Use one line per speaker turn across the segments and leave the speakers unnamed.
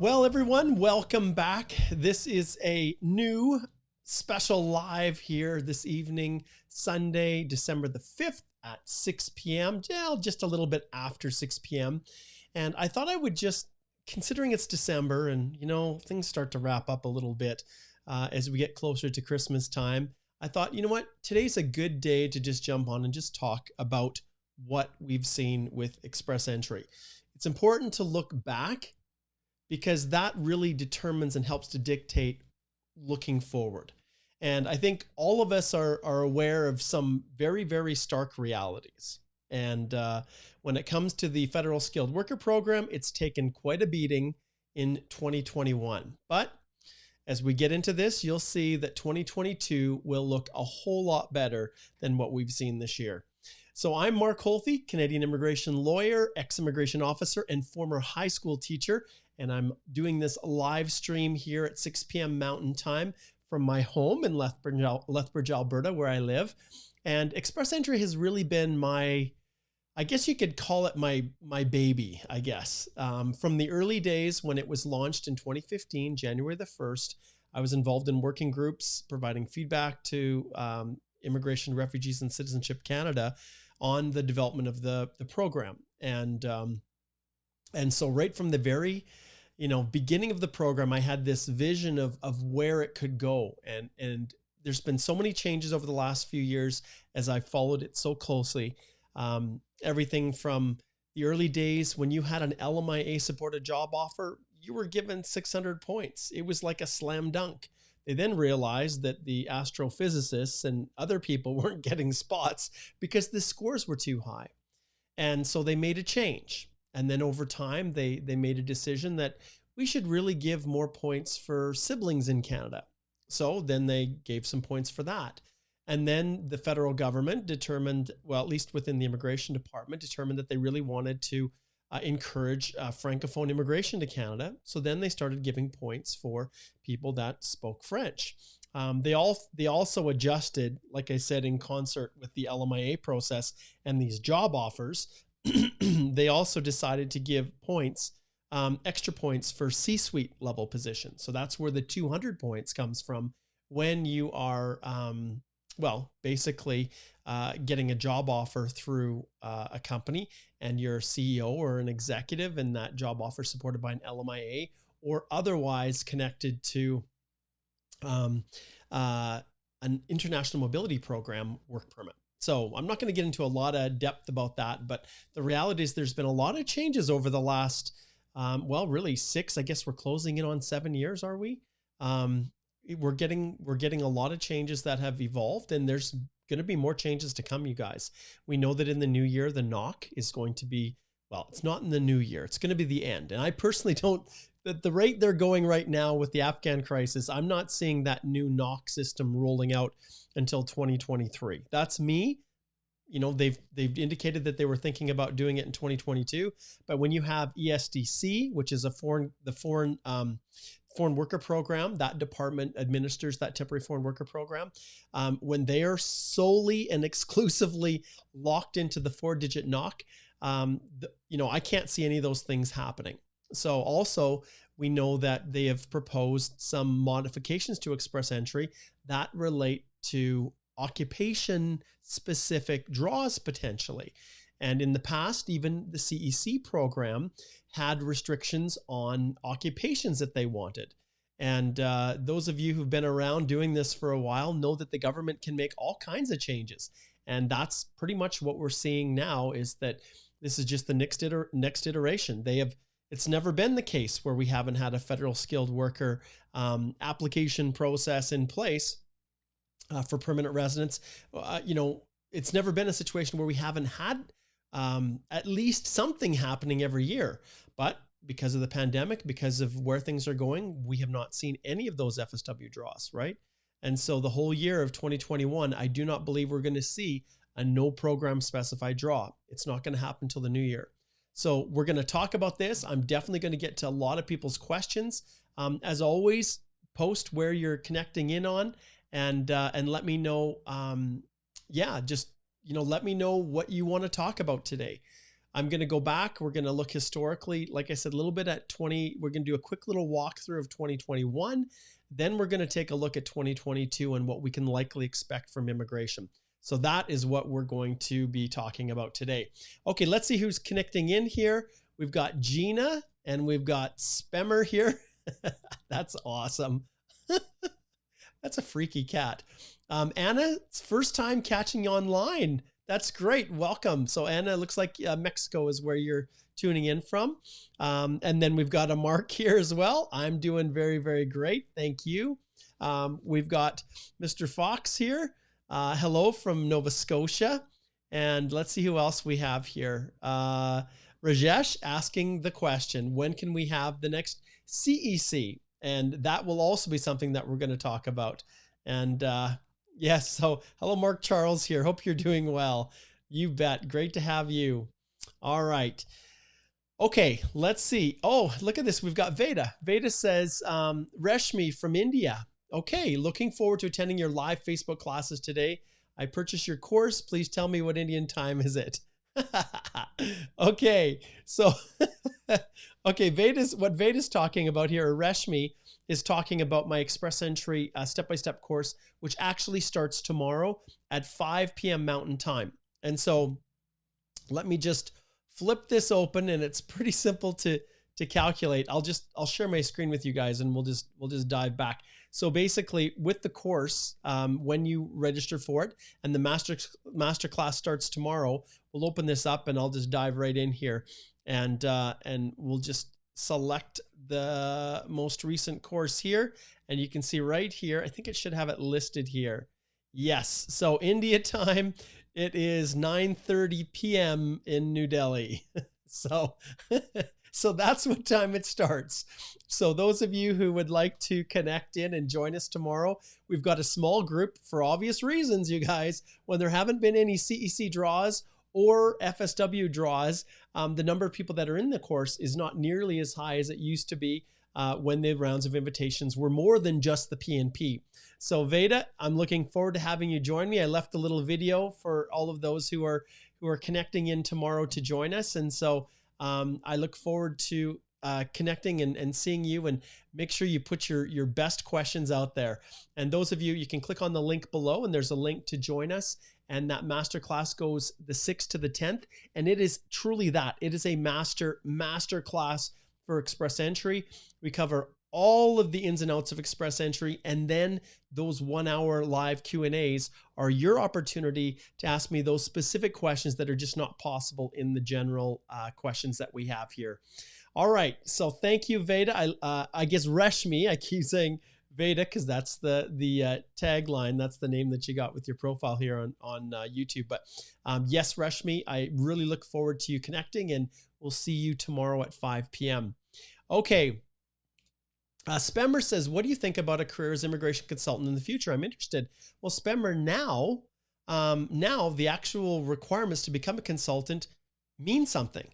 Well, everyone, welcome back. This is a new special live here this evening, Sunday, December the 5th at 6 p.m., just a little bit after 6 p.m. And I thought I would just, considering it's December and, things start to wrap up a little bit as we get closer to Christmas time, I thought, you know what, today's a good day to just jump on and just talk about what we've seen with Express Entry. It's important to look back because that really determines and helps to dictate looking forward. And I think all of us are aware of some very, very stark realities. And when it comes to the Federal Skilled Worker Program, it's taken quite a beating in 2021. But as we get into this, you'll see that 2022 will look a whole lot better than what we've seen this year. So I'm Mark Holthe, Canadian immigration lawyer, ex-immigration officer, and former high school teacher. And I'm doing this live stream here at 6 p.m. Mountain Time from my home in Lethbridge, Alberta, where I live. And Express Entry has really been my, I guess you could call it my baby, I guess. From the early days when it was launched in 2015, January the 1st, I was involved in working groups providing feedback to Immigration, Refugees, and Citizenship Canada on the development of the program. And so right from the very beginning of the program, I had this vision of where it could go. And there's been so many changes over the last few years as I followed it so closely. Everything from the early days when you had an LMIA supported job offer, you were given 600 points. It was like a slam dunk. They then realized that the astrophysicists and other people weren't getting spots because the scores were too high. And so they made a change. And then over time, they made a decision that we should really give more points for siblings in Canada. So then they gave some points for that. And then the federal government determined, well, at least within the immigration department, determined that they really wanted to encourage Francophone immigration to Canada. So then they started giving points for people that spoke French. They also adjusted, like I said, in concert with the LMIA process and these job offers. They also decided to give points, extra points for C-suite level positions. So that's where the 200 points comes from when you are, basically getting a job offer through a company and you're a CEO or an executive and that job offer supported by an LMIA or otherwise connected to an international mobility program work permit. So I'm not going to get into a lot of depth about that, but the reality is there's been a lot of changes over the last, really 6, I guess we're closing in on 7 years, are we? We're getting a lot of changes that have evolved, and there's going to be more changes to come, you guys. We know that in the new year, the knock is going to be, well, it's not in the new year. It's going to be the end. And I personally don't, at the rate they're going right now with the Afghan crisis, I'm not seeing that new knock system rolling out until 2023. That's me. They've indicated that they were thinking about doing it in 2022. But when you have ESDC, which is the foreign worker program, that department administers that temporary foreign worker program. When they are solely and exclusively locked into the 4-digit knock, I can't see any of those things happening. So also, we know that they have proposed some modifications to Express Entry that relate to occupation-specific draws potentially. And in the past, even the CEC program had restrictions on occupations that they wanted. And those of you who've been around doing this for a while know that the government can make all kinds of changes. And that's pretty much what we're seeing now, is that this is just the next iteration. It's never been the case where we haven't had a federal skilled worker application process in place for permanent residents. It's never been a situation where we haven't had at least something happening every year. But because of the pandemic, because of where things are going, we have not seen any of those FSW draws, right? And so the whole year of 2021, I do not believe we're going to see a no program specified draw. It's not going to happen until the new year. So we're going to talk about this. I'm definitely going to get to a lot of people's questions. As always, post where you're connecting in on and let me know. Let me know what you want to talk about today. I'm going to go back. We're going to look historically, like I said, a little bit at we're going to do a quick little walkthrough of 2021. Then we're going to take a look at 2022 and what we can likely expect from immigration. So that is what we're going to be talking about today. Okay, let's see who's connecting in here. We've got Gina and we've got Spemmer here. That's awesome. That's a freaky cat. Anna, it's first time catching you online. That's great. Welcome. So Anna, looks like Mexico is where you're tuning in from. And then we've got a Mark here as well. I'm doing very, very great. Thank you. We've got Mr. Fox here. Hello from Nova Scotia. And let's see who else we have here. Rajesh asking the question, when can we have the next CEC? And that will also be something that we're going to talk about. And yes, so hello, Mark Charles here. Hope you're doing well. You bet. Great to have you. All right. Okay, let's see. Oh, look at this. We've got Veda. Veda says, Reshmi from India. Okay, looking forward to attending your live Facebook classes today. I purchased your course. Please tell me what Indian time is it? Okay, so okay, what Veda's talking about here, or Reshmi, is talking about my Express Entry step-by-step course, which actually starts tomorrow at 5 p.m. Mountain Time. And so let me just flip this open, and it's pretty simple to calculate. I'll share my screen with you guys, and we'll just dive back. So basically, with the course, when you register for it, and the master class starts tomorrow, we'll open this up, and I'll just dive right in here, and we'll just select the most recent course here, and you can see right here. I think it should have it listed here. Yes. So India time, it is 9:30 p.m. in New Delhi. So. So that's what time it starts. So those of you who would like to connect in and join us tomorrow, we've got a small group for obvious reasons, you guys. When there haven't been any CEC draws or FSW draws, the number of people that are in the course is not nearly as high as it used to be when the rounds of invitations were more than just the PNP. So Veda, I'm looking forward to having you join me. I left a little video for all of those who are connecting in tomorrow to join us. And so I look forward to connecting and seeing you, and make sure you put your best questions out there. And those of you, you can click on the link below, and there's a link to join us. And that masterclass goes the 6th to the 10th. And it is truly that. It is a master class for Express Entry. We cover all of the ins and outs of Express Entry, and then those 1-hour live Q&As are your opportunity to ask me those specific questions that are just not possible in the general questions that we have here. All right, so thank you, Veda. I guess Reshmi, I keep saying Veda because that's the tagline. That's the name that you got with your profile here on YouTube. But yes, Reshmi, I really look forward to you connecting, and we'll see you tomorrow at 5 p.m. Okay. Spemmer says, what do you think about a career as immigration consultant in the future? I'm interested. Well, Spemmer, now the actual requirements to become a consultant mean something.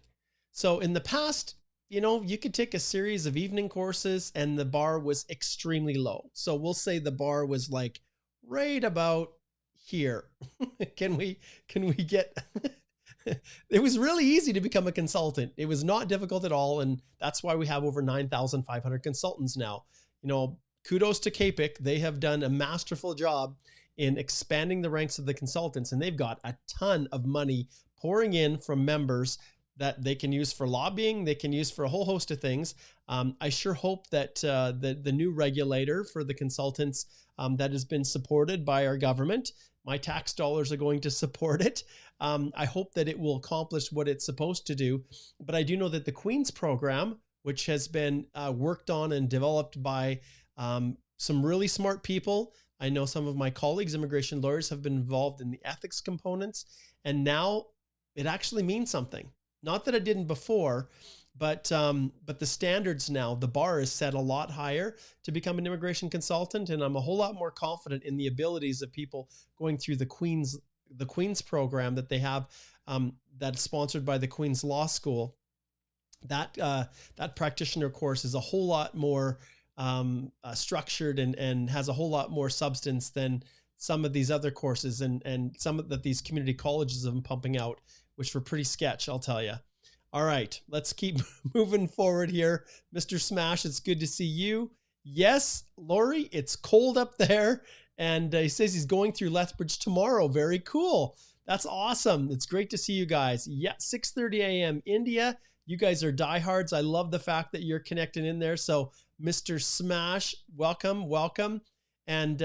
So in the past, you could take a series of evening courses and the bar was extremely low. So we'll say the bar was like right about here. Can we get... It was really easy to become a consultant. It was not difficult at all. And that's why we have over 9,500 consultants now. Kudos to CAPIC. They have done a masterful job in expanding the ranks of the consultants, and they've got a ton of money pouring in from members that they can use for lobbying. They can use for a whole host of things. I sure hope that the new regulator for the consultants that has been supported by our government, my tax dollars are going to support it. I hope that it will accomplish what it's supposed to do. But I do know that the Queen's program, which has been worked on and developed by some really smart people. I know some of my colleagues, immigration lawyers, have been involved in the ethics components, and now it actually means something. Not that it didn't before, but the standards now, the bar is set a lot higher to become an immigration consultant, and I'm a whole lot more confident in the abilities of people going through the Queen's program that they have, that's sponsored by the Queen's Law School. That practitioner course is a whole lot more structured and has a whole lot more substance than some of these other courses and some of that these community colleges have been pumping out, which were pretty sketch, I'll tell you. All right, let's keep moving forward here. Mr. Smash, it's good to see you. Yes, Lori, it's cold up there. And he says he's going through Lethbridge tomorrow. Very cool. That's awesome. It's great to see you guys. Yeah, 6:30 a.m. India. You guys are diehards. I love the fact that you're connected in there. So Mr. Smash, welcome, welcome. And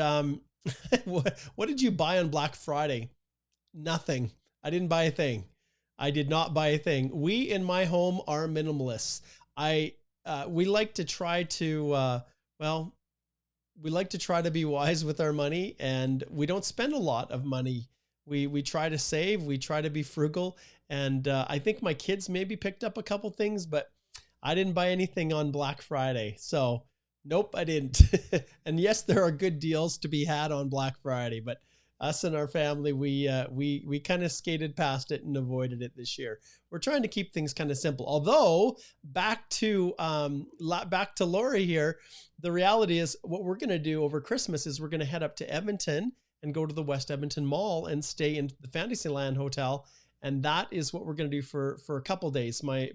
what did you buy on Black Friday? Nothing. I didn't buy a thing. I did not buy a thing. We in my home are minimalists. We like to try to, we like to try to be wise with our money, and we don't spend a lot of money. We try to save, we try to be frugal. And I think my kids maybe picked up a couple things, but I didn't buy anything on Black Friday. So nope, I didn't. And yes, there are good deals to be had on Black Friday, but us and our family, we kind of skated past it and avoided it this year. We're trying to keep things kind of simple. Although back to Lori here, the reality is what we're going to do over Christmas is we're going to head up to Edmonton and go to the West Edmonton Mall and stay in the Fantasyland Hotel. And that is what we're going to do for a couple days. My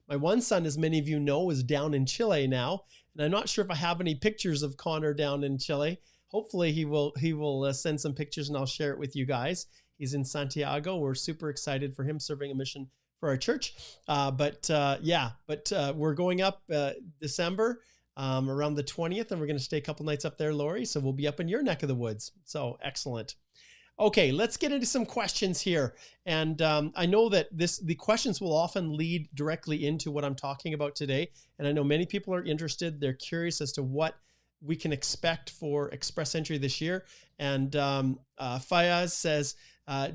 one son, as many of you know, is down in Chile now. And I'm not sure if I have any pictures of Connor down in Chile. Hopefully he will send some pictures and I'll share it with you guys. He's in Santiago. We're super excited for him serving a mission for our church. But we're going up December around the 20th, and we're going to stay a couple nights up there, Lori. So we'll be up in your neck of the woods. So excellent. Okay, let's get into some questions here. And I know that the questions will often lead directly into what I'm talking about today. And I know many people are interested. They're curious as to what we can expect for Express Entry this year. And Fayaz says,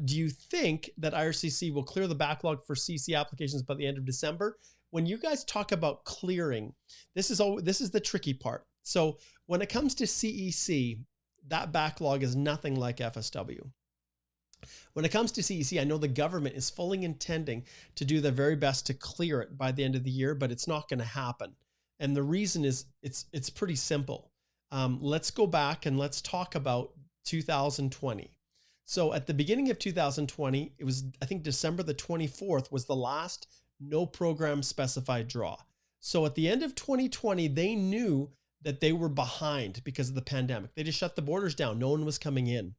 do you think that IRCC will clear the backlog for CC applications by the end of December? When you guys talk about clearing, this is the tricky part. So when it comes to CEC, that backlog is nothing like FSW. When it comes to CEC, I know the government is fully intending to do their very best to clear it by the end of the year, but it's not going to happen. And the reason is it's pretty simple. Let's go back and let's talk about 2020. So at the beginning of 2020, it was, I think December the 24th was the last no program specified draw. So at the end of 2020, they knew that they were behind because of the pandemic. They just shut the borders down. No one was coming in.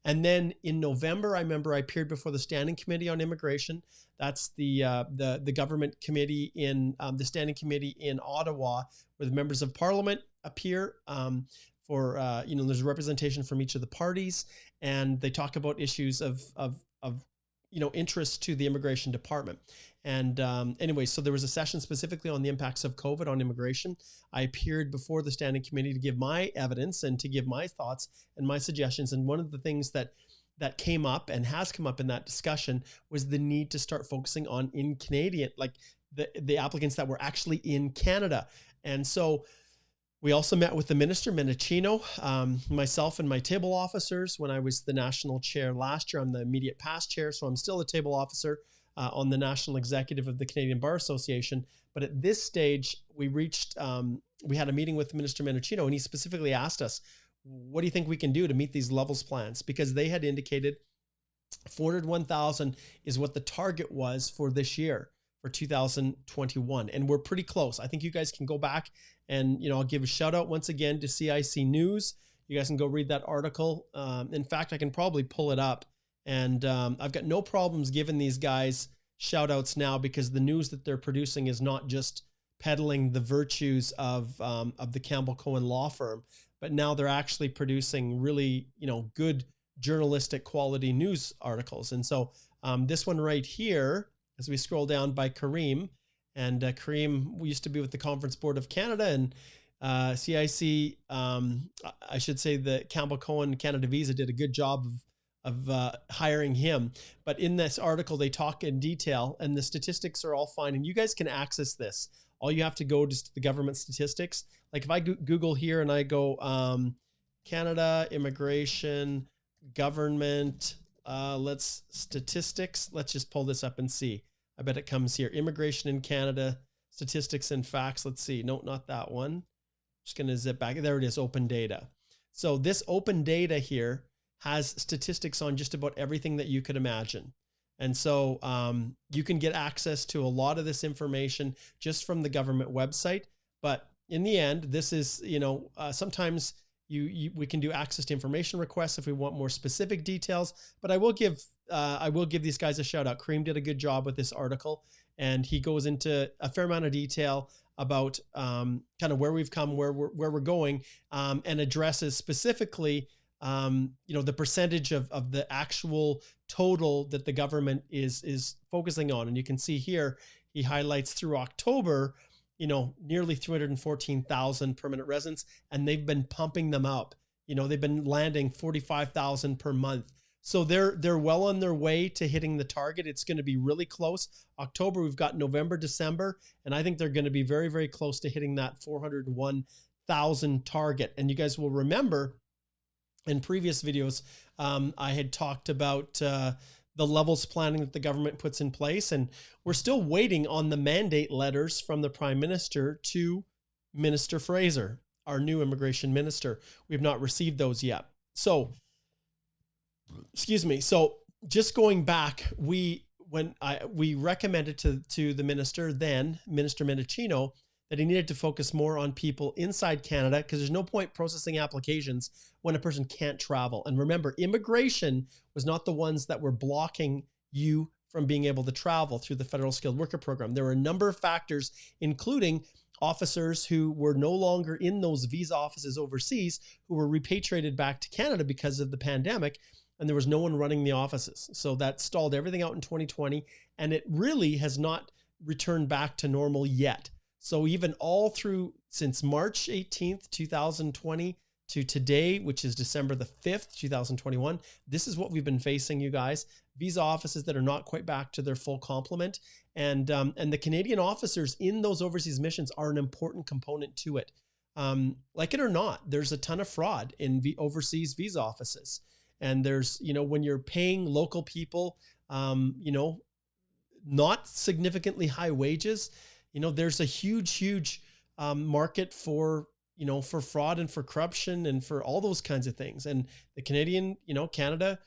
And then in November, I remember I appeared before the Standing Committee on Immigration. That's the government committee in the Standing Committee in Ottawa, where the members of Parliament appear there's representation from each of the parties, and they talk about issues of interest to the immigration department. And anyway, so there was a session specifically on the impacts of COVID on immigration. I appeared before the Standing Committee to give my evidence and to give my thoughts and my suggestions. And one of the things that came up and has come up in that discussion was the need to start focusing on in Canadian, like the applicants that were actually in Canada. And so we also met with the Minister Menachino, myself and my table officers. When I was the national chair last year, I'm the immediate past chair, so I'm still a table officer on the national executive of the Canadian Bar Association. But at this stage, we had a meeting with Minister Menachino, and he specifically asked us, what do you think we can do to meet these levels plans? Because they had indicated 401,000 is what the target was for this year, for 2021. And we're pretty close. I think you guys can go back and, I'll give a shout out once again to CIC News. You guys can go read that article. In fact, I can probably pull it up, and I've got no problems giving these guys shout outs now, because the news that they're producing is not just peddling the virtues of the Campbell Cohen law firm, but now they're actually producing really, good journalistic quality news articles. And so this one right here, as we scroll down by Kareem, and Kareem, we used to be with the Conference Board of Canada, and CIC, I should say the Campbell Cohen Canada Visa did a good job of hiring him. But in this article, they talk in detail, and the statistics are all fine. And you guys can access this. All you have to go to the government statistics. Like if I Google here and I go Canada immigration government, statistics. Let's just pull this up and see. I bet it comes here. Immigration in Canada, statistics and facts. Let's see. No, not that one. Just going to zip back. There it is, open data. So this open data here has statistics on just about everything that you could imagine. And so you can get access to a lot of this information just from the government website. But in the end, this is, sometimes we can do access to information requests if we want more specific details. But I will give these guys a shout out. Kareem did a good job with this article, and he goes into a fair amount of detail about kind of where we've come, where we're going, and addresses specifically the percentage of the actual total that the government is focusing on. And you can see here, he highlights through October, nearly 314,000 permanent residents, and they've been pumping them up. They've been landing 45,000 per month. So they're well on their way to hitting the target. It's going to be really close. October, we've got November, December, and I think they're going to be very, very close to hitting that 401,000 target. And you guys will remember in previous videos, I had talked about the levels planning that the government puts in place, and we're still waiting on the mandate letters from the Prime Minister to Minister Fraser, our new immigration minister. We have not received those yet. So, excuse me. So just going back, we recommended to the minister then, Minister Mendicino, that he needed to focus more on people inside Canada, because there's no point processing applications when a person can't travel. And remember, immigration was not the ones that were blocking you from being able to travel through the Federal Skilled Worker Program. There were a number of factors, including officers who were no longer in those visa offices overseas, who were repatriated back to Canada because of the pandemic, and there was no one running the offices. So that stalled everything out in 2020, and it really has not returned back to normal yet. So even all through since March 18th, 2020 to today, which is December the 5th, 2021, this is what we've been facing, you guys. Visa offices that are not quite back to their full complement. And the Canadian officers in those overseas missions are an important component to it. Like it or not, there's a ton of fraud in overseas visa offices. And there's, when you're paying local people, not significantly high wages, there's a huge market for fraud and for corruption and for all those kinds of things. And the Canadian, Canada,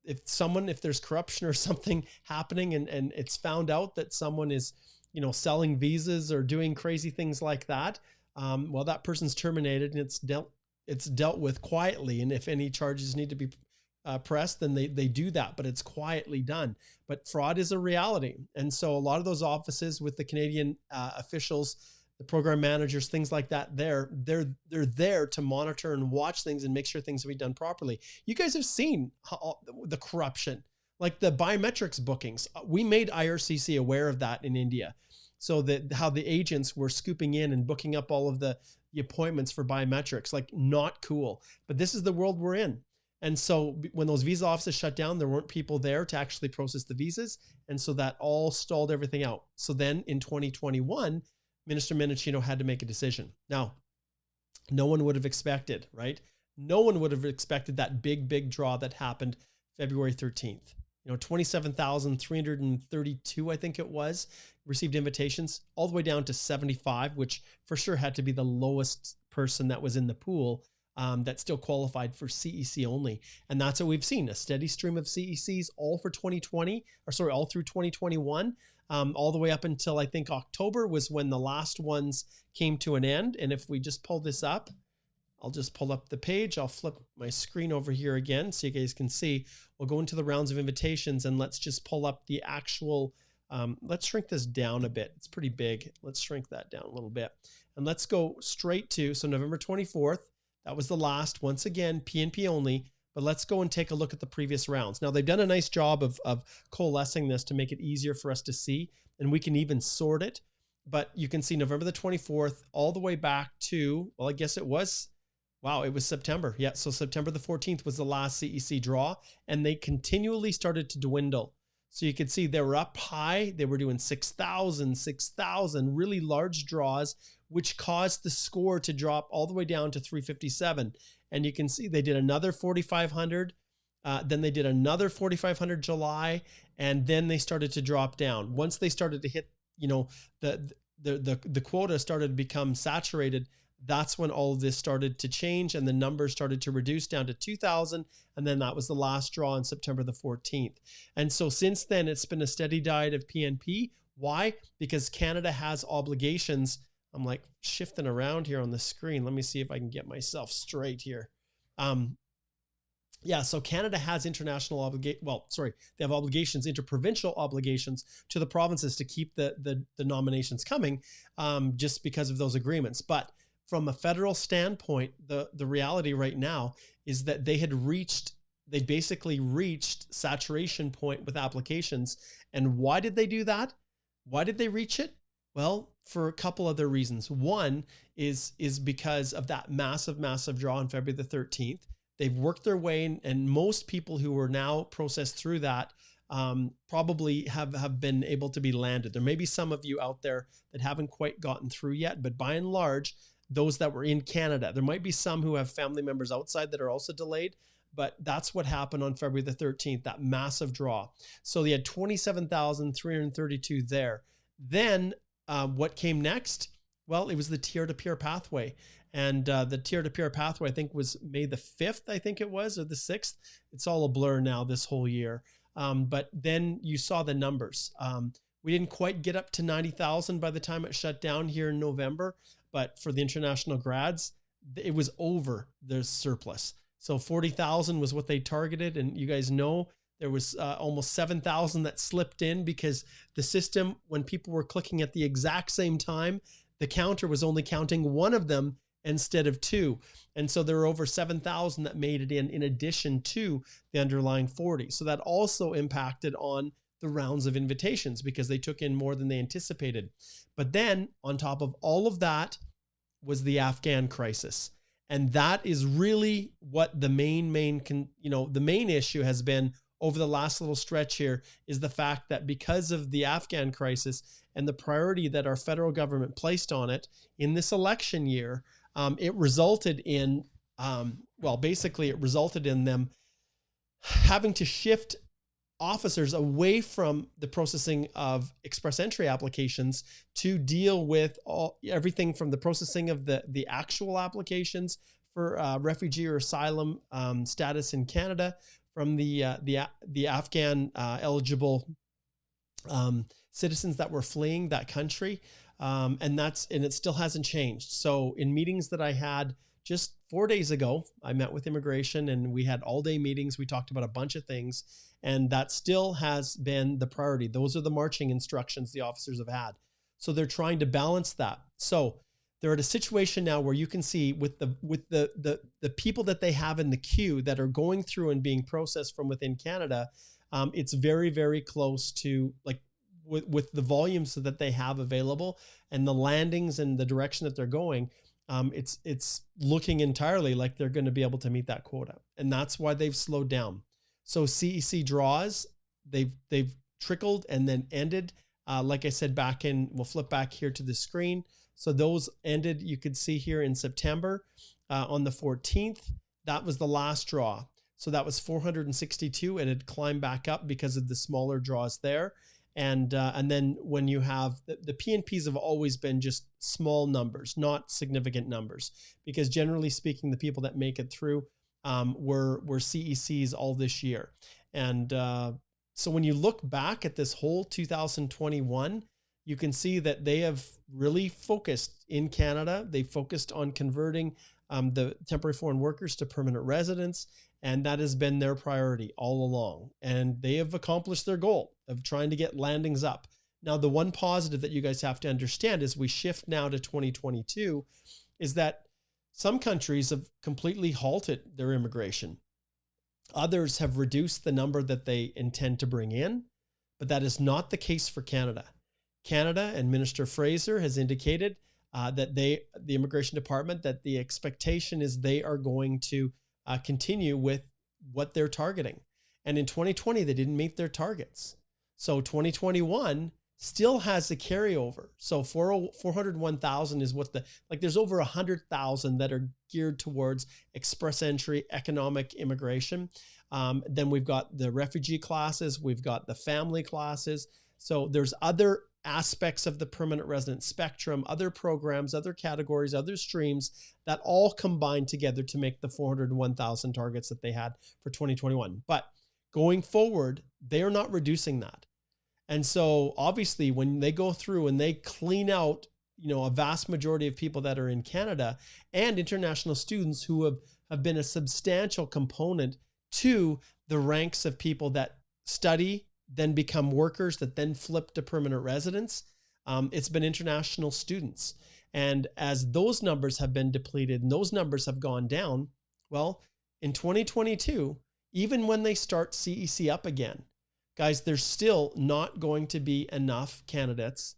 if there's corruption or something happening and it's found out that someone is, selling visas or doing crazy things like that, well, that person's terminated and it's dealt with quietly. And if any charges need to be pressed, then they do that, but it's quietly done. But fraud is a reality. And so a lot of those offices with the Canadian officials, the program managers, things like that, they're there to monitor and watch things and make sure things are done properly. You guys have seen the corruption, like the biometrics bookings. We made IRCC aware of that in India. So that how the agents were scooping in and booking up all of the appointments for biometrics, like not cool. But this is the world we're in. And so when those visa offices shut down, there weren't people there to actually process the visas. And so that all stalled everything out. So then in 2021, Minister Mendicino had to make a decision. Now, no one would have expected, right? No one would have expected that big draw that happened February 13th. 27,332, I think it was, received invitations, all the way down to 75, which for sure had to be the lowest person that was in the pool. That still qualified for CEC only. And that's what we've seen, a steady stream of CECs all through 2021, all the way up until I think October was when the last ones came to an end. And if we just pull this up, I'll just pull up the page. I'll flip my screen over here again so you guys can see. We'll go into the rounds of invitations and let's just pull up the actual, let's shrink this down a bit. It's pretty big. Let's shrink that down a little bit. And let's go straight to, so November 24th, that was the last, once again, PNP only, but let's go and take a look at the previous rounds. Now, they've done a nice job of coalescing this to make it easier for us to see, and we can even sort it. But you can see November the 24th all the way back to, well, I guess it was September. Yeah, so September the 14th was the last CEC draw, and they continually started to dwindle. So you can see they were up high. They were doing 6,000, really large draws, which caused the score to drop all the way down to 357. And you can see they did another 4,500. Then they did another 4,500 July, and then they started to drop down. Once they started to hit, the quota started to become saturated, that's when all of this started to change and the numbers started to reduce down to 2,000. And then that was the last draw on September the 14th. And so since then, it's been a steady diet of PNP. Why? Because Canada has obligations. I'm like shifting around here on the screen. Let me see if I can get myself straight here. Yeah, so Canada has international they have obligations, interprovincial obligations to the provinces to keep the nominations coming, just because of those agreements. But from a federal standpoint, the reality right now is that they basically reached saturation point with applications. And why did they do that? Why did they reach it? Well, for a couple other reasons. One is because of that massive draw on February the 13th. They've worked their way in, and most people who are now processed through that probably have been able to be landed. There may be some of you out there that haven't quite gotten through yet, but by and large, those that were in Canada, there might be some who have family members outside that are also delayed, but that's what happened on February the 13th, that massive draw. So they had 27,332 there. Then what came next? Well, it was the peer-to-peer pathway. And the peer-to-peer pathway, I think, was May the 5th, I think it was, or the 6th. It's all a blur now this whole year. But then you saw the numbers. We didn't quite get up to 90,000 by the time it shut down here in November. But for the international grads, it was over the surplus. So 40,000 was what they targeted. And you guys know there was almost 7,000 that slipped in because the system, when people were clicking at the exact same time, the counter was only counting one of them instead of two. And so there were over 7,000 that made it in addition to the underlying 40. So that also impacted on the rounds of invitations because they took in more than they anticipated. But then on top of all of that was the Afghan crisis. And that is really what the main issue has been over the last little stretch here, is the fact that because of the Afghan crisis and the priority that our federal government placed on it in this election year, it resulted in, it resulted in them having to shift officers away from the processing of express entry applications to deal with everything from the processing of the actual applications for refugee or asylum status in Canada, from the Afghan eligible citizens that were fleeing that country. And it still hasn't changed. So in meetings that I had just 4 days ago, I met with immigration and we had all-day meetings. We talked about a bunch of things, and that still has been the priority. Those are the marching instructions the officers have had. So they're trying to balance that. So they're at a situation now where you can see with the people that they have in the queue that are going through and being processed from within Canada, it's very, very close to, like, with the volumes that they have available and the landings and the direction that they're going, it's looking entirely like they're going to be able to meet that quota. And that's why they've slowed down. So CEC draws, they've trickled and then ended. Like I said, we'll flip back here to the screen. So those ended, you could see here in September on the 14th, that was the last draw. So that was 462. It had climbed back up because of the smaller draws there. And then when you have the PNPs have always been just small numbers, not significant numbers, because generally speaking, the people that make it through were CECs all this year. And so when you look back at this whole 2021, you can see that they have really focused in Canada. They focused on converting the temporary foreign workers to permanent residents. And that has been their priority all along. And they have accomplished their goal of trying to get landings up. Now, the one positive that you guys have to understand as we shift now to 2022 is that some countries have completely halted their immigration. Others have reduced the number that they intend to bring in, but that is not the case for Canada. Canada, and Minister Fraser has indicated that the Immigration Department, that the expectation is they are going to continue with what they're targeting. And in 2020, they didn't meet their targets. So 2021 still has a carryover. So 401,000 is what there's over 100,000 that are geared towards express entry economic immigration. Then we've got the refugee classes, we've got the family classes. So there's other aspects of the permanent resident spectrum, other programs, other categories, other streams that all combine together to make the 401,000 targets that they had for 2021. But going forward, they are not reducing that. And so obviously when they go through and they clean out, a vast majority of people that are in Canada and international students who have been a substantial component to the ranks of people that study, then become workers, that then flip to permanent residents. It's been international students. And as those numbers have been depleted and those numbers have gone down, well, in 2022, even when they start CEC up again, guys, there's still not going to be enough candidates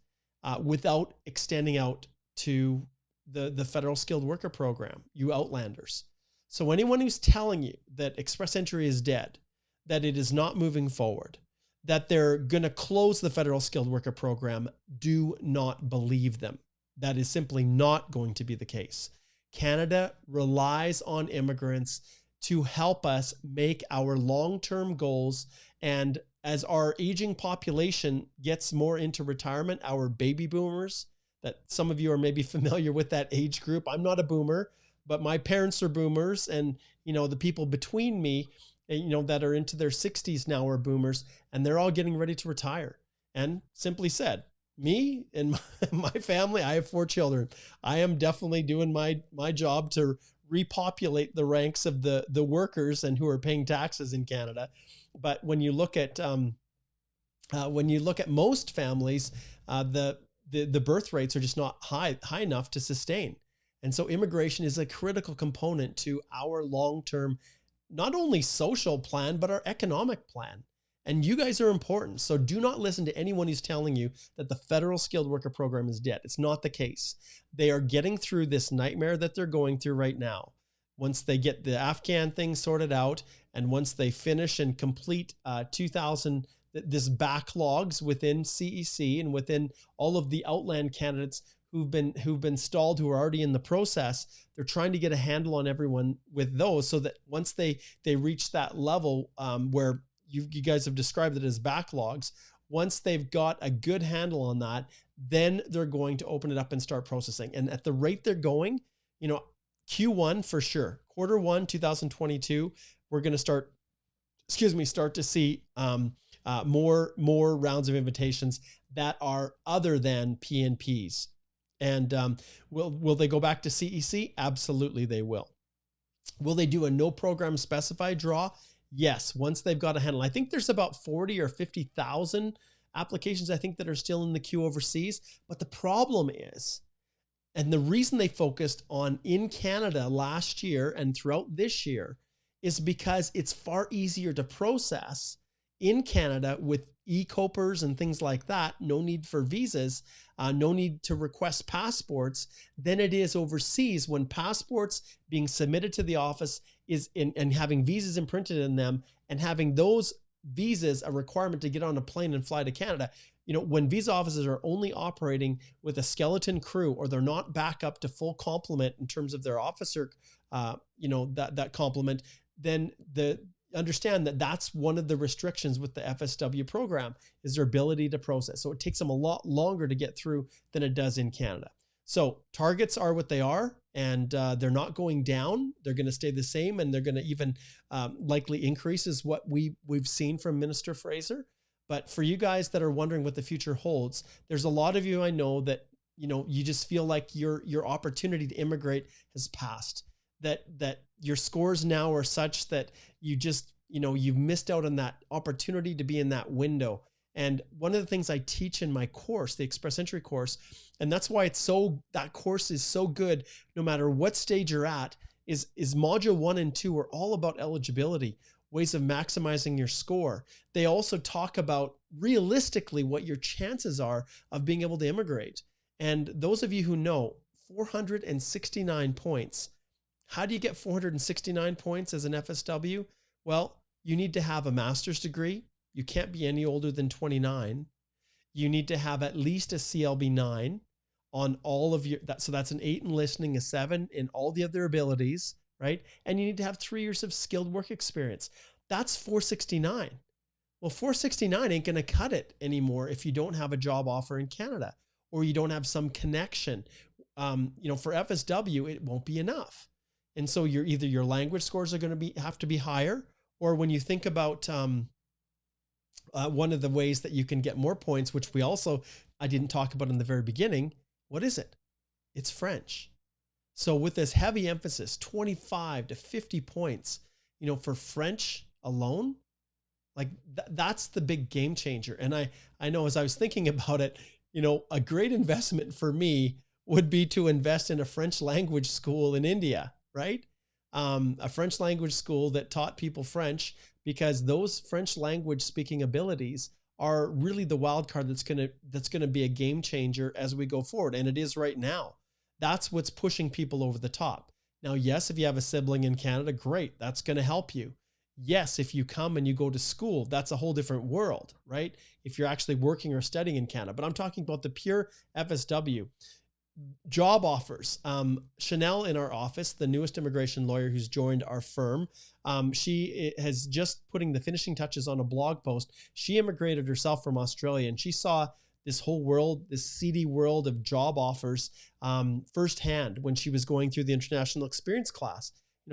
without extending out to the federal skilled worker program, you outlanders. So anyone who's telling you that Express Entry is dead, that it is not moving forward, that they're going to close the federal skilled worker program, do not believe them. That is simply not going to be the case. Canada relies on immigrants to help us make our long-term goals. And as our aging population gets more into retirement, our baby boomers, that some of you are maybe familiar with that age group. I'm not a boomer, but my parents are boomers. And, the people between me, that are into their 60s now are boomers, and they're all getting ready to retire. And simply said, me and my family, I have 4 children. I am definitely doing my job to repopulate the ranks of the workers and who are paying taxes in Canada. But when you look at most families, the birth rates are just not high enough to sustain. And so immigration is a critical component to our long-term, not only social plan, but our economic plan. And you guys are important. So do not listen to anyone who's telling you that the federal skilled worker program is dead. It's not the case. They are getting through this nightmare that they're going through right now. Once they get the Afghan thing sorted out, and once they finish and complete 2,000, this backlogs within CEC and within all of the outland candidates who've been stalled, who are already in the process, they're trying to get a handle on everyone with those, so that once they reach that level where you guys have described it as backlogs, once they've got a good handle on that, then they're going to open it up and start processing. And at the rate they're going, Q1 for sure, Q1 2022, we're going to start to see more rounds of invitations that are other than PNPs. And will they go back to CEC? Absolutely, they will. Will they do a no program specified draw? Yes, once they've got a handle. I think there's about 40 or 50,000 applications, I think, that are still in the queue overseas. But the problem is, and the reason they focused on in Canada last year and throughout this year, is because it's far easier to process in Canada with e-copers and things like that, no need for visas, no need to request passports, than it is overseas, when passports being submitted to the office and having visas imprinted in them, and having those visas a requirement to get on a plane and fly to Canada. When visa offices are only operating with a skeleton crew, or they're not back up to full complement in terms of their officer, that complement, then understand that that's one of the restrictions with the FSW program, is their ability to process. So it takes them a lot longer to get through than it does in Canada. So targets are what they are, and they're not going down. They're going to stay the same, and they're going to even likely increase, is what we've seen from Minister Fraser. But for you guys that are wondering what the future holds, there's a lot of you I know that, you just feel like your opportunity to immigrate has passed. That your scores now are such that you just, you've missed out on that opportunity to be in that window. And one of the things I teach in my course, the Express Entry course, and that's why that course is so good, no matter what stage you're at, is module 1 and 2 are all about eligibility, ways of maximizing your score. They also talk about realistically what your chances are of being able to immigrate. And those of you who know, 469 points. How do you get 469 points as an FSW? Well, you need to have a master's degree. You can't be any older than 29. You need to have at least a CLB 9 on all of your, so that's an 8 in listening, a 7 in all the other abilities, right? And you need to have 3 years of skilled work experience. That's 469. Well, 469 ain't going to cut it anymore if you don't have a job offer in Canada or you don't have some connection. For FSW, it won't be enough. And so either your language scores are going to have to be higher, or when you think about one of the ways that you can get more points, which I didn't talk about in the very beginning. What is it? It's French. So with this heavy emphasis, 25 to 50 points, for French alone, like that's the big game changer. And I know as I was thinking about it, a great investment for me would be to invest in a French language school in India, right? A French language school that taught people French, because those French language speaking abilities are really the wild card that's going to be a game changer as we go forward. And it is right now. That's what's pushing people over the top. Now, yes, if you have a sibling in Canada, great. That's going to help you. Yes, if you come and you go to school, that's a whole different world, right? If you're actually working or studying in Canada. But I'm talking about the pure FSW. Job offers. Chanel in our office, the newest immigration lawyer who's joined our firm, she has just putting the finishing touches on a blog post. She immigrated herself from Australia, and she saw this whole world, this seedy world of job offers firsthand when she was going through the international experience class.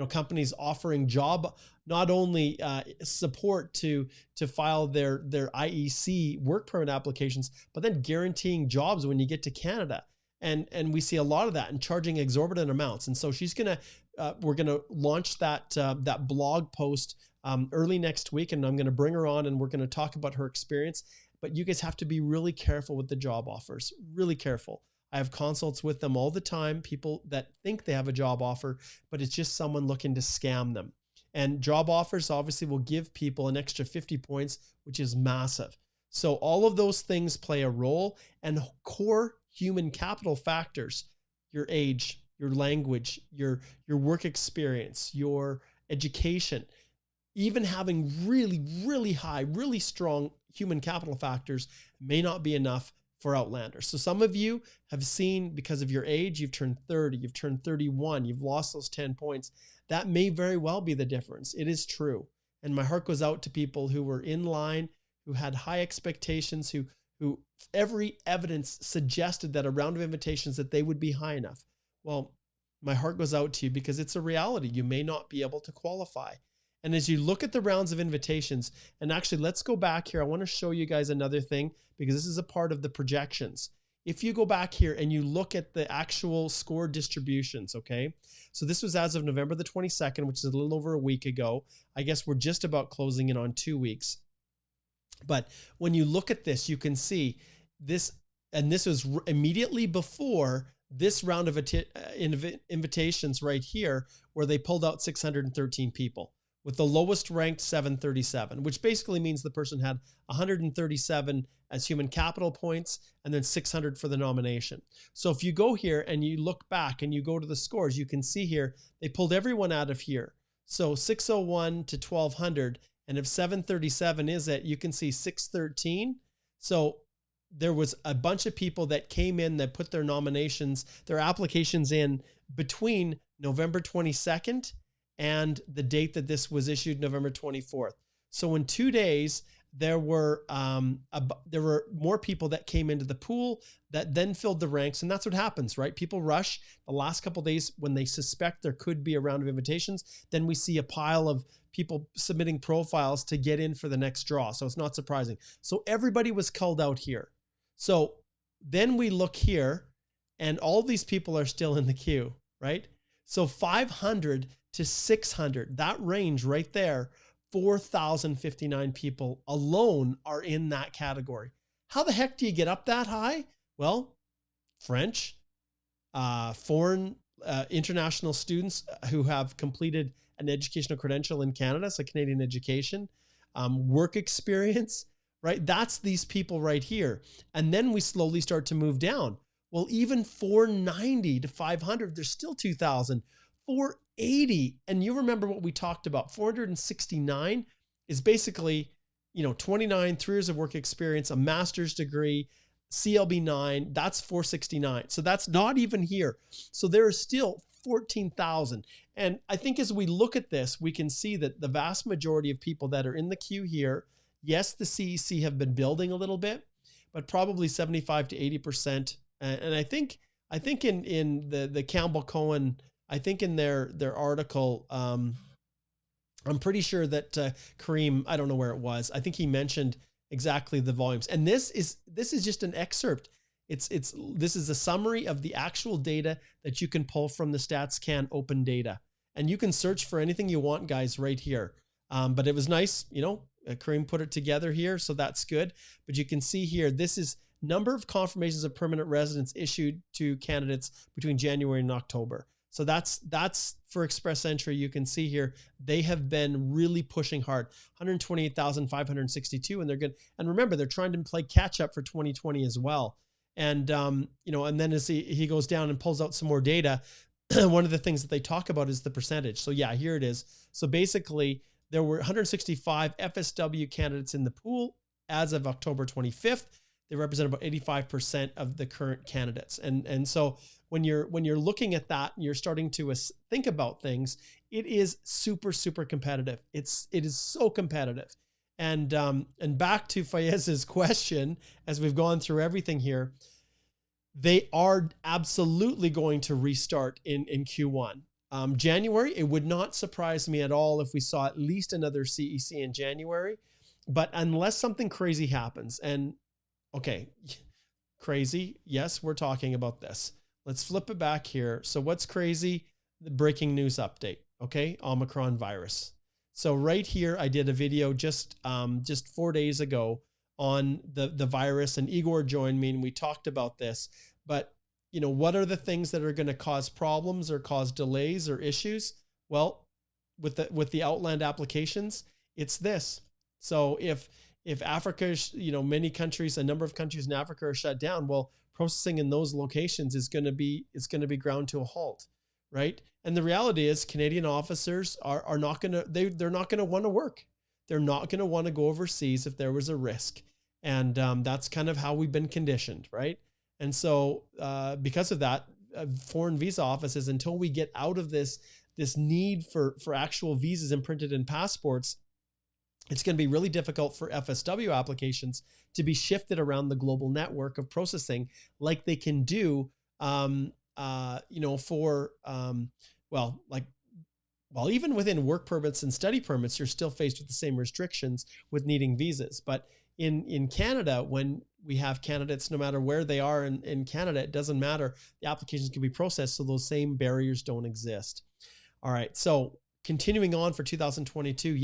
Companies offering job, not only support to file their IEC work permit applications, but then guaranteeing jobs when you get to Canada. And we see a lot of that and charging exorbitant amounts. And so we're gonna launch that blog post early next week, and I'm gonna bring her on and we're gonna talk about her experience. But you guys have to be really careful with the job offers, really careful. I have consults with them all the time, people that think they have a job offer, but it's just someone looking to scam them. And job offers obviously will give people an extra 50 points, which is massive. So all of those things play a role, and core human capital factors, your age, your language, your work experience, your education, even having really, really high, really strong human capital factors may not be enough for Outlander. So some of you have seen, because of your age, you've turned 30, you've turned 31, you've lost those 10 points. That may very well be the difference. It is true. And my heart goes out to people who were in line, who had high expectations, who every evidence suggested that a round of invitations that they would be high enough. Well, my heart goes out to you, because it's a reality. You may not be able to qualify. And as you look at the rounds of invitations, and actually let's go back here. I want to show you guys another thing, because this is a part of the projections. If you go back here and you look at the actual score distributions, okay? So this was as of November the 22nd, which is a little over a week ago. I guess we're just about closing in on 2 weeks. But when you look at this, you can see this, and this was immediately before this round of invitations right here, where they pulled out 613 people, with the lowest ranked 737, which basically means the person had 137 as human capital points and then 600 for the nomination. So if you go here and you look back and you go to the scores, you can see here, they pulled everyone out of here. So 601 to 1200. And if 737 is it, you can see 613. So there was a bunch of people that came in that put their nominations, their applications in between November 22nd and the date that this was issued, November 24th. So in 2 days, there were more people that came into the pool that then filled the ranks. And that's what happens, right? People rush the last couple of days when they suspect there could be a round of invitations. Then we see a pile of people submitting profiles to get in for the next draw. So it's not surprising. So everybody was culled out here. So then we look here and all these people are still in the queue, right? So 500 to 600, that range right there, 4,059 people alone are in that category. How the heck do you get up that high? Well, French, foreign, international students who have completed an educational credential in Canada, so Canadian education, work experience, right? That's these people right here. And then we slowly start to move down. Well, even 490 to 500, there's still 2,000. 480, and you remember what we talked about, 469 is basically, 29, 3 years of work experience, a master's degree, CLB 9, that's 469. So that's not even here. So there are still 14,000. And I think as we look at this, we can see that the vast majority of people that are in the queue here, Yes, the CEC have been building a little bit, but probably 75 to 80%. And I think in the Campbell Cohen, I think in their article, I'm pretty sure that Kareem, I don't know where it was, I think he mentioned exactly the volumes. And this is just an excerpt. This is a summary of the actual data that you can pull from the StatsCan open data. And you can search for anything you want, guys, right here. But it was nice, Kareem put it together here, so that's good. But you can see here, this is number of confirmations of permanent residence issued to candidates between January and October. So that's for Express Entry. You can see here, they have been really pushing hard, 128,562, and they're good. And remember, they're trying to play catch up for 2020 as well. And, and then as he goes down and pulls out some more data, one of the things that they talk about is the percentage. So yeah, here it is. So basically there were 165 FSW candidates in the pool as of October 25th. They represent about 85% of the current candidates. And so when you're looking at that, and you're starting to think about things, it is super, super competitive. It is so competitive. And back to Fayez's question, as we've gone through everything here, they are absolutely going to restart in Q1. January, it would not surprise me at all if we saw at least another CEC in January, but unless something crazy happens, and okay, crazy, yes, we're talking about this. Let's flip it back here. So what's crazy? The breaking news update, okay? Omicron virus. So right here, I did a video just 4 days ago on the virus, and Igor joined me and we talked about this. But what are the things that are going to cause problems or cause delays or issues? Well, with the Outland applications, it's this. So if Africa, many countries, a number of countries in Africa are shut down, well, processing in those locations is going to be ground to a halt, right? And the reality is, Canadian officers are not going to they're not going to want to work. They're not going to want to go overseas if there was a risk, and that's kind of how we've been conditioned, right? And so because of that, foreign visa offices, until we get out of this need for actual visas imprinted in passports, it's going to be really difficult for FSW applications to be shifted around the global network of processing like they can do, even within work permits and study permits, you're still faced with the same restrictions with needing visas. But in Canada, when we have candidates, no matter where they are in Canada, it doesn't matter. The applications can be processed, so those same barriers don't exist. All right, so continuing on for 2022,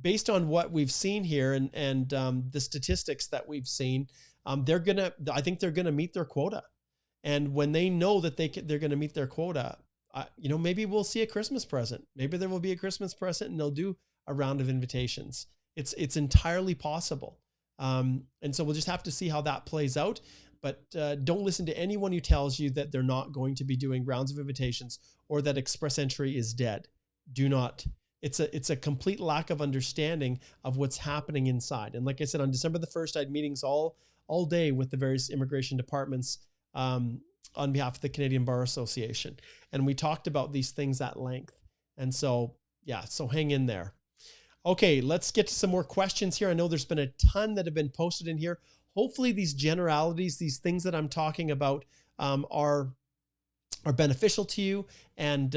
based on what we've seen here and the statistics that we've seen, I think they're gonna meet their quota. And when they know that they're gonna meet their quota, maybe we'll see a Christmas present. Maybe there will be a Christmas present, and they'll do a round of invitations. It's entirely possible. And so we'll just have to see how that plays out. But don't listen to anyone who tells you that they're not going to be doing rounds of invitations or that Express Entry is dead. Do not. It's a complete lack of understanding of what's happening inside. And like I said, on December the 1st, I had meetings all day with the various immigration departments on behalf of the Canadian Bar Association. And we talked about these things at length. And so, so hang in there. Okay, let's get to some more questions here. I know there's been a ton that have been posted in here. Hopefully these generalities, these things that I'm talking about are beneficial to you. And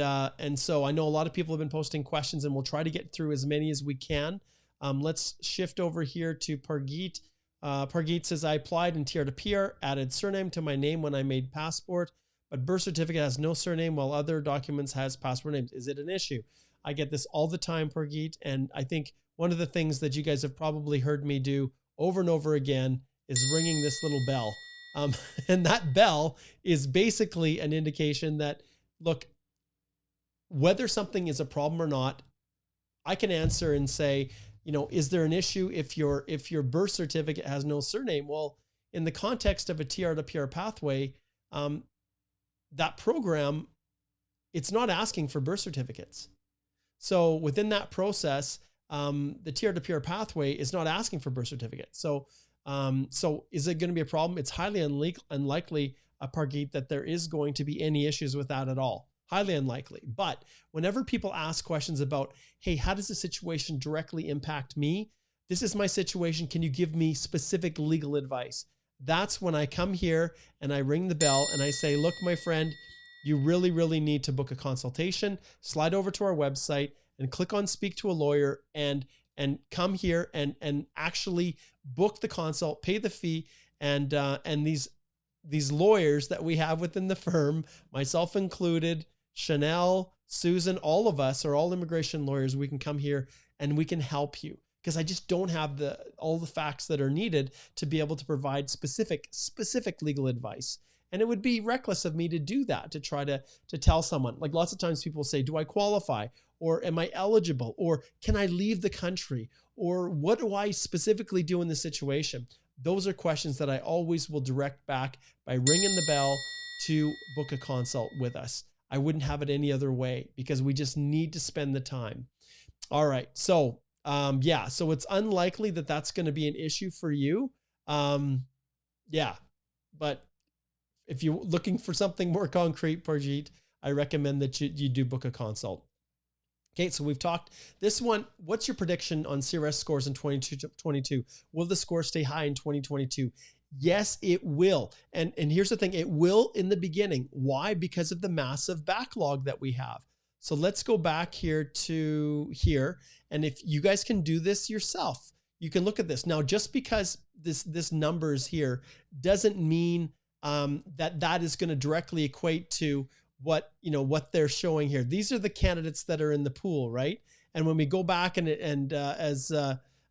so I know a lot of people have been posting questions, and we'll try to get through as many as we can. Let's shift over here to Pargeet. Pargeet says, I applied in TR to PR, added surname to my name when I made passport, but birth certificate has no surname while other documents has passport names. Is it an issue? I get this all the time, Pargeet. And I think one of the things that you guys have probably heard me do over and over again is ringing this little bell. And that bell is basically an indication that, look, whether something is a problem or not, I can answer and say, is there an issue if your birth certificate has no surname? Well, in the context of a TR to PR pathway, that program, it's not asking for birth certificates. So within that process, the TR to PR pathway is not asking for birth certificates. So is it going to be a problem? It's highly unlikely, Pargeet, that there is going to be any issues with that at all. Highly unlikely. But whenever people ask questions about, hey, how does the situation directly impact me? this is my situation. Can you give me specific legal advice? That's when I come here and I ring the bell and I say, look, my friend, you really, really need to book a consultation. Slide over to our website and click on speak to a lawyer and come here and actually book the consult, pay the fee. And these lawyers that we have within the firm, myself included, Chanel, Susan, all of us are all immigration lawyers. We can come here and we can help you, because I just don't have all the facts that are needed to be able to provide specific legal advice. And it would be reckless of me to do that, to try to tell someone. Like, lots of times people say, do I qualify? Or am I eligible? Or can I leave the country? Or what do I specifically do in this situation? Those are questions that I always will direct back by ringing the bell to book a consult with us. I wouldn't have it any other way, because we just need to spend the time. All right. So yeah, so it's unlikely that that's going to be an issue for you. Yeah, but if you're looking for something more concrete, Parjeet, I recommend that you do book a consult. Okay, so we've talked this one. What's your prediction on CRS scores in 2022? Will the score stay high in 2022? Yes, it will. And here's the thing, it will in the beginning. Why? Because of the massive backlog that we have. So let's go back here to here. And if you guys can do this yourself, you can look at this. Now, just because this numbers here doesn't mean that is going to directly equate to what they're showing here. These are the candidates that are in the pool, right? And when we go back as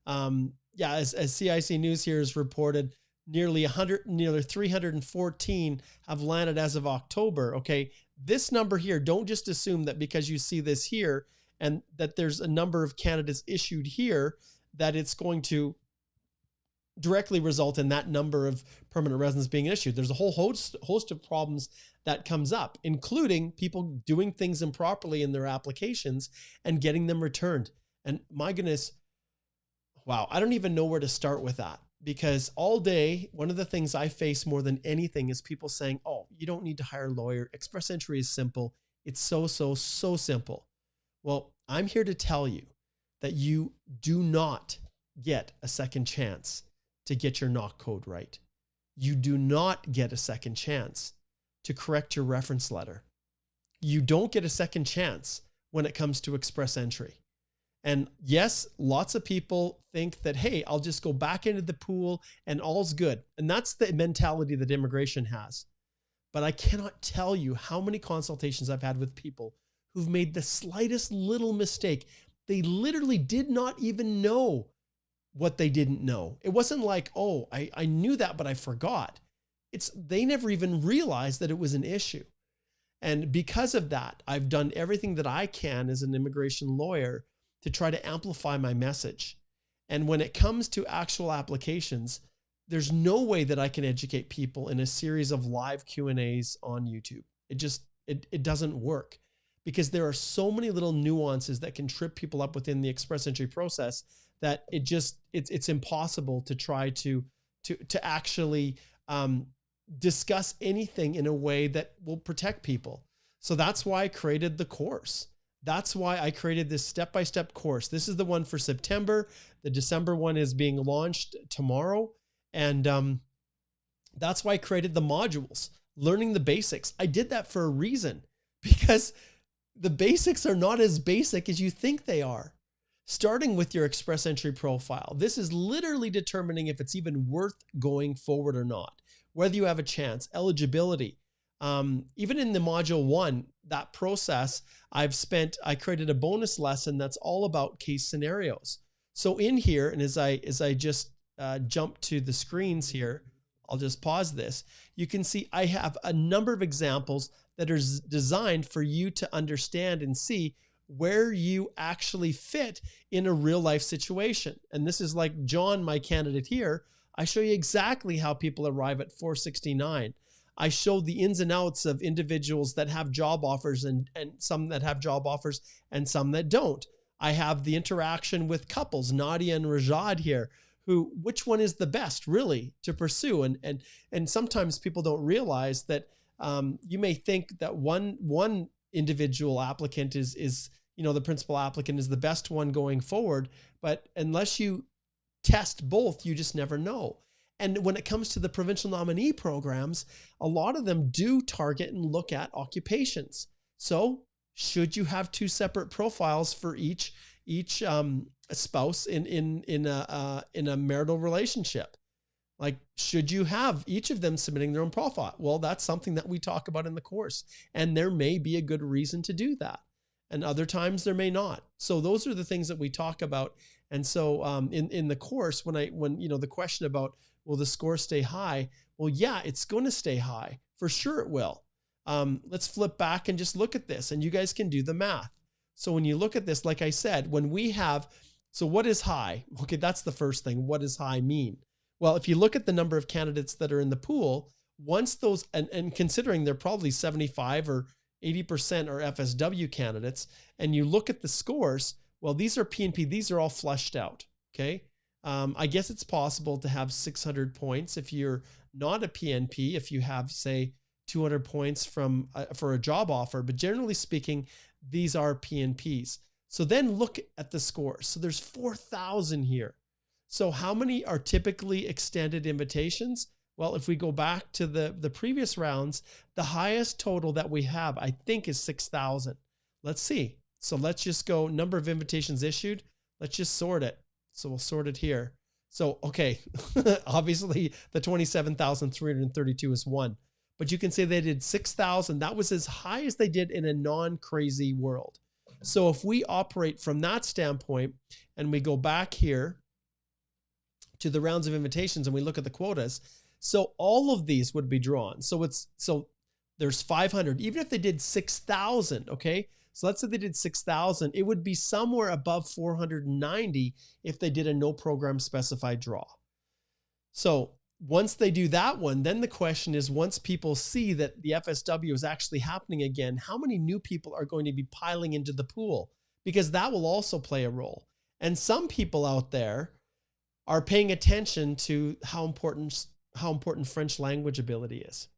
CIC News here has reported, nearly 314 have landed as of October. Okay, this number here, don't just assume that because you see this here and that there's a number of candidates issued here, that it's going to directly result in that number of permanent residents being issued. There's a whole host of problems that comes up, including people doing things improperly in their applications and getting them returned. And my goodness, wow, I don't even know where to start with that, because all day, one of the things I face more than anything is people saying, oh, you don't need to hire a lawyer. Express entry is simple. It's so simple. Well, I'm here to tell you that you do not get a second chance to get your knock code right. You do not get a second chance to correct your reference letter. You don't get a second chance when it comes to express entry. And yes, lots of people think that, hey, I'll just go back into the pool and all's good. And that's the mentality that immigration has. But I cannot tell you how many consultations I've had with people who've made the slightest little mistake. They literally did not even know what they didn't know. It wasn't like, oh, I knew that, but I forgot. They never even realized that it was an issue. And because of that, I've done everything that I can as an immigration lawyer to try to amplify my message. And when it comes to actual applications, there's no way that I can educate people in a series of live Q&As on YouTube. It doesn't work, because there are so many little nuances that can trip people up within the express entry process that it's impossible to try to actually discuss anything in a way that will protect people. So that's why I created the course. That's why I created this step-by-step course. This is the one for September. The December one is being launched tomorrow. And that's why I created the modules, learning the basics. I did that for a reason, because the basics are not as basic as you think they are. Starting with your express entry profile. This is literally determining if it's even worth going forward or not, whether you have a chance, eligibility. Even in the module 1, that process, I created a bonus lesson that's all about case scenarios. So in here, and as I just jump to the screens here, I'll just pause this. You can see I have a number of examples that are designed for you to understand and see where you actually fit in a real life situation. And this is like John, my candidate here. I show you exactly how people arrive at 469. I show the ins and outs of individuals that have job offers and some that have job offers and some that don't. I have the interaction with couples, Nadia and Rajad here, which one is the best really to pursue? And sometimes people don't realize that you may think that one individual applicant is the principal applicant is the best one going forward. But unless you test both, you just never know. And when it comes to the provincial nominee programs, a lot of them do target and look at occupations. So should you have two separate profiles for each spouse in a marital relationship? Like, should you have each of them submitting their own profile? Well, that's something that we talk about in the course, and there may be a good reason to do that. And other times there may not. So those are the things that we talk about. And so in the course, when the question about, will the score stay high? Well, yeah, it's going to stay high. For sure it will. Let's flip back and just look at this, and you guys can do the math. So when you look at this, like I said, when we have, so what is high? Okay, that's the first thing. What does high mean? Well, if you look at the number of candidates that are in the pool, once those, and considering they're probably 75 or 80% are FSW candidates, and you look at the scores, well, these are PNP, these are all flushed out, okay? I guess it's possible to have 600 points if you're not a PNP, if you have, say, 200 points from for a job offer, but generally speaking, these are PNPs. So then look at the scores. So there's 4,000 here. So how many are typically extended invitations? Well, if we go back to the previous rounds, the highest total that we have, I think, is 6,000. Let's see. So let's just go number of invitations issued. Let's just sort it. So we'll sort it here. So, okay, obviously the 27,332 is one, but you can say they did 6,000. That was as high as they did in a non-crazy world. So if we operate from that standpoint and we go back here to the rounds of invitations and we look at the quotas, so all of these would be drawn. So there's 500, even if they did 6,000, okay? So let's say they did 6,000, it would be somewhere above 490 if they did a no program specified draw. So once they do that one, then the question is, once people see that the FSW is actually happening again, how many new people are going to be piling into the pool? Because that will also play a role. And some people out there are paying attention to how important French language ability is.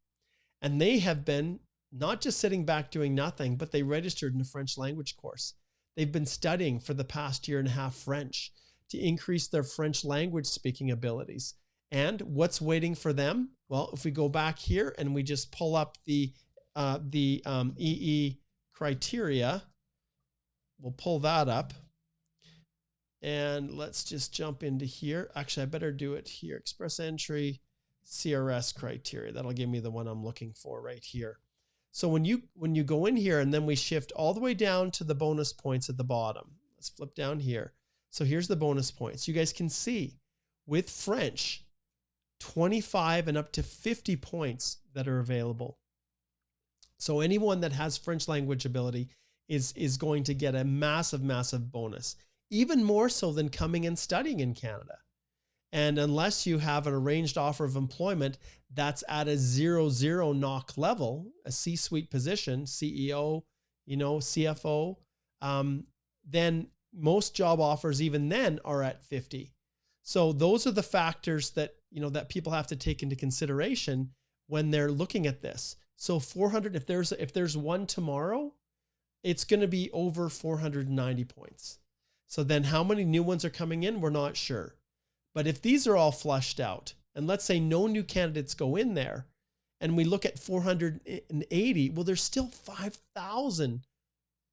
And they have been not just sitting back doing nothing, but they registered in a French language course. They've been studying for the past year and a half French to increase their French language speaking abilities. And what's waiting for them? Well, if we go back here and we just pull up the EE criteria, we'll pull that up. And let's just jump into here. Actually, I better do it here. Express entry, CRS criteria. That'll give me the one I'm looking for right here. So when you go in here and then we shift all the way down to the bonus points at the bottom. Let's flip down here. So here's the bonus points. You guys can see with French, 25 and up to 50 points that are available. So anyone that has French language ability is going to get a massive, massive bonus, even more so than coming and studying in Canada. And unless you have an arranged offer of employment that's at a 0-0 knock level, a C-suite position, CEO, CFO, then most job offers even then are at 50. So those are the factors that, that people have to take into consideration when they're looking at this. So 400, if there's one tomorrow, it's going to be over 490 points. So then how many new ones are coming in? We're not sure. But if these are all flushed out, and let's say no new candidates go in there, and we look at 480, well, there's still 5,000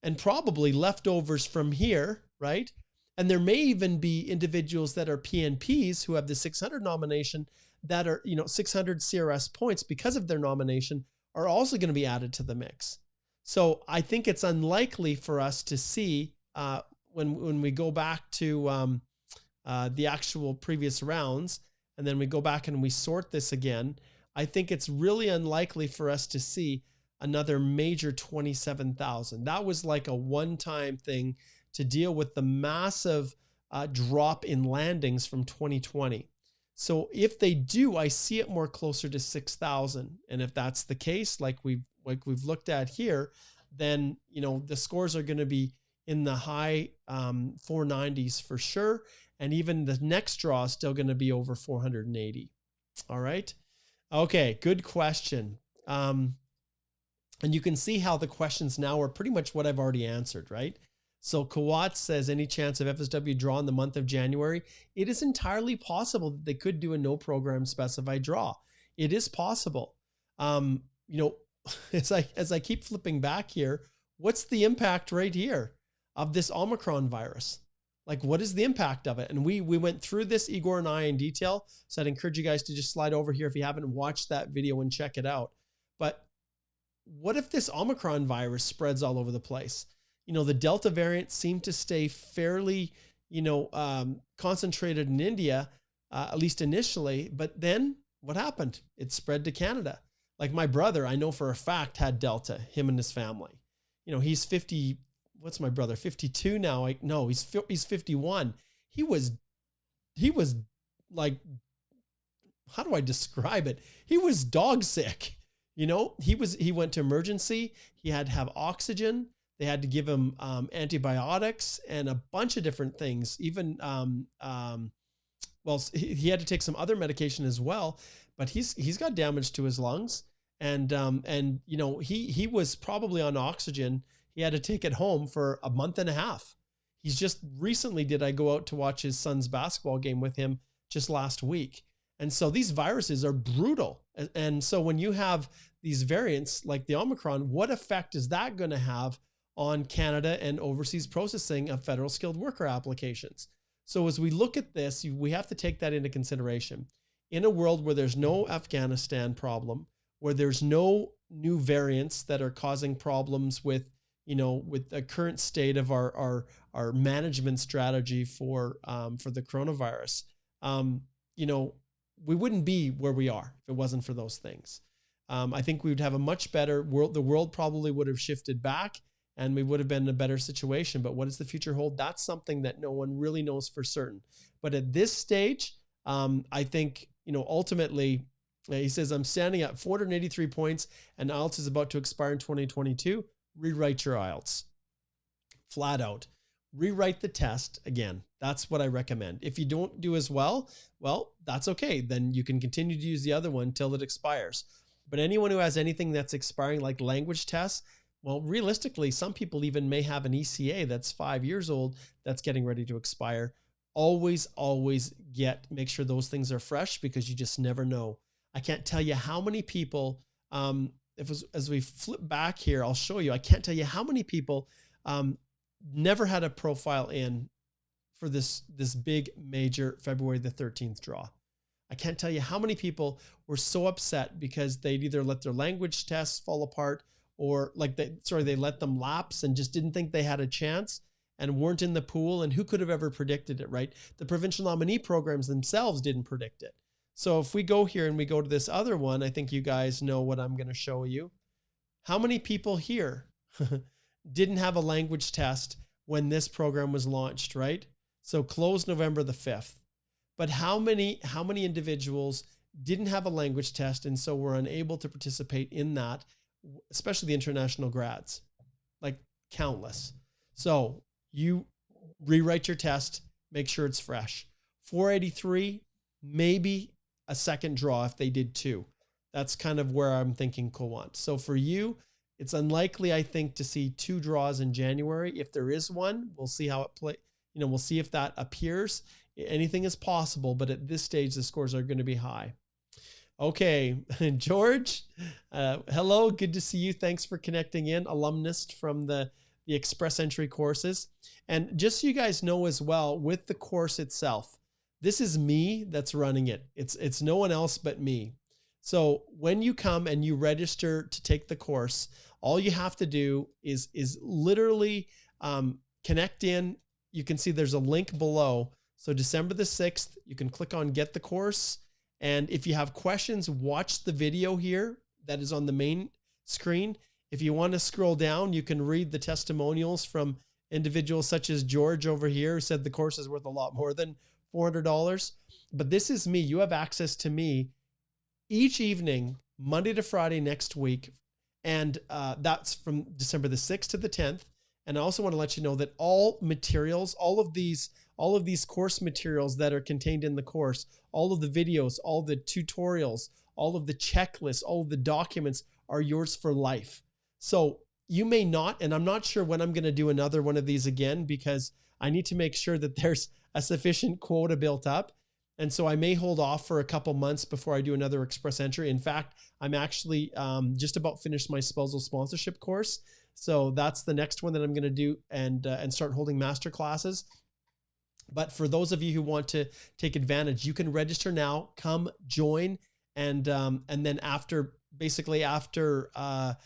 and probably leftovers from here, right? And there may even be individuals that are PNPs who have the 600 nomination that are, 600 CRS points because of their nomination are also going to be added to the mix. So I think it's unlikely for us to see when we go back to the actual previous rounds, and then we go back and we sort this again, I think it's really unlikely for us to see another major 27,000. That was like a one-time thing to deal with the massive drop in landings from 2020. So if they do, I see it more closer to 6,000. And if that's the case, like we've looked at here, then the scores are going to be in the high 490s for sure. And even the next draw is still going to be over 480. All right. Okay. Good question. And you can see how the questions now are pretty much what I've already answered, right? So Kawat says, any chance of FSW draw in the month of January? It is entirely possible that they could do a no program specified draw. It is possible. You know, as I keep flipping back here, what's the impact right here of this Omicron virus? Like, what is the impact of it? And we went through this, Igor and I, in detail. So I'd encourage you guys to just slide over here if you haven't watched that video and check it out. But what if this Omicron virus spreads all over the place? You know, the Delta variant seemed to stay fairly, you know, concentrated in India, at least initially. But then what happened? It spread to Canada. Like my brother, I know for a fact, had Delta, him and his family. You know, he's 50. What's my brother? 52 now. No, he's 51. He was like, how do I describe it? He was dog sick. You know, he went to emergency. He had to have oxygen. They had to give him antibiotics and a bunch of different things. Even, well, he had to take some other medication as well, but he's got damage to his lungs. And you know, he was probably on oxygen. He had to take it home for a month and a half. He's just recently, did I go out to watch his son's basketball game with him just last week. And so these viruses are brutal. And so when you have these variants like the Omicron, what effect is that going to have on Canada and overseas processing of federal skilled worker applications? So as we look at this, we have to take that into consideration. In a world where there's no Afghanistan problem, where there's no new variants that are causing problems with, you know, with the current state of our management strategy for the coronavirus, you know, we wouldn't be where we are if it wasn't for those things. I think we would have a much better world. The world probably would have shifted back and we would have been in a better situation. But what does the future hold? That's something that no one really knows for certain. But at this stage, I think, you know, ultimately, he says, I'm standing at 483 points and IELTS is about to expire in 2022. Rewrite your IELTS. Flat out. Rewrite the test again. That's what I recommend. If you don't do as well, that's okay. Then you can continue to use the other one till it expires. But anyone who has anything that's expiring, like language tests, well, realistically, some people even may have an ECA that's 5 years old that's getting ready to expire. Always make sure those things are fresh because you just never know. I can't tell you how many people, as we flip back here, I'll show you, I can't tell you how many people never had a profile in for this big major February the 13th draw. I can't tell you how many people were so upset because they'd either let their language tests fall apart or they let them lapse and just didn't think they had a chance and weren't in the pool. And who could have ever predicted it, right? The provincial nominee programs themselves didn't predict it. So if we go here and we go to this other one, I think you guys know what I'm going to show you. How many people here didn't have a language test when this program was launched, right? So closed November the 5th. But how many individuals didn't have a language test and so were unable to participate in that, especially the international grads? Like countless. So you rewrite your test, make sure it's fresh. 483, maybe a second draw if they did two. That's kind of where I'm thinking Kawant. So for you, it's unlikely, I think, to see two draws in January. If there is one, we'll see how it play. You know, we'll see if that appears. Anything is possible, but at this stage, the scores are going to be high. Okay, George, hello, good to see you. Thanks for connecting in, alumnus from the Express Entry courses. And just so you guys know as well, with the course itself, this is me that's running it. It's no one else but me. So when you come and you register to take the course, all you have to do is literally connect in. You can see there's a link below. So December the 6th, you can click on Get the Course. And if you have questions, watch the video here that is on the main screen. If you want to scroll down, you can read the testimonials from individuals such as George over here, who said the course is worth a lot more than $400. But this is me. You have access to me each evening, Monday to Friday next week. And that's from December the 6th to the 10th. And I also want to let you know that all materials, all of these course materials that are contained in the course, all of the videos, all the tutorials, all of the checklists, all of the documents are yours for life. So you may not, and I'm not sure when I'm going to do another one of these again, because I need to make sure that there's a sufficient quota built up. And so I may hold off for a couple months before I do another Express Entry. In fact, I'm actually just about finished my spousal sponsorship course. So that's the next one that I'm going to do, and start holding master classes. But for those of you who want to take advantage, you can register now, come join. And then after the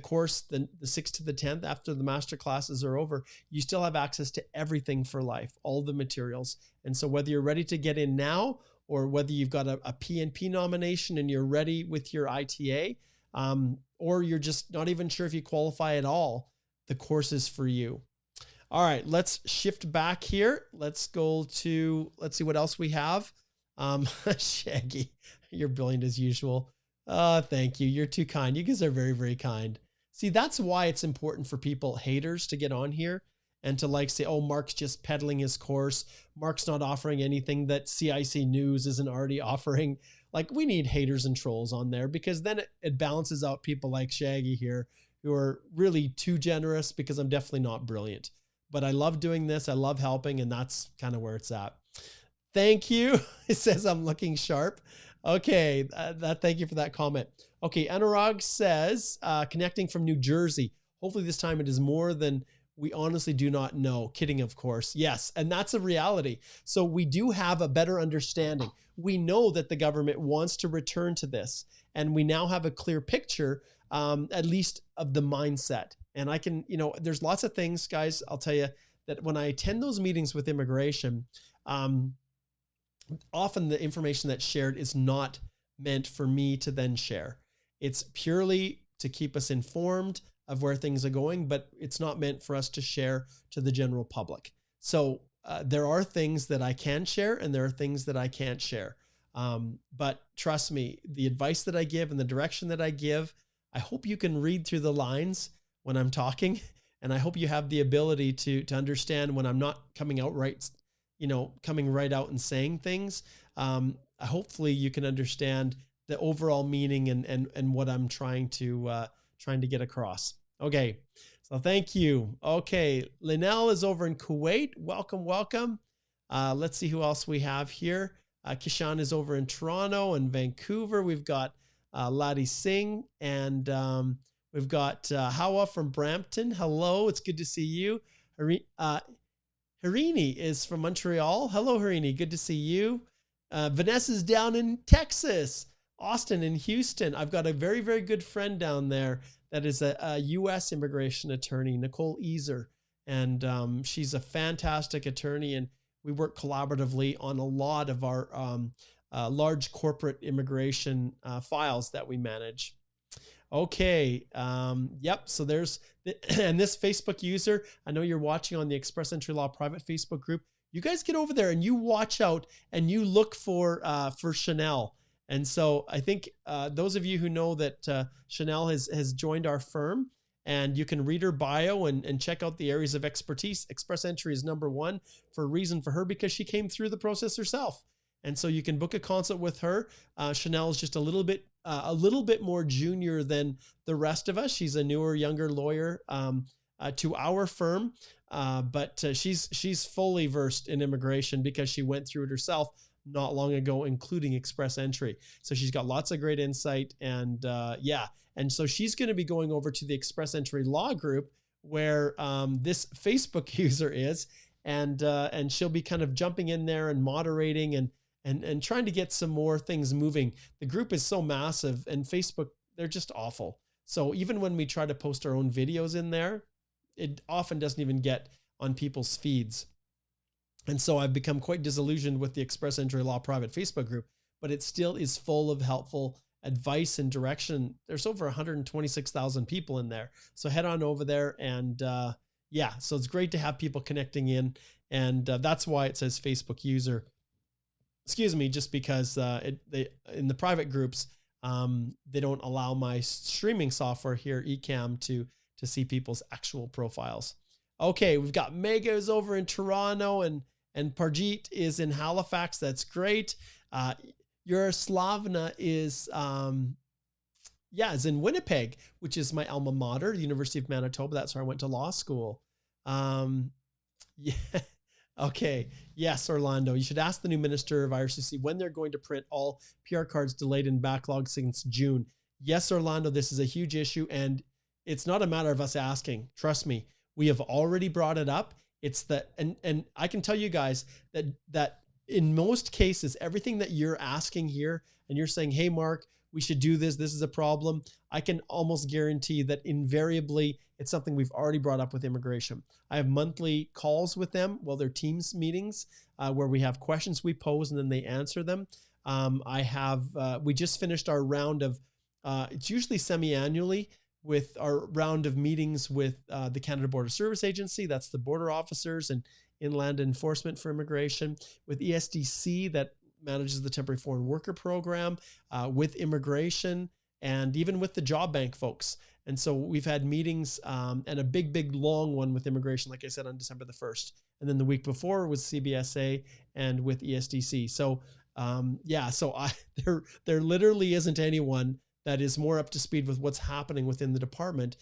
course, the 6th to the 10th, after the master classes are over, you still have access to everything for life, all the materials. And so whether you're ready to get in now, or whether you've got a PNP nomination and you're ready with your ITA, or you're just not even sure if you qualify at all, the course is for you. All right, let's shift back here. Let's see what else we have. Shaggy, you're brilliant as usual. Thank you. You're too kind. You guys are very, very kind. See, that's why it's important for people, haters, to get on here and to say, oh, Mark's just peddling his course. Mark's not offering anything that CIC News isn't already offering. We need haters and trolls on there, because then it balances out people like Shaggy here who are really too generous, because I'm definitely not brilliant. But I love doing this. I love helping, and that's kind of where it's at. Thank you. It says I'm looking sharp. Okay, thank you for that comment. Okay, Anurag says, connecting from New Jersey. Hopefully this time it is more than we honestly do not know. Kidding, of course. Yes, and that's a reality. So we do have a better understanding. We know that the government wants to return to this, and we now have a clear picture, at least of the mindset. And I can, there's lots of things, guys, I'll tell you, that when I attend those meetings with immigration, often the information that's shared is not meant for me to then share. It's purely to keep us informed of where things are going, but it's not meant for us to share to the general public. So there are things that I can share, and there are things that I can't share. But trust me, the advice that I give and the direction that I give, I hope you can read through the lines when I'm talking, and I hope you have the ability to understand when I'm not coming out right, coming right out and saying things. Hopefully you can understand the overall meaning and what I'm trying to get across. Okay, so thank you. Okay, Linnell is over in Kuwait. Welcome, welcome. Let's see who else we have here. Kishan is over in Toronto and Vancouver. We've got Ladi Singh, and we've got Hawa from Brampton. Hello, it's good to see you. Harini is from Montreal. Hello, Harini. Good to see you. Vanessa's down in Texas, Austin and Houston. I've got a very, very good friend down there that is a U.S. immigration attorney, Nicole Easer. And she's a fantastic attorney, and we work collaboratively on a lot of our large corporate immigration files that we manage. Okay. Yep. So there's, and this Facebook user, I know you're watching on the Express Entry Law private Facebook group. You guys get over there and you watch out and you look for Chanel. And so I think those of you who know that Chanel has joined our firm, and you can read her bio and check out the areas of expertise. Express Entry is #1 for a reason for her, because she came through the process herself. And so you can book a consult with her. Chanel is just a little bit more junior than the rest of us. She's a newer, younger lawyer to our firm, but she's fully versed in immigration because she went through it herself not long ago, including Express Entry. So she's got lots of great insight, and yeah. And so she's going to be going over to the Express Entry Law Group, where this Facebook user is, and she'll be kind of jumping in there and moderating and trying to get some more things moving. The group is so massive, and Facebook, they're just awful. So even when we try to post our own videos in there, it often doesn't even get on people's feeds. And so I've become quite disillusioned with the Express Entry Law private Facebook group, but it still is full of helpful advice and direction. There's over 126,000 people in there. So head on over there, and yeah, so it's great to have people connecting in. And that's why it says Facebook user. Excuse me, just because in the private groups, they don't allow my streaming software here, Ecamm, to see people's actual profiles. Okay, we've got Megas over in Toronto, and Parjeet is in Halifax. That's great. Yaroslavna is Yeah, it's in Winnipeg, which is my alma mater, the University of Manitoba. That's where I went to law school. Yeah. Okay. Yes, Orlando. You should ask the new minister of IRCC when they're going to print all PR cards delayed and backlogged since June. Yes, Orlando, this is a huge issue, and it's not a matter of us asking. Trust me, we have already brought it up. It's that, and I can tell you guys that in most cases, everything that you're asking here, and you're saying, hey, Mark, we should do this. This is a problem. I can almost guarantee that invariably it's something we've already brought up with immigration. I have monthly calls with them, well, they're Teams meetings where we have questions we pose and then they answer them. We just finished our round of, it's usually semi-annually, with our round of meetings with the Canada Border Service Agency. That's the border officers and inland enforcement for immigration, with ESDC that manages the temporary foreign worker program, with immigration, and even with the job bank folks. And so we've had meetings and a big, long one with immigration, like I said, on December the 1st. And then the week before was CBSA and with ESDC. So there literally isn't anyone that is more up to speed with what's happening within the department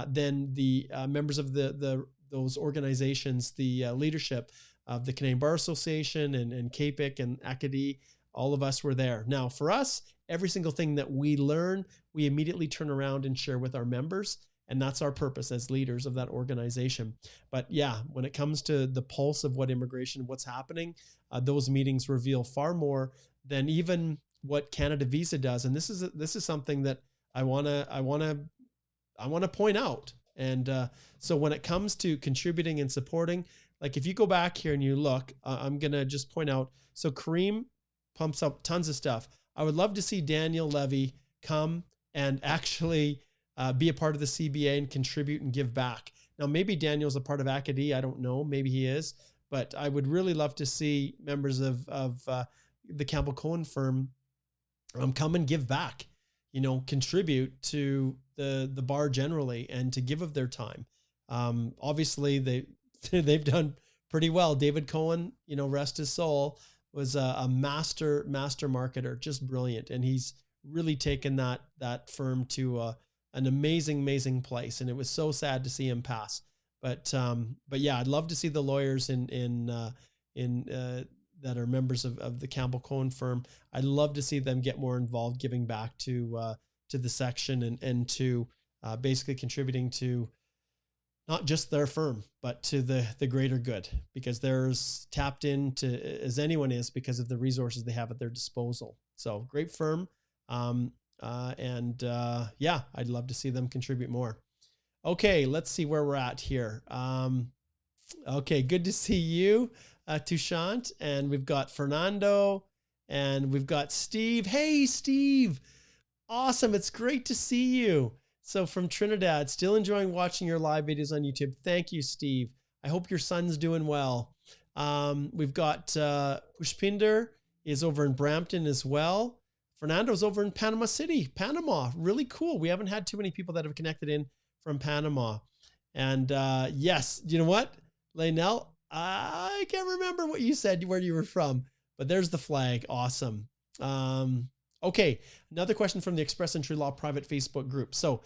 than the members of those organizations, the leadership of the Canadian Bar Association and CAPIC and Acadie. All of us were there. Now, for us, every single thing that we learn, we immediately turn around and share with our members. And that's our purpose as leaders of that organization. But yeah, when it comes to the pulse of what immigration, what's happening, those meetings reveal far more than even what Canada Visa does. And this is something that I want to point out. And so when it comes to contributing and supporting, like if you go back here and you look, I'm going to just point out. So Kareem pumps up tons of stuff. I would love to see Daniel Levy come and actually be a part of the CBA and contribute and give back. Now, maybe Daniel's a part of Acadie. I don't know. Maybe he is. But I would really love to see members of the Campbell Cohen firm come and give back, contribute to the bar generally and to give of their time. Obviously, they've done pretty well. David Cohen, rest his soul, was a master marketer, just brilliant. And he's really taken that firm to an amazing place. And it was so sad to see him pass. But yeah, I'd love to see the lawyers that are members of the Campbell Cohen firm. I'd love to see them get more involved, giving back to the section and to basically contributing to not just their firm, but to the greater good, because they're as tapped into as anyone is because of the resources they have at their disposal. So great firm. Yeah, I'd love to see them contribute more. Okay, let's see where we're at here. Okay, good to see you, Tushant. And we've got Fernando and we've got Steve. Hey, Steve. Awesome. It's great to see you. So from Trinidad, still enjoying watching your live videos on YouTube. Thank you, Steve. I hope your son's doing well. We've got Pushpinder is over in Brampton as well. Fernando's over in Panama City, Panama. Really cool. We haven't had too many people that have connected in from Panama. And yes, you know what, Laynell, I can't remember what you said, where you were from, but there's the flag. Awesome. Okay, another question from the Express Entry Law private Facebook group. So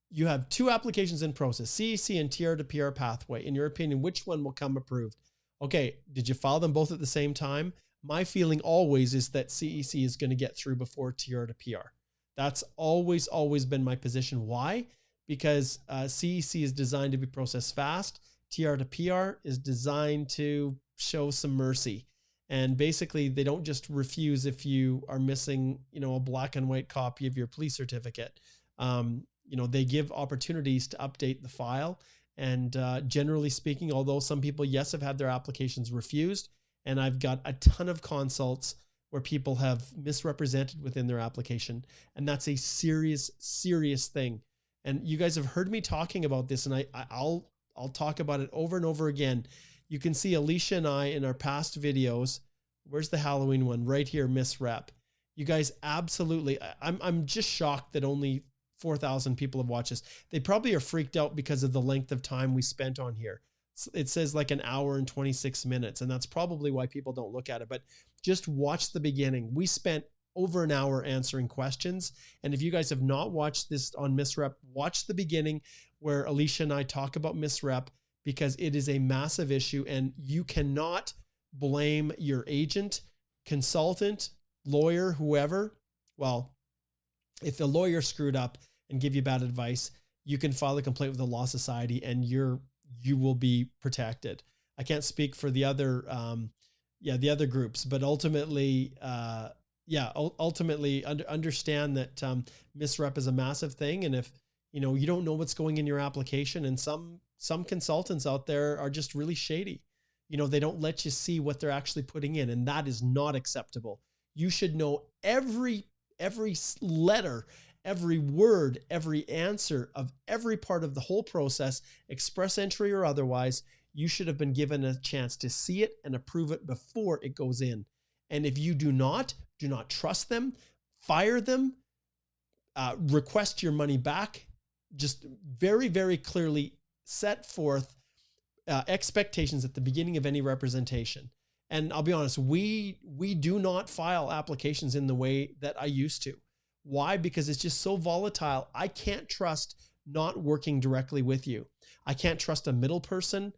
you have two applications in process, CEC and TR to PR pathway. In your opinion, which one will come approved? Okay, did you file them both at the same time? My feeling always is that CEC is going to get through before TR to PR. That's always been my position. Why? Because CEC is designed to be processed fast. TR to PR is designed to show some mercy. And basically, they don't just refuse if you are missing, a black and white copy of your police certificate. They give opportunities to update the file. And generally speaking, although some people, yes, have had their applications refused, and I've got a ton of consults where people have misrepresented within their application. And that's a serious thing. And you guys have heard me talking about this, and I'll talk about it over and over again. You can see Alicia and I in our past videos. Where's the Halloween one? Right here, misrep. You guys absolutely, I'm just shocked that only 4,000 people have watched this. They probably are freaked out because of the length of time we spent on here. It says like an hour and 26 minutes, and that's probably why people don't look at it. But just watch the beginning. We spent over an hour answering questions. And if you guys have not watched this on MISREP, watch the beginning where Alicia and I talk about MISREP, because it is a massive issue and you cannot blame your agent, consultant, lawyer, whoever. Well, if the lawyer screwed up and give you bad advice, you can file a complaint with the Law Society and you will be protected. I can't speak for the other, the other groups, but ultimately, understand that MISREP is a massive thing. And if you don't know what's going in your application, and some consultants out there are just really shady. They don't let you see what they're actually putting in, and that is not acceptable. You should know every letter, every word, every answer of every part of the whole process, express entry or otherwise. You should have been given a chance to see it and approve it before it goes in. And if you do not trust them, fire them, request your money back. Just very, very clearly set forth expectations at the beginning of any representation. And I'll be honest, we do not file applications in the way that I used to. Why? Because it's just so volatile. I can't trust not working directly with you. I can't trust a middle person,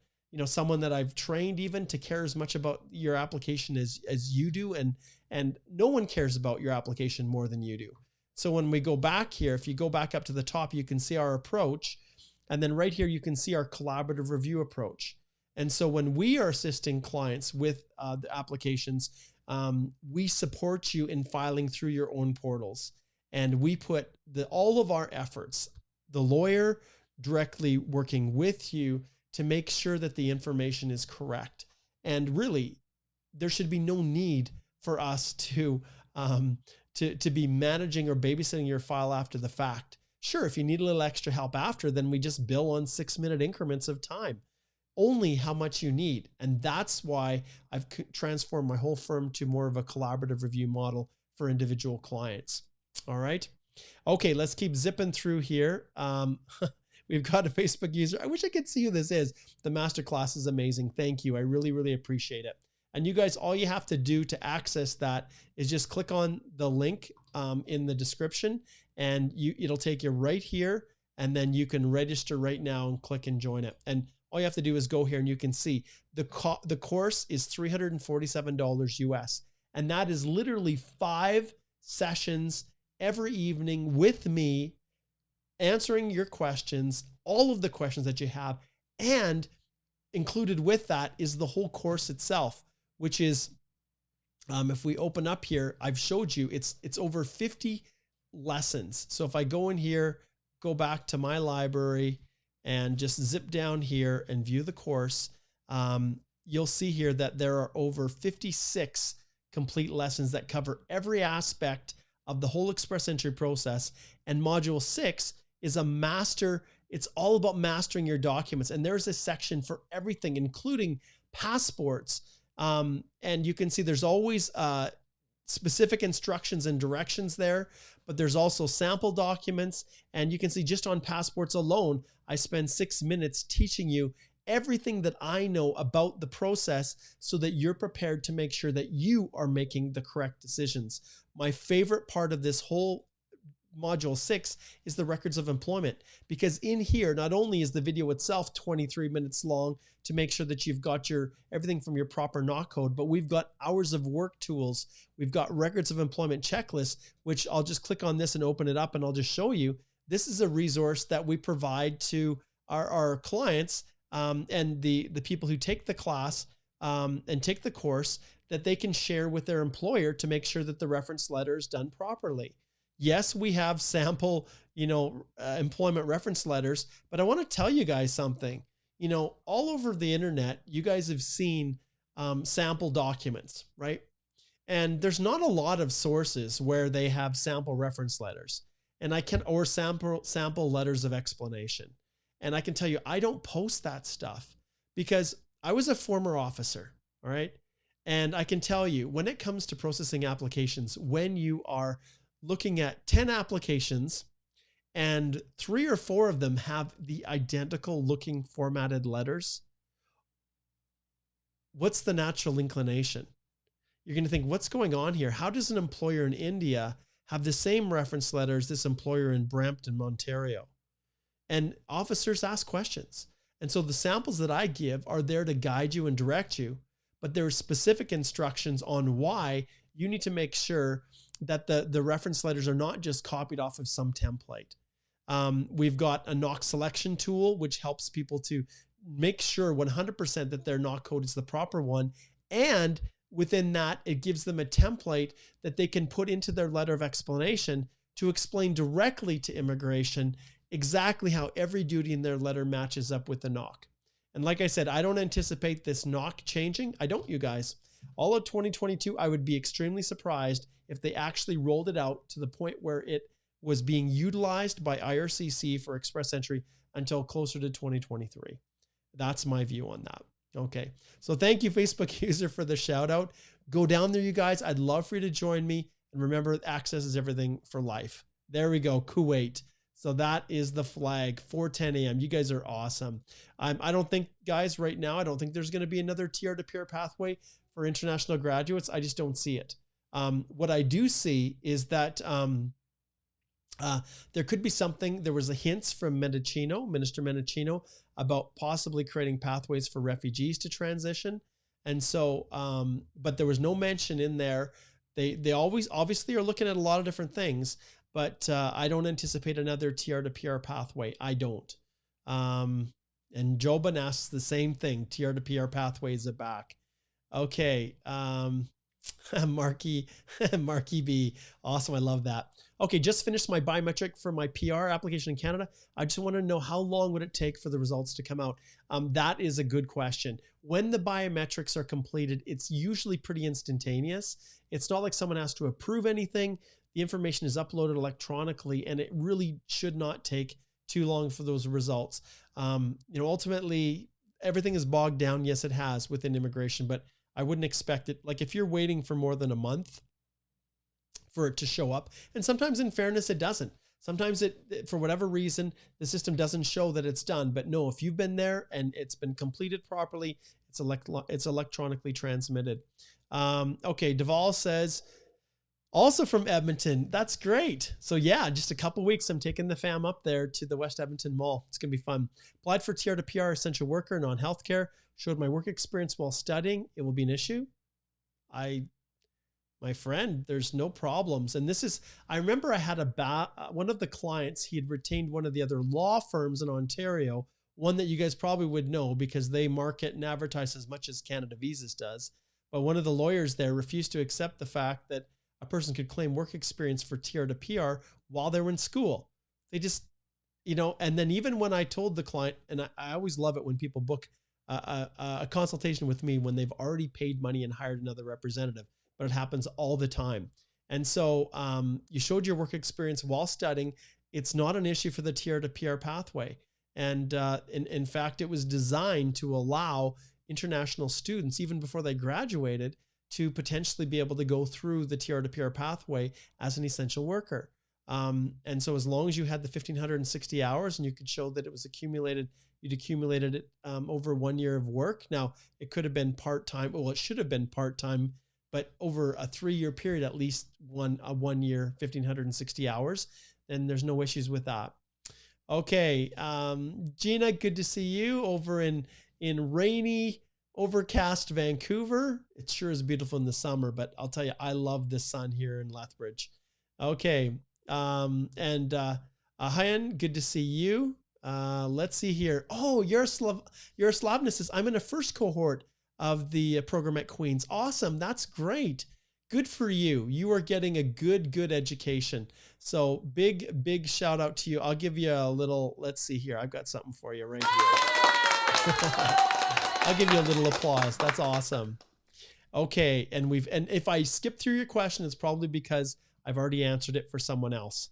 someone that I've trained even to care as much about your application as you do. And no one cares about your application more than you do. So when we go back here, if you go back up to the top, you can see our approach. And then right here, you can see our collaborative review approach. And so when we are assisting clients with the applications, we support you in filing through your own portals. And we put all of our efforts, the lawyer directly working with you to make sure that the information is correct. And really, there should be no need for us to be managing or babysitting your file after the fact. Sure, if you need a little extra help after, then we just bill on 6-minute increments of time, only how much you need. And that's why I've transformed my whole firm to more of a collaborative review model for individual clients. All right. Okay, let's keep zipping through here. We've got a Facebook user. I wish I could see who this is. The masterclass is amazing. Thank you. I really, really appreciate it. And you guys, all you have to do to access that is just click on the link in the description, and it'll take you right here. And then you can register right now and click and join it. And all you have to do is go here and you can see the course is $347 US. And that is literally 5 sessions every evening with me, answering your questions, all of the questions that you have. And included with that is the whole course itself, which is, if we open up here, I've showed you, it's over 50 lessons. So if I go in here, go back to my library and just zip down here and view the course, you'll see here that there are over 56 complete lessons that cover every aspect of the whole express entry process. And module 6 is a master. It's all about mastering your documents. And there's a section for everything, including passports. And you can see there's always specific instructions and directions there, but there's also sample documents. And you can see just on passports alone, I spend 6 minutes teaching you everything that I know about the process so that you're prepared to make sure that you are making the correct decisions. My favorite part of this whole module 6 is the records of employment, because in here, not only is the video itself 23 minutes long to make sure that you've got everything from your proper NOC code, but we've got hours of work tools. We've got records of employment checklists, which I'll just click on this and open it up and I'll just show you. This is a resource that we provide to our clients and the people who take the class and take the course, that they can share with their employer to make sure that the reference letter is done properly. Yes, we have sample, employment reference letters, but I want to tell you guys something. All over the internet, you guys have seen sample documents, right? And there's not a lot of sources where they have sample reference letters, or sample letters of explanation. And I can tell you, I don't post that stuff because I was a former officer, all right? And I can tell you, when it comes to processing applications, when you are looking at 10 applications and 3 or 4 of them have the identical looking formatted letters, what's the natural inclination? you're going to think, what's going on here? How does an employer in India have the same reference letter as this employer in Brampton, Ontario? And officers ask questions. And so the samples that I give are there to guide you and direct you, but there are specific instructions on why you need to make sure that the reference letters are not just copied off of some template. We've got a knock selection tool, which helps people to make sure 100% that their knock code is the proper one. And within that, it gives them a template that they can put into their letter of explanation to explain directly to immigration exactly how every duty in their letter matches up with the knock. And like I said, I don't anticipate this knock changing. I don't, you guys. All of 2022, I would be extremely surprised if they actually rolled it out to the point where it was being utilized by IRCC for express entry until closer to 2023. That's my view on that. Okay. So thank you, Facebook user, for the shout out. Go down there, you guys. I'd love for you to join me. And remember, access is everything for life. There we go. Kuwait. So that is the flag, 4:10 a.m. You guys are awesome. I don't think, guys, right now, I don't think there's going to be another TR to PR pathway for international graduates. I just don't see it. What I do see is that there could be something. There was a hints from Minister Mendicino, about possibly creating pathways for refugees to transition. And so, but there was no mention in there. They always obviously are looking at a lot of different things, but I don't anticipate another TR to PR pathway. I don't. And Joban asks the same thing. TR to PR pathways are back. Okay. Marky B. Awesome. I love that. Okay. Just finished my biometric for my PR application in Canada. I just want to know, how long would it take for the results to come out? That is a good question. When the biometrics are completed, it's usually pretty instantaneous. It's not like someone has to approve anything. The information is uploaded electronically, and it really should not take too long for those results. Ultimately, everything is bogged down. Yes, it has within immigration, but I wouldn't expect it. Like if you're waiting for more than a month for it to show up, and sometimes in fairness, it doesn't. Sometimes it, for whatever reason, the system doesn't show that it's done. But no, if you've been there and it's been completed properly, it's electronically transmitted. Okay, Deval says, also from Edmonton. That's great. So yeah, just a couple weeks, I'm taking the fam up there to the West Edmonton Mall. It's going to be fun. Applied for TR to PR essential worker, non-healthcare. Showed my work experience while studying. It will be an issue. My friend, there's no problems. And this is, I remember I had one of the clients, he had retained one of the other law firms in Ontario, one that you guys probably would know because they market and advertise as much as Canada Visas does. But one of the lawyers there refused to accept the fact that a person could claim work experience for TR to PR while they were in school. They just, and then even when I told the client, and I always love it when people book a consultation with me when they've already paid money and hired another representative, but it happens all the time. And so you showed your work experience while studying. It's not an issue for the TR to PR pathway. And in fact, it was designed to allow international students, even before they graduated, to potentially be able to go through the TR to PR pathway as an essential worker. And so as long as you had the 1,560 hours and you could show that it was accumulated, you'd accumulated it over 1 year of work. Now, it could have been part-time. Well, it should have been part-time, but over a 3-year period, at least a 1 year, 1,560 hours, then there's no issues with that. Okay. Gina, good to see you over in rainy, overcast Vancouver. It sure is beautiful in the summer, but I'll tell you, I love the sun here in Lethbridge. Okay. Hyan, good to see you. Let's see here. Oh, Yaroslavna says, I'm in a first cohort of the program at Queen's. Awesome. That's great. Good for you. You are getting a good education. So big shout out to you. I'll give you a little, let's see here. I've got something for you right here. I'll give you a little applause. That's awesome. Okay. And if I skip through your question, it's probably because I've already answered it for someone else.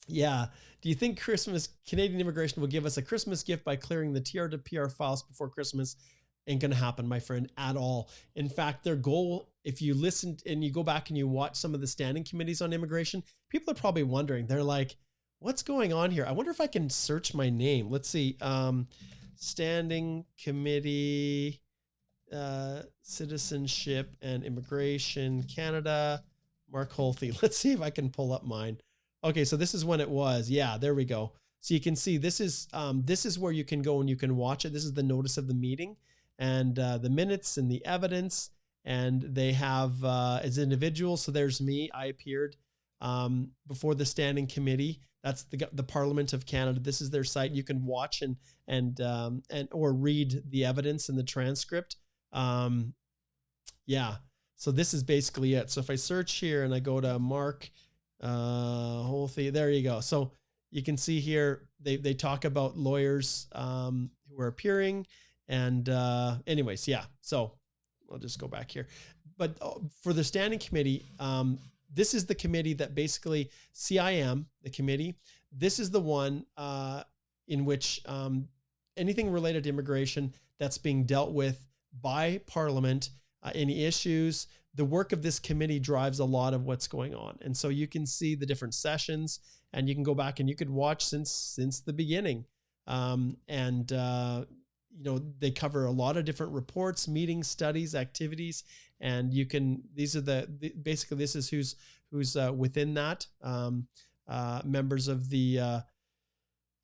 Yeah. Do you think Canadian immigration will give us a Christmas gift by clearing the TR to PR files before Christmas? Ain't going to happen, my friend, at all. In fact, their goal, if you listen and you go back and you watch some of the standing committees on immigration, people are probably wondering, they're like, what's going on here? I wonder if I can search my name. Let's see. Standing committee. Citizenship and Immigration Canada, Mark Holthe. Let's see if I can pull up mine. Okay, so this is when it was. Yeah, there we go. So you can see this is where you can go and you can watch it. This is the notice of the meeting and the minutes and the evidence. And they have as individuals. So there's me. I appeared before the standing committee. That's the Parliament of Canada. This is their site. You can watch and or read the evidence in the transcript. Yeah. So this is basically it. So if I search here and I go to Mark Holthe, there you go. So you can see here they talk about lawyers who are appearing, and anyways, yeah. So I'll just go back here. But for the standing committee, this is the committee that basically CIM, the committee. This is the one in which anything related to immigration that's being dealt with by Parliament, any issues, the work of this committee drives a lot of what's going on. And so you can see the different sessions, and you can go back and you could watch since the beginning. You know, they cover a lot of different reports, meetings, studies, activities, and you can, these are basically this is who's within that, members of the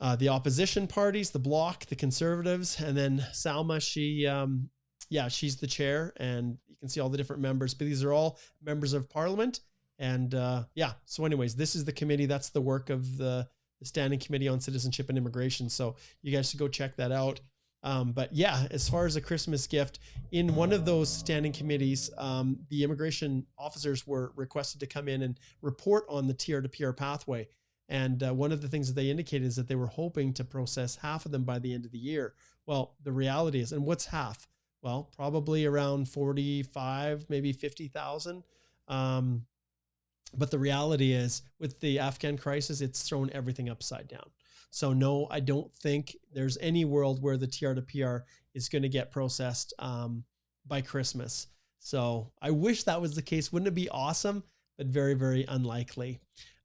opposition parties, the Bloc, the Conservatives, and then Salma, she's the chair, and you can see all the different members, but these are all members of Parliament. And yeah, so anyways, this is the committee. That's the work of the Standing Committee on Citizenship and Immigration. So you guys should go check that out. But yeah, as far as a Christmas gift, in one of those standing committees, the immigration officers were requested to come in and report on the TR to PR pathway. And one of the things that they indicated is that they were hoping to process half of them by the end of the year. Well, the reality is, and what's half? Well, probably around 45, maybe 50,000. But the reality is, with the Afghan crisis, it's thrown everything upside down. So no, I don't think there's any world where the TR to PR is going to get processed by Christmas. So I wish that was the case. Wouldn't it be awesome? But very, very unlikely.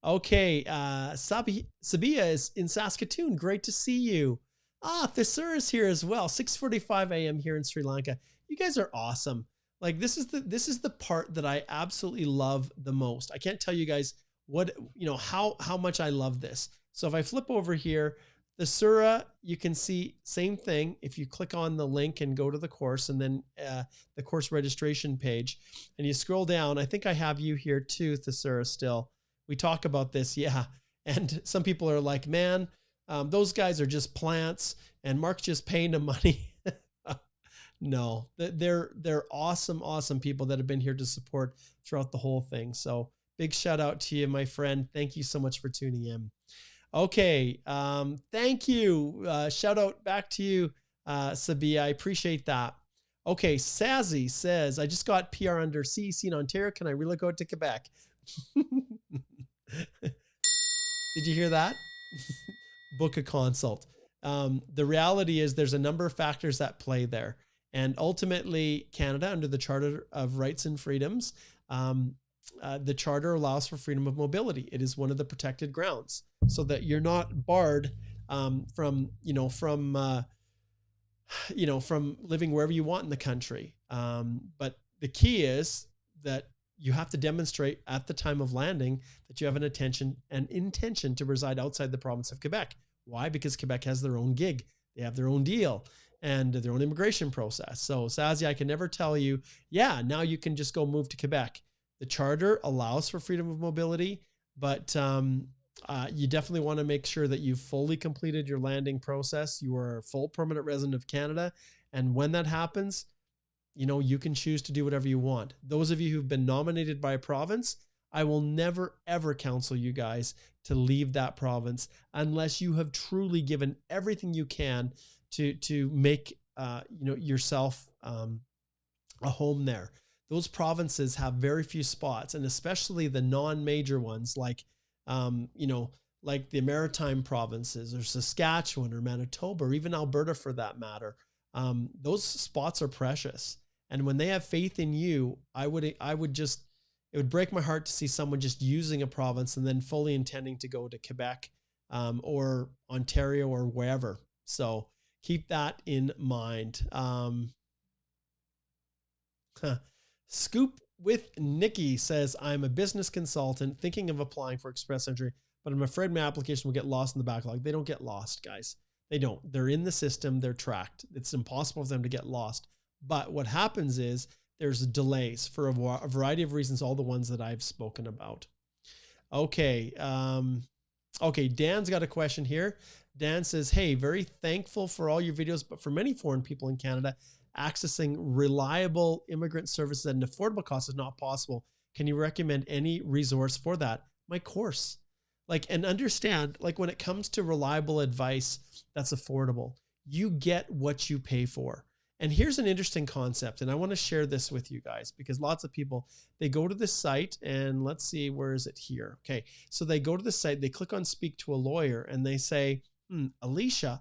Okay, Sabia is in Saskatoon. Great to see you. Thassur is here as well. 6:45 a.m. here in Sri Lanka. You guys are awesome. Like this is the part that I absolutely love the most. I can't tell you guys how much I love this. So if I flip over here, the Surah, you can see same thing. If you click on the link and go to the course, and then the course registration page, and you scroll down, I think I have you here too, Thassur, still. We talk about this, yeah. And some people are like, man, those guys are just plants, and Mark's just paying them money. No, they're awesome people that have been here to support throughout the whole thing. So big shout out to you, my friend. Thank you so much for tuning in. Okay, thank you. Shout out back to you, Sabia. I appreciate that. Okay, Sazzy says, I just got PR under CEC in Ontario. Can I relocate to Quebec? Did you hear that? Book a consult. The reality is there's a number of factors that play there. And ultimately, Canada, under the Charter of Rights and Freedoms, the Charter allows for freedom of mobility. It is one of the protected grounds, so that you're not barred from living wherever you want in the country. But the key is that you have to demonstrate at the time of landing that you have an intention to reside outside the province of Quebec. Why? Because Quebec has their own gig. They have their own deal and their own immigration process. So Sazi, I can never tell you, yeah, now you can just go move to Quebec. The Charter allows for freedom of mobility, but you definitely want to make sure that you've fully completed your landing process. You are a full permanent resident of Canada. And when that happens, you can choose to do whatever you want. Those of you who've been nominated by a province, I will never, ever counsel you guys to leave that province unless you have truly given everything you can to make yourself a home there. Those provinces have very few spots, and especially the non-major ones like the Maritime provinces or Saskatchewan or Manitoba or even Alberta for that matter. Those spots are precious. And when they have faith in you, it would break my heart to see someone just using a province and then fully intending to go to Quebec or Ontario or wherever. So keep that in mind. Huh. Scoop with Nikki says, I'm a business consultant thinking of applying for Express Entry, but I'm afraid my application will get lost in the backlog. They don't get lost, guys. They don't. They're in the system. They're tracked. It's impossible for them to get lost. But what happens is there's delays for a variety of reasons, all the ones that I've spoken about. Okay. Okay. Dan's got a question here. Dan says, hey, very thankful for all your videos, but for many foreign people in Canada, accessing reliable immigrant services at an affordable cost is not possible. Can you recommend any resource for that? My course. Like, and understand, like when it comes to reliable advice that's affordable, you get what you pay for. And here's an interesting concept. And I want to share this with you guys because lots of people, they go to this site and let's see, where is it here? Okay. So they go to the site, they click on speak to a lawyer and they say, Alicia,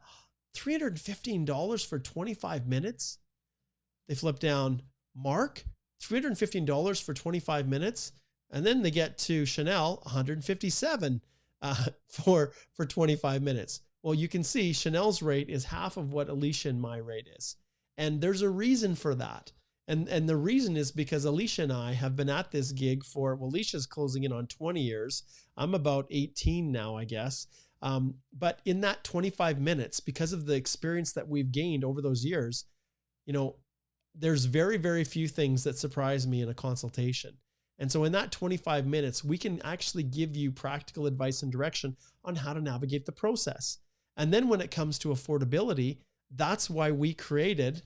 $315 for 25 minutes. They flip down, Mark, $315 for 25 minutes. And then they get to Chanel, $157 for 25 minutes. Well, you can see Chanel's rate is half of what Alicia and my rate is. And there's a reason for that. And the reason is because Alicia and I have been at this gig for, well, Alicia's closing in on 20 years. I'm about 18 now, I guess. But in that 25 minutes, because of the experience that we've gained over those years, you know, there's very, very few things that surprise me in a consultation. And so in that 25 minutes, we can actually give you practical advice and direction on how to navigate the process. And then when it comes to affordability, that's why we created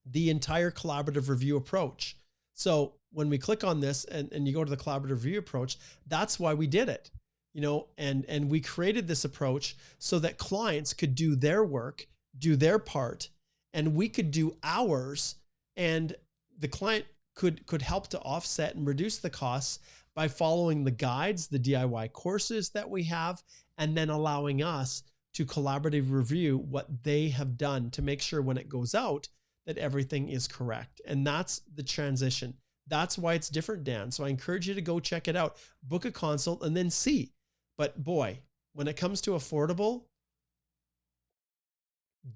the entire collaborative review approach. So when we click on this and you go to the collaborative review approach, that's why we did it, you know, and we created this approach so that clients could do their work, do their part, and we could do ours, and the client could help to offset and reduce the costs by following the guides, the DIY courses that we have, and then allowing us to collaboratively review what they have done to make sure when it goes out that everything is correct. And that's the transition. That's why it's different, Dan. So I encourage you to go check it out, book a consult, and then see. But boy, when it comes to affordable,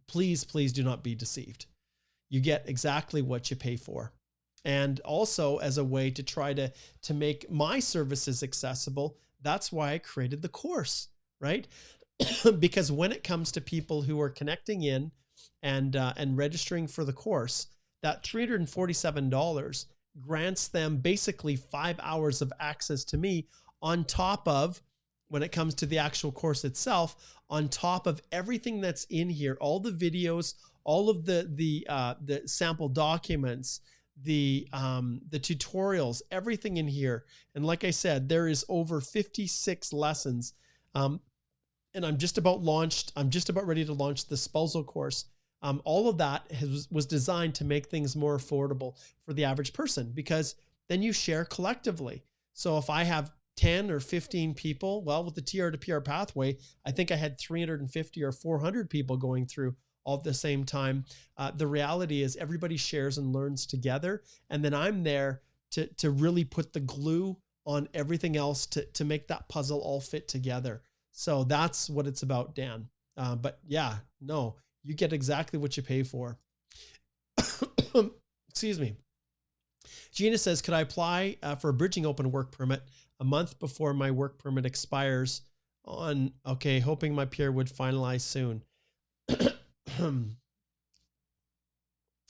please, please do not be deceived. You get exactly what you pay for. And also as a way to try to make my services accessible, that's why I created the course, right? Because when it comes to people who are connecting in and registering for the course, that $347 grants them basically 5 hours of access to me on top of, when it comes to the actual course itself, on top of everything that's in here, all the videos, all of the sample documents, the tutorials, everything in here. And like I said, there is over 56 lessons. And I'm just about ready to launch the spousal course. All of that was designed to make things more affordable for the average person, because then you share collectively. So if I have 10 or 15 people, well, with the TR to PR pathway, I think I had 350 or 400 people going through all at the same time. The reality is everybody shares and learns together. And then I'm there to really put the glue on everything else to make that puzzle all fit together. So that's what it's about, Dan. But yeah, no, you get exactly what you pay for. Excuse me. Gina says, could I apply for a bridging open work permit a month before my work permit expires on, okay, hoping my peer would finalize soon.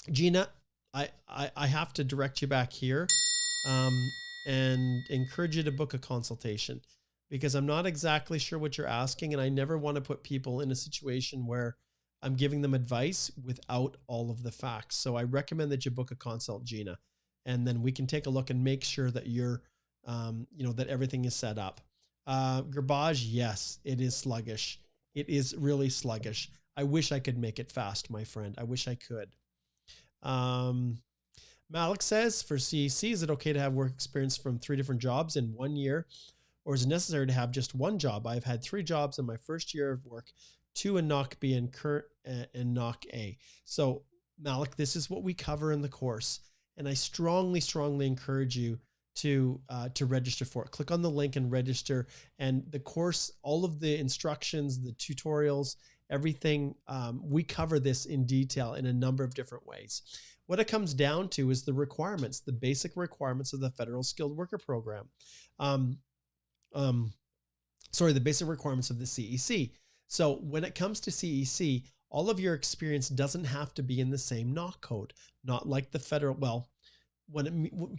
Gina, I have to direct you back here and encourage you to book a consultation, because I'm not exactly sure what you're asking, and I never want to put people in a situation where I'm giving them advice without all of the facts. So I recommend that you book a consult, Gina, and then we can take a look and make sure that you're, that everything is set up. Garbage, yes, it is sluggish. It is really sluggish. I wish I could make it fast, my friend. I wish I could. Malik says, for CEC, is it okay to have work experience from 3 different jobs in 1 year? Or is it necessary to have just one job? I've had 3 jobs in my first year of work, 2 in NOC B and current in NOC A. So Malik, this is what we cover in the course. And I strongly, strongly encourage you to register for it. Click on the link and register. And the course, all of the instructions, the tutorials, everything, we cover this in detail in a number of different ways. what it comes down to is the requirements, the basic requirements of the Federal Skilled Worker Program. The basic requirements of the CEC. So when it comes to CEC, all of your experience doesn't have to be in the same NOC code, not like the federal, well,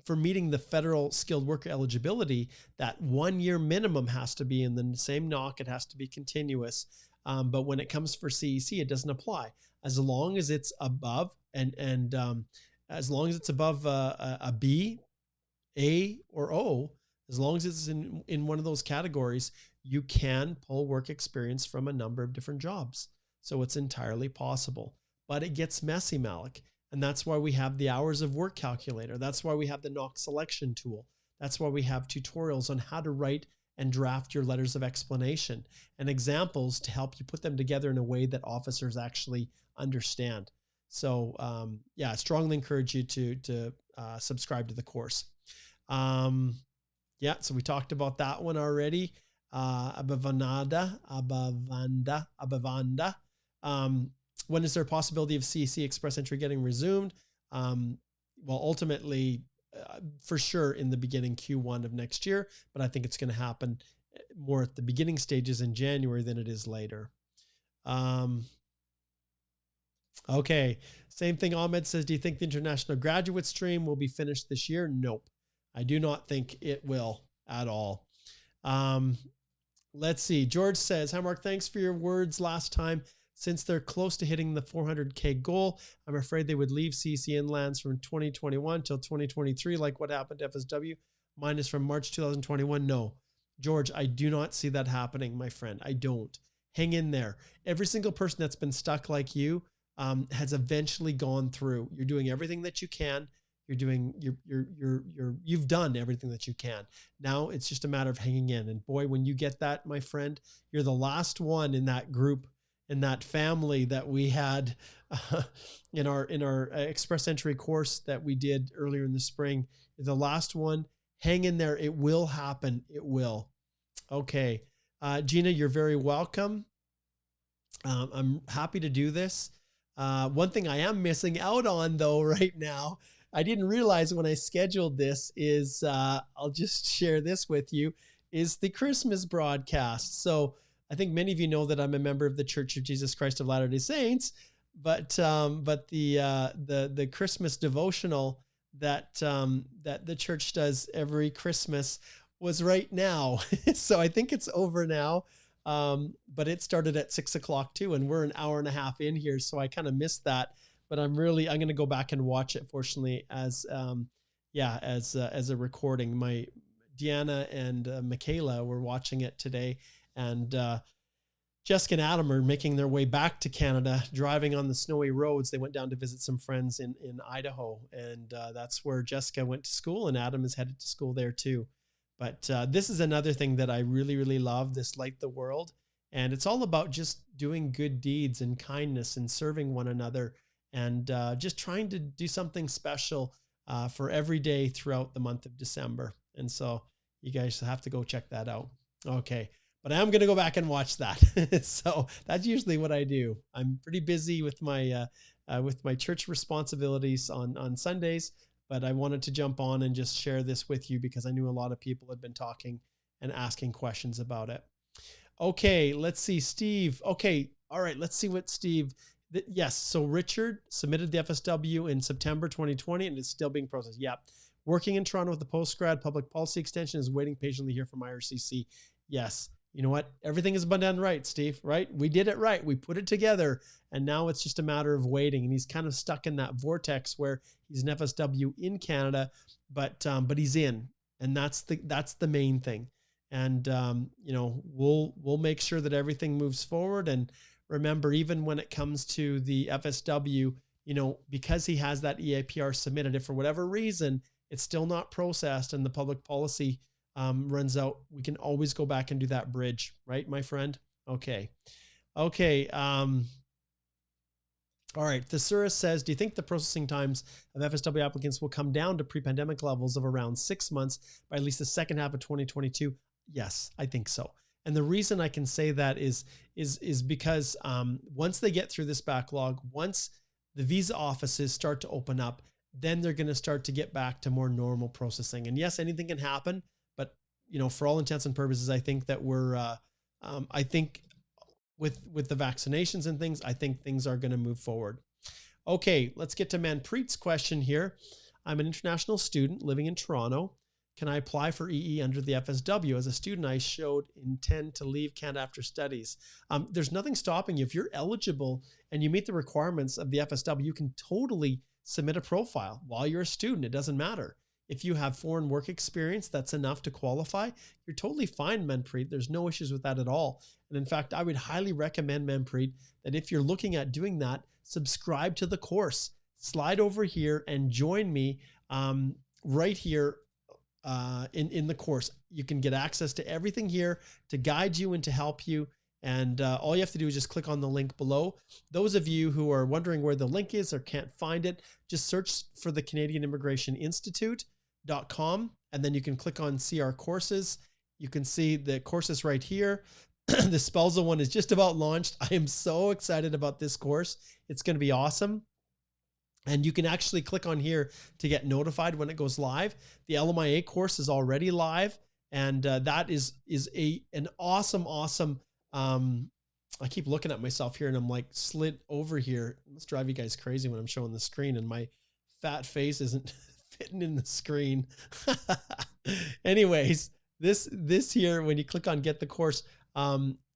for meeting the federal skilled worker eligibility, that 1 year minimum has to be in the same NOC. It has to be continuous. But when it comes for CEC, it doesn't apply as long as it's above as long as it's above a B, A, or O. As long as it's in one of those categories, you can pull work experience from a number of different jobs. So it's entirely possible, but it gets messy, Malik. And that's why we have the hours of work calculator. That's why we have the NOC selection tool. That's why we have tutorials on how to write and draft your letters of explanation and examples to help you put them together in a way that officers actually understand. So I strongly encourage you to subscribe to the course. So we talked about that one already. Abhavanda. When is there a possibility of CEC Express Entry getting resumed? Ultimately, for sure in the beginning Q1 of next year, but I think it's going to happen more at the beginning stages in January than it is later. Okay. Same thing Ahmed says, do you think the international graduate stream will be finished this year? Nope. I do not think it will at all. Let's see. George says, hi, Mark, thanks for your words last time. Since they're close to hitting the 400K goal, I'm afraid they would leave CEC Inlands from 2021 till 2023, like what happened to FSW. Mine is from March 2021. No, George, I do not see that happening, my friend. I don't. Hang in there. Every single person that's been stuck like you has eventually gone through. You're doing everything that you can. You've done everything that you can. Now it's just a matter of hanging in. And boy, when you get that, my friend, you're the last one in that group, in that family that we had in our Express Entry course that we did earlier in the spring. You're the last one. Hang in there. It will happen. It will. Okay. Gina, you're very welcome. I'm happy to do this. One thing I am missing out on though right now, I didn't realize when I scheduled this is, I'll just share this with you, is the Christmas broadcast. So I think many of you know that I'm a member of the Church of Jesus Christ of Latter-day Saints, but the Christmas devotional that the church does every Christmas was right now. So I think it's over now. But it started at 6 o'clock too, and we're an hour and a half in here. So I kind of missed that, but I'm going to go back and watch it, fortunately, as a recording. My Deanna and Michaela were watching it today, and Jessica and Adam are making their way back to Canada, driving on the snowy roads. They went down to visit some friends in Idaho, and that's where Jessica went to school, and Adam is headed to school there too. But this is another thing that I really, really love, this Light the World. And it's all about just doing good deeds and kindness and serving one another, and just trying to do something special for every day throughout the month of December. And so you guys have to go check that out. Okay. But I am going to go back and watch that. So that's usually what I do. I'm pretty busy with my church responsibilities on Sundays, but I wanted to jump on and just share this with you because I knew a lot of people had been talking and asking questions about it. Okay, let's see, Steve. Okay, all right, let's see what Steve, yes, so Richard submitted the FSW in September 2020 and it's still being processed. Yeah, working in Toronto with the postgrad public policy extension, is waiting patiently here from IRCC. Yes, you know what? Everything has been done right, Steve, right? We did it right. We put it together, and now it's just a matter of waiting. And he's kind of stuck in that vortex where he's an FSW in Canada, but he's in, and that's the main thing. And we'll make sure that everything moves forward. And remember, even when it comes to the FSW, because he has that EAPR submitted, if for whatever reason it's still not processed and the public policy runs out, we can always go back and do that bridge, right, my friend? Okay. All right. Thesaurus says, do you think the processing times of FSW applicants will come down to pre-pandemic levels of around 6 months by at least the second half of 2022? Yes, I think so. And the reason I can say that is because once they get through this backlog, once the visa offices start to open up, then they're going to start to get back to more normal processing. And yes, anything can happen, but for all intents and purposes, I think that I think with the vaccinations and things, I think things are going to move forward. Okay, let's get to Manpreet's question here. I'm an international student living in Toronto. Can I apply for EE under the FSW? As a student, I showed intent to leave Canada after studies. There's nothing stopping you. If you're eligible and you meet the requirements of the FSW, you can totally submit a profile while you're a student. It doesn't matter. If you have foreign work experience, that's enough to qualify. You're totally fine, Manpreet. There's no issues with that at all. And in fact, I would highly recommend, Manpreet, that if you're looking at doing that, subscribe to the course. Slide over here and join me right here in the course. You can get access to everything here to guide you and to help you. And all you have to do is just click on the link below. Those of you who are wondering where the link is or can't find it, just search for the Canadian Immigration Institute.com, and then you can click on CR courses. You can see the courses right here. The Spelza one is just about launched. I am so excited about this course. It's going to be awesome. And you can actually click on here to get notified when it goes live. The LMIA course is already live, and that is an awesome. I keep looking at myself here and I'm like slid over here. It must drive you guys crazy when I'm showing the screen and my fat face isn't fitting in the screen. Anyways, this here, when you click on get the course,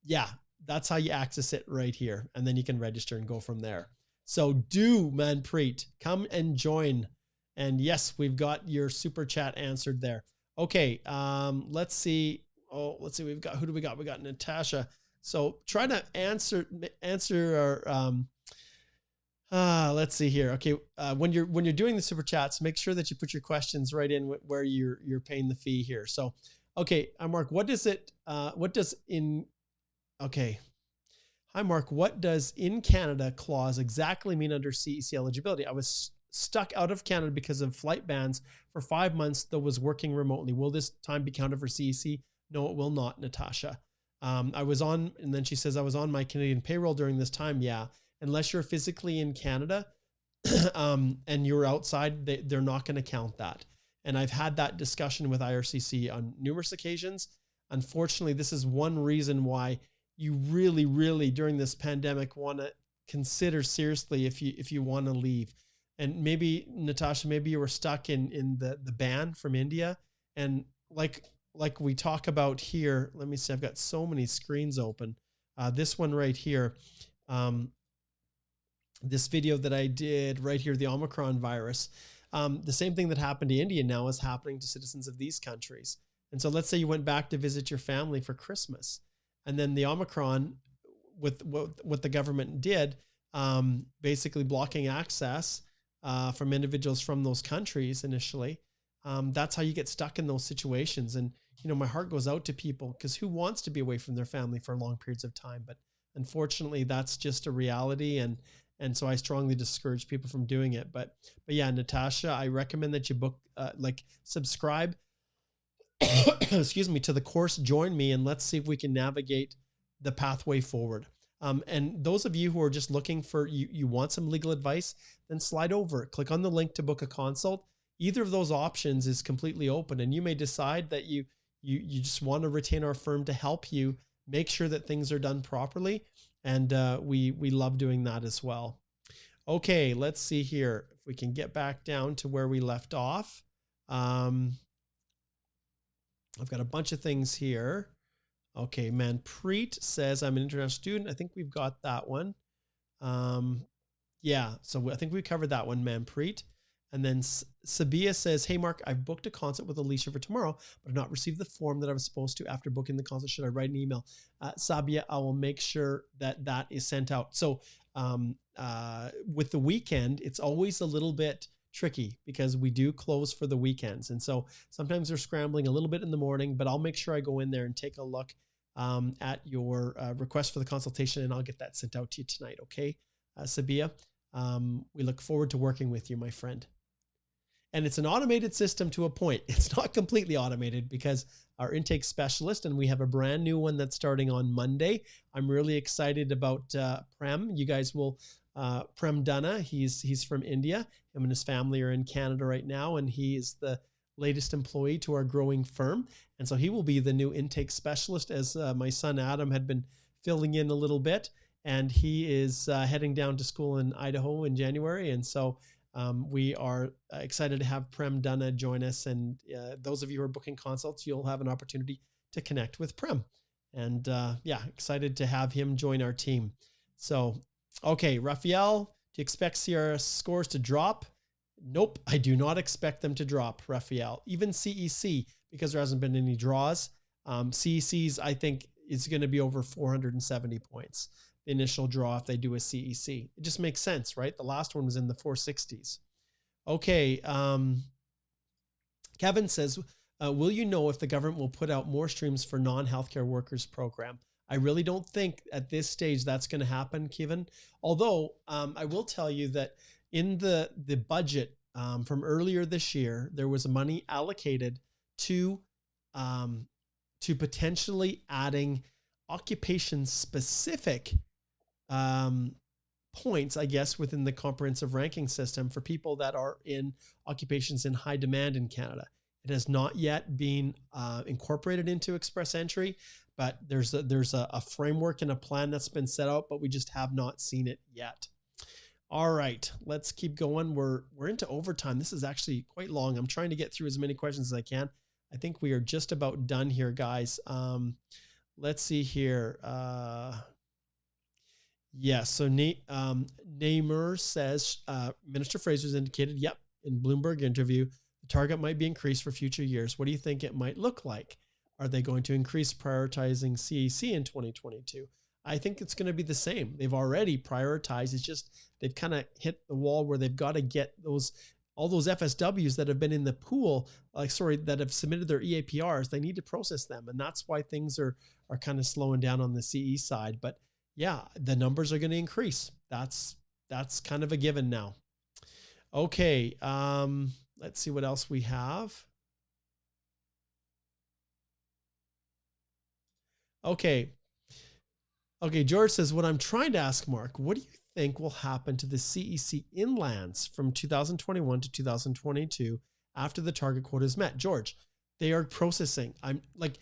yeah, that's how you access it right here. And then you can register and go from there. So do, Manpreet, come and join. And yes, we've got your super chat answered there. Okay. Let's see. Oh, let's see. Who do we got? We got Natasha. So try to answer our, let's see here. Okay. When you're doing the super chats, make sure that you put your questions right in where you're paying the fee here. So, okay. Mark, okay. Hi, Mark. What does in Canada clause exactly mean under CEC eligibility? I was stuck out of Canada because of flight bans for 5 months, though was working remotely. Will this time be counted for CEC? No, it will not, Natasha. I was on, and then she says, I was on my Canadian payroll during this time. Yeah. Unless you're physically in Canada and you're outside, they're not going to count that. And I've had that discussion with IRCC on numerous occasions. Unfortunately, this is one reason why you really during this pandemic want to consider seriously if you want to leave. And maybe, Natasha, maybe you were stuck in the ban from India. And like we talk about here, let me see, I've got so many screens open. This one right here, this video that I did right here, the Omicron virus, the same thing that happened to India now is happening to citizens of these countries. And so let's say you went back to visit your family for Christmas, and then the Omicron, with what the government did, basically blocking access from individuals from those countries initially. That's how you get stuck in those situations. And, my heart goes out to people, because who wants to be away from their family for long periods of time? But unfortunately, that's just a reality. And so I strongly discourage people from doing it. But yeah, Natasha, I recommend that you subscribe, excuse me, to the course, join me, and let's see if we can navigate the pathway forward. And those of you who are just looking for, you want some legal advice, then slide over, click on the link to book a consult. Either of those options is completely open, and you may decide that you just want to retain our firm to help you make sure that things are done properly. And we love doing that as well. Okay, let's see here if we can get back down to where we left off. I've got a bunch of things here. Okay, Manpreet says, I'm an international student. I think we've got that one. Yeah, so I think we covered that one, Manpreet. And then Sabia says, hey, Mark, I've booked a consult with Alicia for tomorrow, but I've not received the form that I was supposed to after booking the consult. Should I write an email? Sabia, I will make sure that is sent out. So with the weekend, it's always a little bit tricky because we do close for the weekends. And so sometimes they're scrambling a little bit in the morning, but I'll make sure I go in there and take a look at your request for the consultation, and I'll get that sent out to you tonight. Okay, Sabia, we look forward to working with you, my friend. And it's an automated system to a point. It's not completely automated because our intake specialist, and we have a brand new one that's starting on Monday. I'm really excited about Prem. You guys will Prem Dunna. He's from India. Him and his family are in Canada right now, and he is the latest employee to our growing firm. And so he will be the new intake specialist, as my son Adam had been filling in a little bit. And he is heading down to school in Idaho in January. And so we are excited to have Prem Dunna join us. And those of you who are booking consults, you'll have an opportunity to connect with Prem. And yeah, excited to have him join our team. So, okay, Raphael, do you expect CRS scores to drop? Nope, I do not expect them to drop, Raphael. Even CEC, because there hasn't been any draws. CECs, I think, is going to be over 470 points. The initial draw if they do a CEC. It just makes sense, right? The last one was in the 460s. Okay, Kevin says, will you know if the government will put out more streams for non-healthcare workers program? I really don't think at this stage that's going to happen, Kevin. Although I will tell you that in the budget from earlier this year, there was money allocated to potentially adding occupation-specific points, I guess, within the comprehensive ranking system for people that are in occupations in high demand in Canada. It has not yet been incorporated into Express Entry, but there's a framework and a plan that's been set out, but we just have not seen it yet. All right, let's keep going. We're into overtime. This is actually quite long. I'm trying to get through as many questions as I can. I think we are just about done here, guys. Let's see here. Yes, so Namer says, Minister Fraser's indicated, yep, in Bloomberg interview, the target might be increased for future years. What do you think it might look like? Are they going to increase prioritizing CEC in 2022? I think it's going to be the same. They've already prioritized. It's just they've kind of hit the wall where they've got to get all those FSWs that have been in the pool, that have submitted their EAPRs. They need to process them, and that's why things are kind of slowing down on the CE side. But yeah, the numbers are going to increase. That's kind of a given now. Okay, let's see what else we have. Okay, George says, what I'm trying to ask, Mark, what do you think will happen to the CEC inlands from 2021 to 2022 after the target quota is met? George, they are processing. I'm like,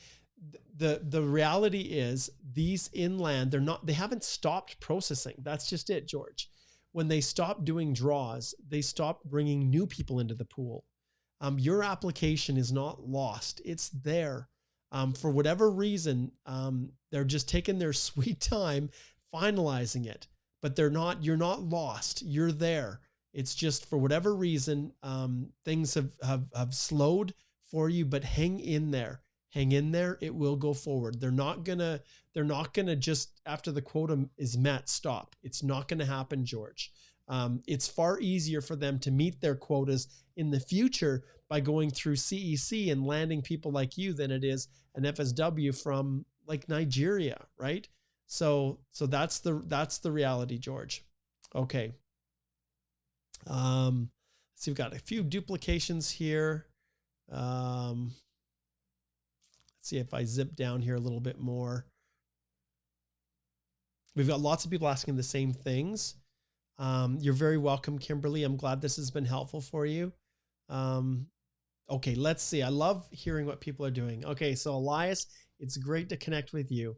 the reality is these inland, they haven't stopped processing. That's just it, George. When they stop doing draws, they stop bringing new people into the pool. Your application is not lost. It's there. For whatever reason, they're just taking their sweet time finalizing it, but you're not lost. You're there. It's just for whatever reason, things have slowed for you, but hang in there. Hang in there. It will go forward. They're not gonna just after the quota is met, stop. It's not gonna happen, George. It's far easier for them to meet their quotas in the future by going through CEC and landing people like you than it is an FSW from like Nigeria, right? So that's the reality, George. Okay. So we've got a few duplications here. Let's see if I zip down here a little bit more. We've got lots of people asking the same things. You're very welcome, Kimberly. I'm glad this has been helpful for you. Okay, let's see. I love hearing what people are doing. Okay, so Elias, it's great to connect with you.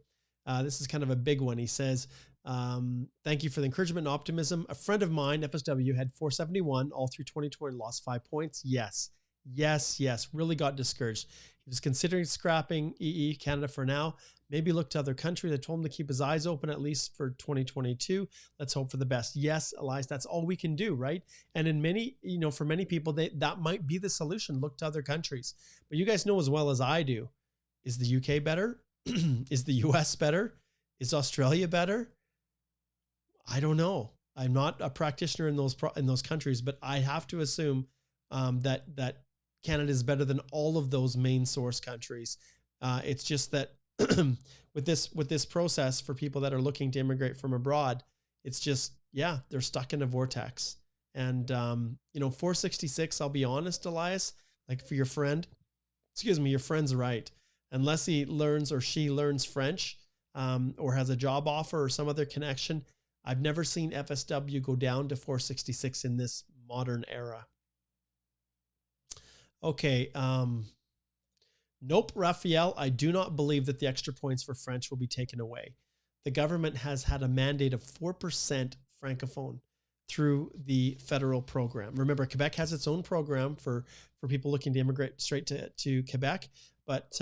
This is kind of a big one. He says, thank you for the encouragement and optimism. A friend of mine, FSW, had 471 all through 2020 and lost 5 points. Yes. Really got discouraged. He was considering scrapping EE Canada for now. Maybe look to other countries. I told him to keep his eyes open at least for 2022. Let's hope for the best. Yes, Elias, that's all we can do, right? And in many, for many people, that might be the solution. Look to other countries. But you guys know as well as I do, is the UK better? Is the US better? Is Australia better? I don't know. I'm not a practitioner in those countries, but I have to assume that Canada is better than all of those main source countries. It's just that with this process for people that are looking to immigrate from abroad, it's just, yeah, they're stuck in a vortex. And 466, I'll be honest, Elias, like for your friend, your friend's right. Unless he learns or she learns French, or has a job offer or some other connection, I've never seen FSW go down to 466 in this modern era. Okay. Nope, Raphael, I do not believe that the extra points for French will be taken away. The government has had a mandate of 4% Francophone through the federal program. Remember, Quebec has its own program for people looking to immigrate straight to Quebec. But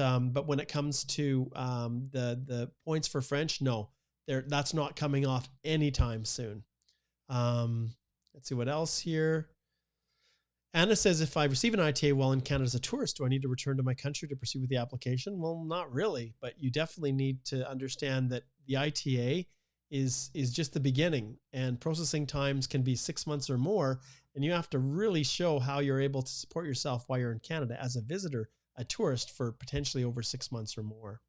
when it comes to the points for French, no, that's not coming off anytime soon. Let's see what else here. Anna says, if I receive an ITA while in Canada as a tourist, do I need to return to my country to proceed with the application? Well, not really, but you definitely need to understand that the ITA is just the beginning, and processing times can be 6 months or more. And you have to really show how you're able to support yourself while you're in Canada as a visitor, a tourist, for potentially over 6 months or more.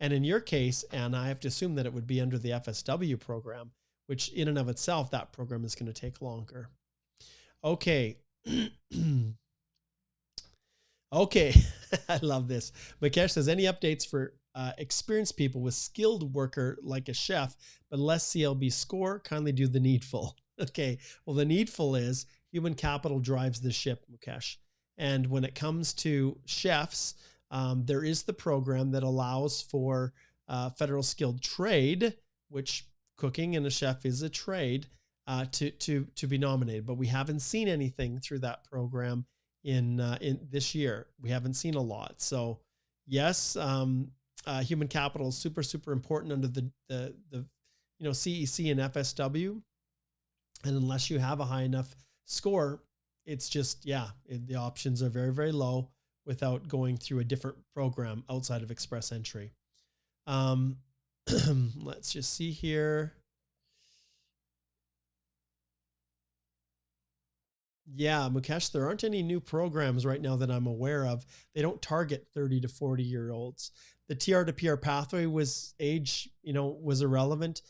And in your case, Anna, I have to assume that it would be under the FSW program, which in and of itself, that program is going to take longer. Okay. Okay. I love this. Mukesh says, any updates for experienced people with skilled worker like a chef, but less CLB score? Kindly do the needful. Okay. Well, the needful is human capital drives the ship, Mukesh. And when it comes to chefs, there is the program that allows for federal skilled trade, which cooking and a chef is a trade, to be nominated. But we haven't seen anything through that program in this year. We haven't seen a lot. So yes, human capital is super, super important under the CEC and FSW. And unless you have a high enough score, it's just, the options are very, very low without going through a different program outside of Express Entry. Let's just see here. Yeah, Mukesh, there aren't any new programs right now that I'm aware of. They don't target 30 to 40-year-olds. The TR to PR pathway was was irrelevant.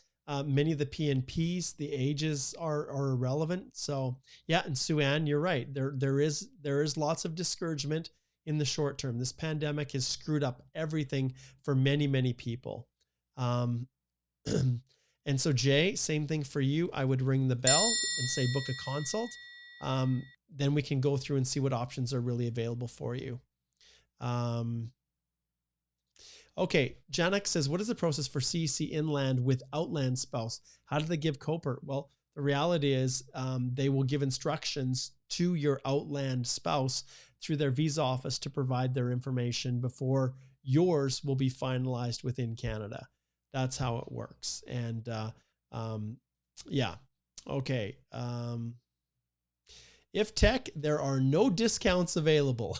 Many of the PNPs, the ages are irrelevant. So yeah, and Sue Ann, you're right. There is lots of discouragement in the short term. This pandemic has screwed up everything for many, many people. And so Jay, same thing for you. I would ring the bell and say, book a consult. Then we can go through and see what options are really available for you. Okay. Janek says, what is the process for CEC inland with outland spouse? How do they give COPR? Well, the reality is, they will give instructions to your outland spouse through their visa office to provide their information before yours will be finalized within Canada. That's how it works. And, yeah. Okay. If tech, there are no discounts available.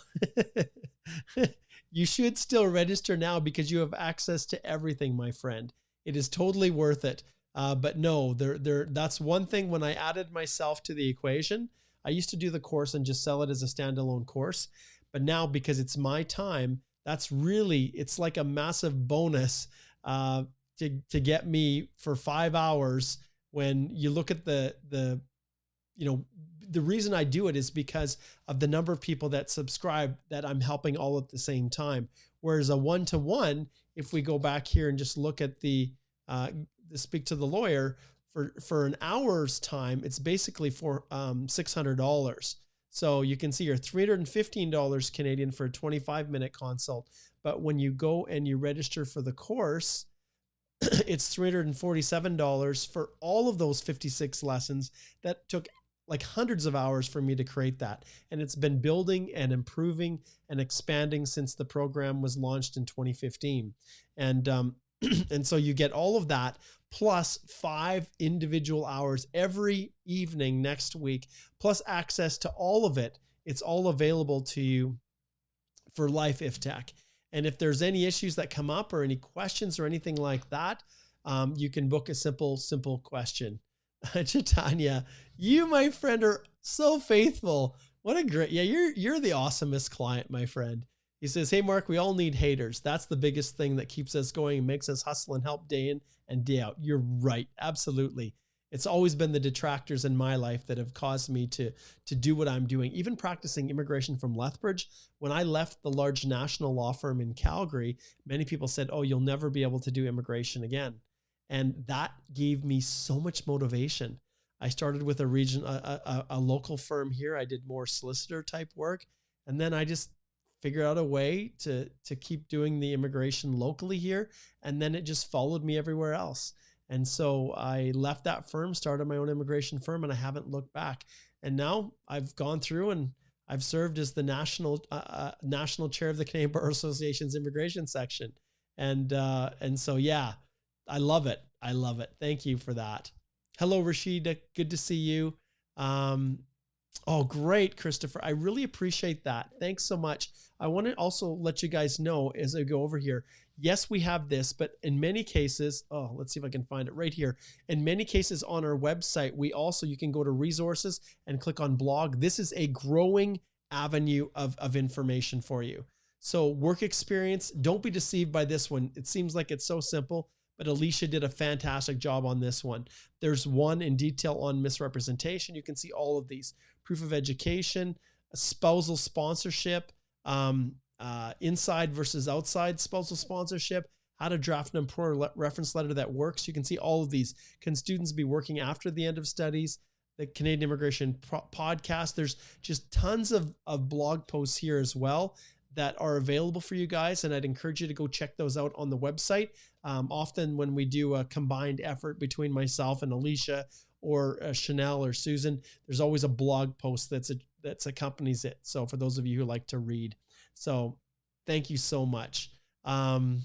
You should still register now because you have access to everything, my friend. It is totally worth it. But no, that's one thing. When I added myself to the equation, I used to do the course and just sell it as a standalone course. But now, because it's my time, it's like a massive bonus to get me for 5 hours. When you look at the reason I do it is because of the number of people that subscribe that I'm helping all at the same time. Whereas a one-to-one, if we go back here and just look at the speak to the lawyer for an hour's time, it's basically for $600. So you can see you're $315 Canadian for a 25-minute consult. But when you go and you register for the course, it's $347 for all of those 56 lessons that took like hundreds of hours for me to create that. And it's been building and improving and expanding since the program was launched in 2015. And so you get all of that plus 5 individual hours every evening next week, plus access to all of it. It's all available to you for life, IFTech. And if there's any issues that come up or any questions or anything like that, you can book a simple question. Chaitanya, you, my friend, are so faithful. What a great, you're the awesomest client, my friend. He says, hey, Mark, we all need haters. That's the biggest thing that keeps us going and makes us hustle and help day in and day out. You're right. Absolutely. It's always been the detractors in my life that have caused me to do what I'm doing. Even practicing immigration from Lethbridge, when I left the large national law firm in Calgary, many people said, oh, you'll never be able to do immigration again. And that gave me so much motivation. I started with a local firm here. I did more solicitor type work. And then I just figured out a way to keep doing the immigration locally here. And then it just followed me everywhere else. And so I left that firm, started my own immigration firm, and I haven't looked back. And now I've gone through and I've served as the national chair of the Canadian Bar Association's immigration section. And so, yeah, I love it. I love it. Thank you for that. Hello, Rashida. Good to see you. Oh, great, Christopher. I really appreciate that. Thanks so much. I want to also let you guys know as I go over here, yes, we have this, but in many cases, let's see if I can find it right here. In many cases on our website, you can go to resources and click on blog. This is a growing avenue of information for you. So work experience, don't be deceived by this one. It seems like it's so simple, but Alicia did a fantastic job on this one. There's one in detail on misrepresentation. You can see all of these. Proof of education, spousal sponsorship, inside versus outside spousal sponsorship, how to draft an employer reference letter that works. You can see all of these. Can students be working after the end of studies? The Canadian Immigration Podcast. There's just tons of blog posts here as well that are available for you guys. And I'd encourage you to go check those out on the website. Often when we do a combined effort between myself and Alicia or Chanel or Susan, there's always a blog post that's accompanies it. So for those of you who like to read, so thank you so much. Let's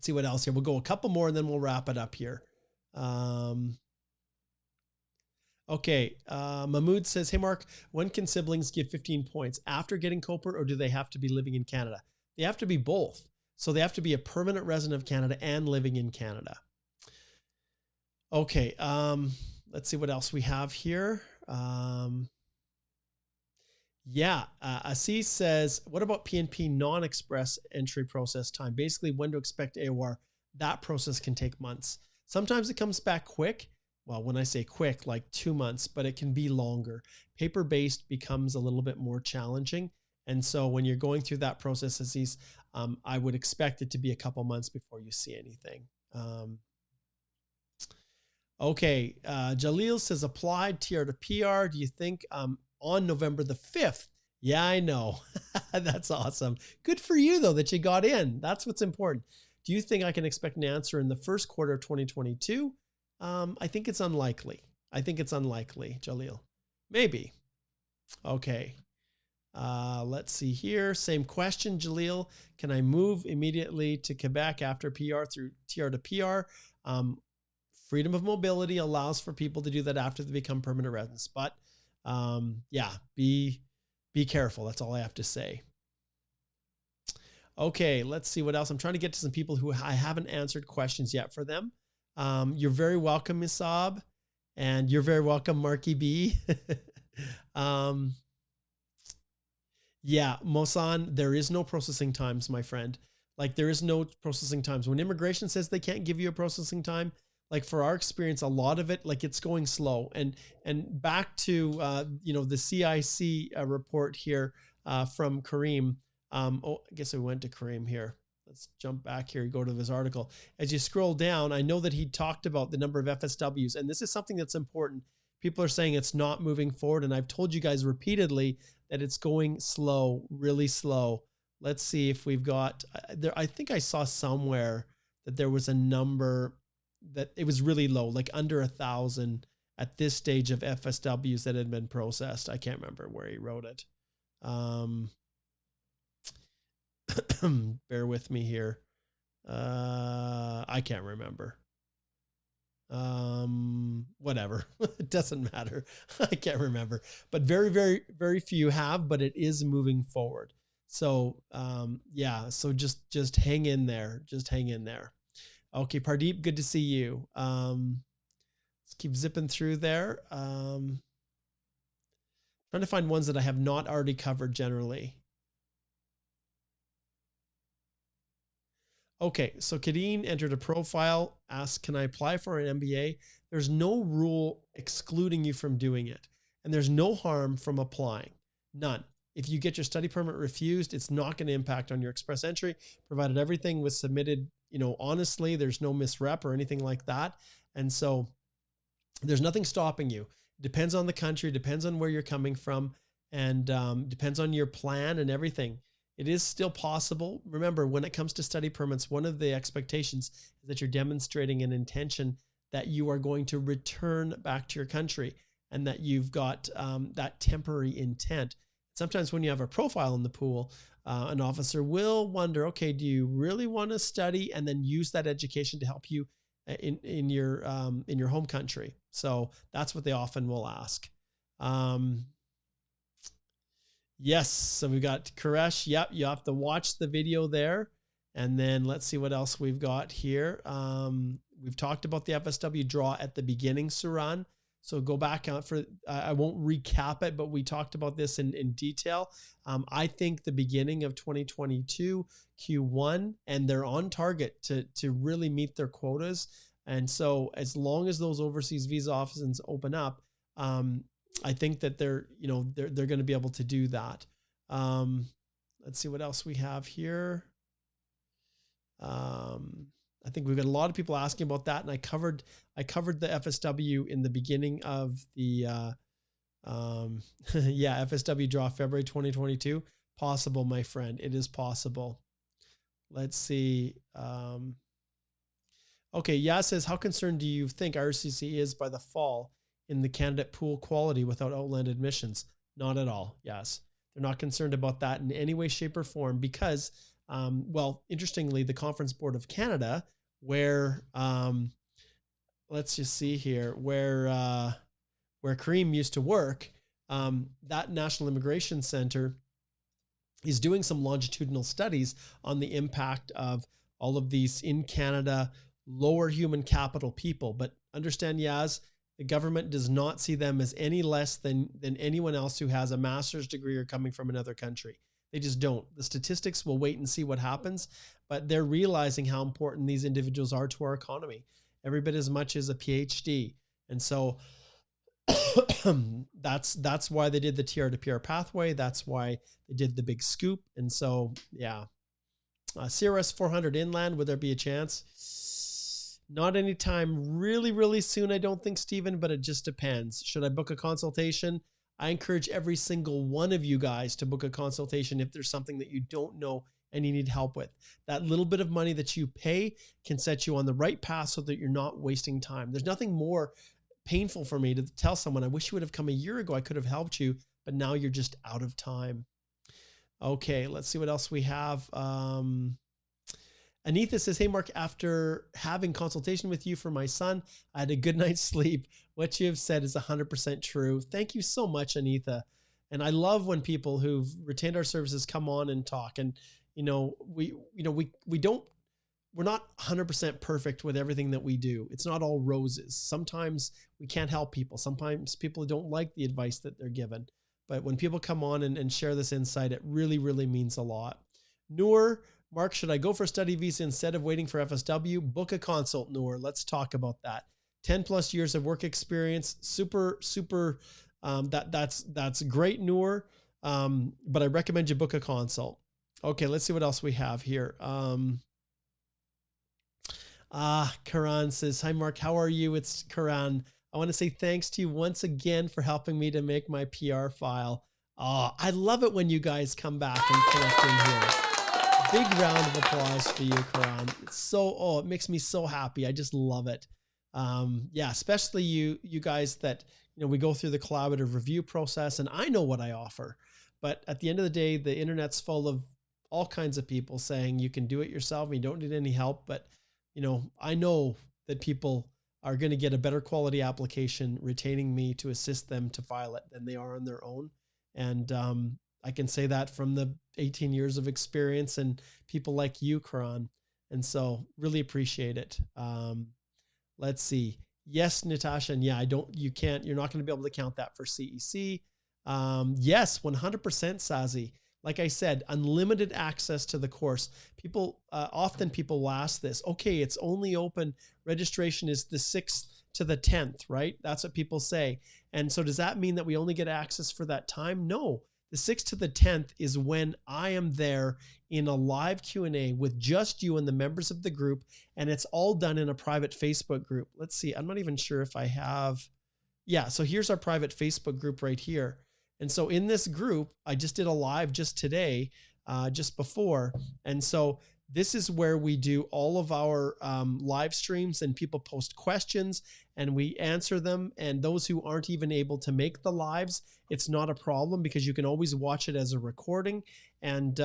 see what else here. We'll go a couple more and then we'll wrap it up here. Okay. Mahmoud says, hey, Mark, when can siblings give 15 points after getting COPR, or do they have to be living in Canada? They have to be both. So they have to be a permanent resident of Canada and living in Canada. Okay. Let's see what else we have here. Assis says, what about PNP non-express entry process time? Basically, when to expect AOR. That process can take months. Sometimes it comes back quick. Well, when I say quick, like 2 months, but it can be longer. Paper-based becomes a little bit more challenging. And so when you're going through that process, Assis, I would expect it to be a couple months before you see anything. Okay. Jalil says, applied TR to PR. Do you think on November the 5th? Yeah, I know. That's awesome. Good for you, though, that you got in. That's what's important. Do you think I can expect an answer in the first quarter of 2022? I think it's unlikely. Jalil. Maybe. Okay. Let's see here. Same question, Jalil. Can I move immediately to Quebec after PR through TR to PR? Freedom of mobility allows for people to do that after they become permanent residents. But yeah, be careful. That's all I have to say. Okay, let's see what else. I'm trying to get to some people who I haven't answered questions yet for them. You're very welcome, Misab, and you're very welcome, Marky B. Yeah, Mosan, there is no processing times, my friend. Like, there is no processing times. When immigration says they can't give you a processing time, like for our experience, a lot of it, like it's going slow. And back to, the CIC report here from Kareem. I guess I went to Kareem here. Let's jump back here and go to his article. As you scroll down, I know that he talked about the number of FSWs, and this is something that's important. People are saying it's not moving forward, and I've told you guys repeatedly that it's going slow, really slow. Let's see if we've got there. I think I saw somewhere that there was a number that it was really low, like under 1,000 at this stage of FSWs that had been processed. I can't remember where he wrote it. Bear with me here. I can't remember. Whatever. It doesn't matter. I can't remember, but very, very, very few have, but it is moving forward. So, yeah, so just hang in there. Just hang in there. Okay. Pardeep, good to see you. Let's keep zipping through there. Trying to find ones that I have not already covered generally. Okay, so Kadeen entered a profile, asked, can I apply for an MBA? There's no rule excluding you from doing it. And there's no harm from applying. None. If you get your study permit refused, it's not going to impact on your express entry, provided everything was submitted honestly, there's no misrep or anything like that. And so there's nothing stopping you. It depends on the country, depends on where you're coming from, and depends on your plan and everything. It is still possible. Remember, when it comes to study permits, one of the expectations is that you're demonstrating an intention that you are going to return back to your country, and that you've got that temporary intent. Sometimes when you have a profile in the pool, an officer will wonder, okay, do you really want to study and then use that education to help you in your home country? So that's what they often will ask. Yes. So we've got Koresh. Yep. You have to watch the video there. And then let's see what else we've got here. We've talked about the FSW draw at the beginning, Suran. So go back out for, I won't recap it, but we talked about this in detail. I think the beginning of 2022 Q1, and they're on target to really meet their quotas. And so as long as those overseas visa offices open up, I think that they're going to be able to do that. Let's see what else we have here. I think we've got a lot of people asking about that, and I covered the FSW in the beginning of the FSW draw February 2022. Possible, my friend. It is possible. Let's see. Okay, Yaz says, how concerned do you think RCC is by the fall in the candidate pool quality without outland admissions? Not at all. Yes, they're not concerned about that in any way, shape, or form because, well, interestingly, the Conference Board of Canada, where let's just see here, where Kareem used to work, that National Immigration Center is doing some longitudinal studies on the impact of all of these in Canada lower human capital people. But understand, Yaz, the government does not see them as any less than anyone else who has a master's degree or coming from another country. They just don't. The statistics will wait and see what happens, but they're realizing how important these individuals are to our economy, every bit as much as a PhD. And so that's why they did the TR to PR pathway. That's why they did the big scoop. And so, yeah. CRS 400 inland, would there be a chance? Not anytime really, really soon, I don't think, Stephen, but it just depends. Should I book a consultation? I encourage every single one of you guys to book a consultation if there's something that you don't know and you need help with. That little bit of money that you pay can set you on the right path so that you're not wasting time. There's nothing more painful for me to tell someone, I wish you would have come a year ago, I could have helped you, but now you're just out of time. Okay, let's see what else we have. Anitha says, hey, Mark, after having consultation with you for my son, I had a good night's sleep. What you have said is 100% true. Thank you so much, Anitha. And I love when people who've retained our services come on and talk. And, we're not 100% perfect with everything that we do. It's not all roses. Sometimes we can't help people. Sometimes people don't like the advice that they're given. But when people come on and share this insight, it really, really means a lot. Noor, Mark, should I go for a study visa instead of waiting for FSW? Book a consult, Noor. Let's talk about that. 10 plus years of work experience. Super, that's great, Noor. But I recommend you book a consult. Okay, let's see what else we have here. Karan says, hi, Mark, how are you? It's Karan. I want to say thanks to you once again for helping me to make my PR file. I love it when you guys come back and connect in here. Big round of applause for you, Karan. It's so, it makes me so happy. I just love it. Yeah, especially you guys that, we go through the collaborative review process, and I know what I offer, but at the end of the day, the internet's full of all kinds of people saying you can do it yourself and you don't need any help. But, I know that people are going to get a better quality application retaining me to assist them to file it than they are on their own. And, I can say that from the 18 years of experience and people like you, Karan. And so really appreciate it. Let's see. Yes, Natasha. And yeah, you're not going to be able to count that for CEC. Yes, 100% Sazi. Like I said, unlimited access to the course. Often people will ask this, okay, it's only open, registration is the 6th to the 10th, right? That's what people say. And so does that mean that we only get access for that time? No, The 6th to the 10th is when I am there in a live Q&A with just you and the members of the group, and it's all done in a private Facebook group. Let's see, I'm not even sure if I have, yeah, so here's our private Facebook group right here. And so in this group, I just did a live just today, just before. And so this is where we do all of our live streams, and people post questions and we answer them. And those who aren't even able to make the lives, it's not a problem because you can always watch it as a recording. And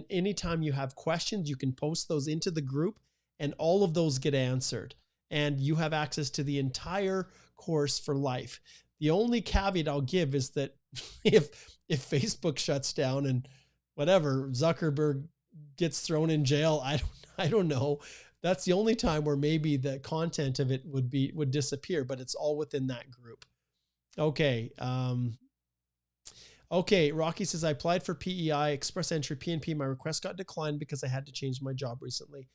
anytime you have questions, you can post those into the group and all of those get answered. And you have access to the entire course for life. The only caveat I'll give is that if Facebook shuts down and whatever, Zuckerberg gets thrown in jail, I don't know. That's the only time where maybe the content of it would disappear, but it's all within that group. Okay. Okay. Rocky says, I applied for PEI, Express Entry, PNP. My request got declined because I had to change my job recently.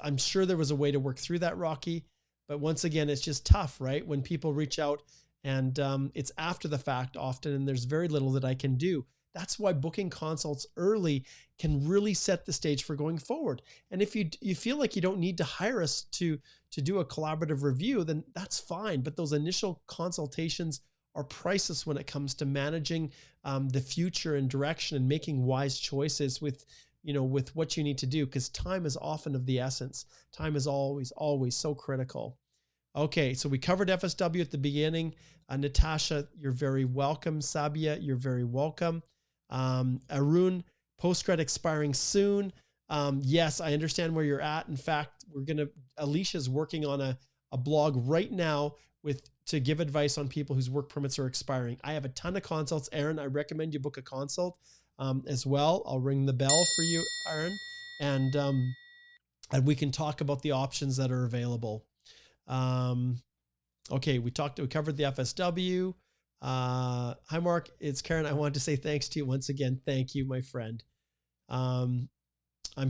I'm sure there was a way to work through that, Rocky. But once again, it's just tough, right? When people reach out and it's after the fact often, and there's very little that I can do. That's why booking consults early can really set the stage for going forward. And if you feel like you don't need to hire us to do a collaborative review, then that's fine. But those initial consultations are priceless when it comes to managing the future and direction and making wise choices with what you need to do, because time is often of the essence. Time is always so critical. Okay, so we covered FSW at the beginning. Natasha, you're very welcome. Sabia, you're very welcome. Arun, postgrad expiring soon. Yes, I understand where you're at. In fact, Alicia's working on a blog right now to give advice on people whose work permits are expiring. I have a ton of consults. Aaron, I recommend you book a consult as well. I'll ring the bell for you, Aaron, and we can talk about the options that are available. Okay, we covered the FSW. Hi, Mark. It's Karen. I wanted to say thanks to you once again. Thank you, my friend. I'm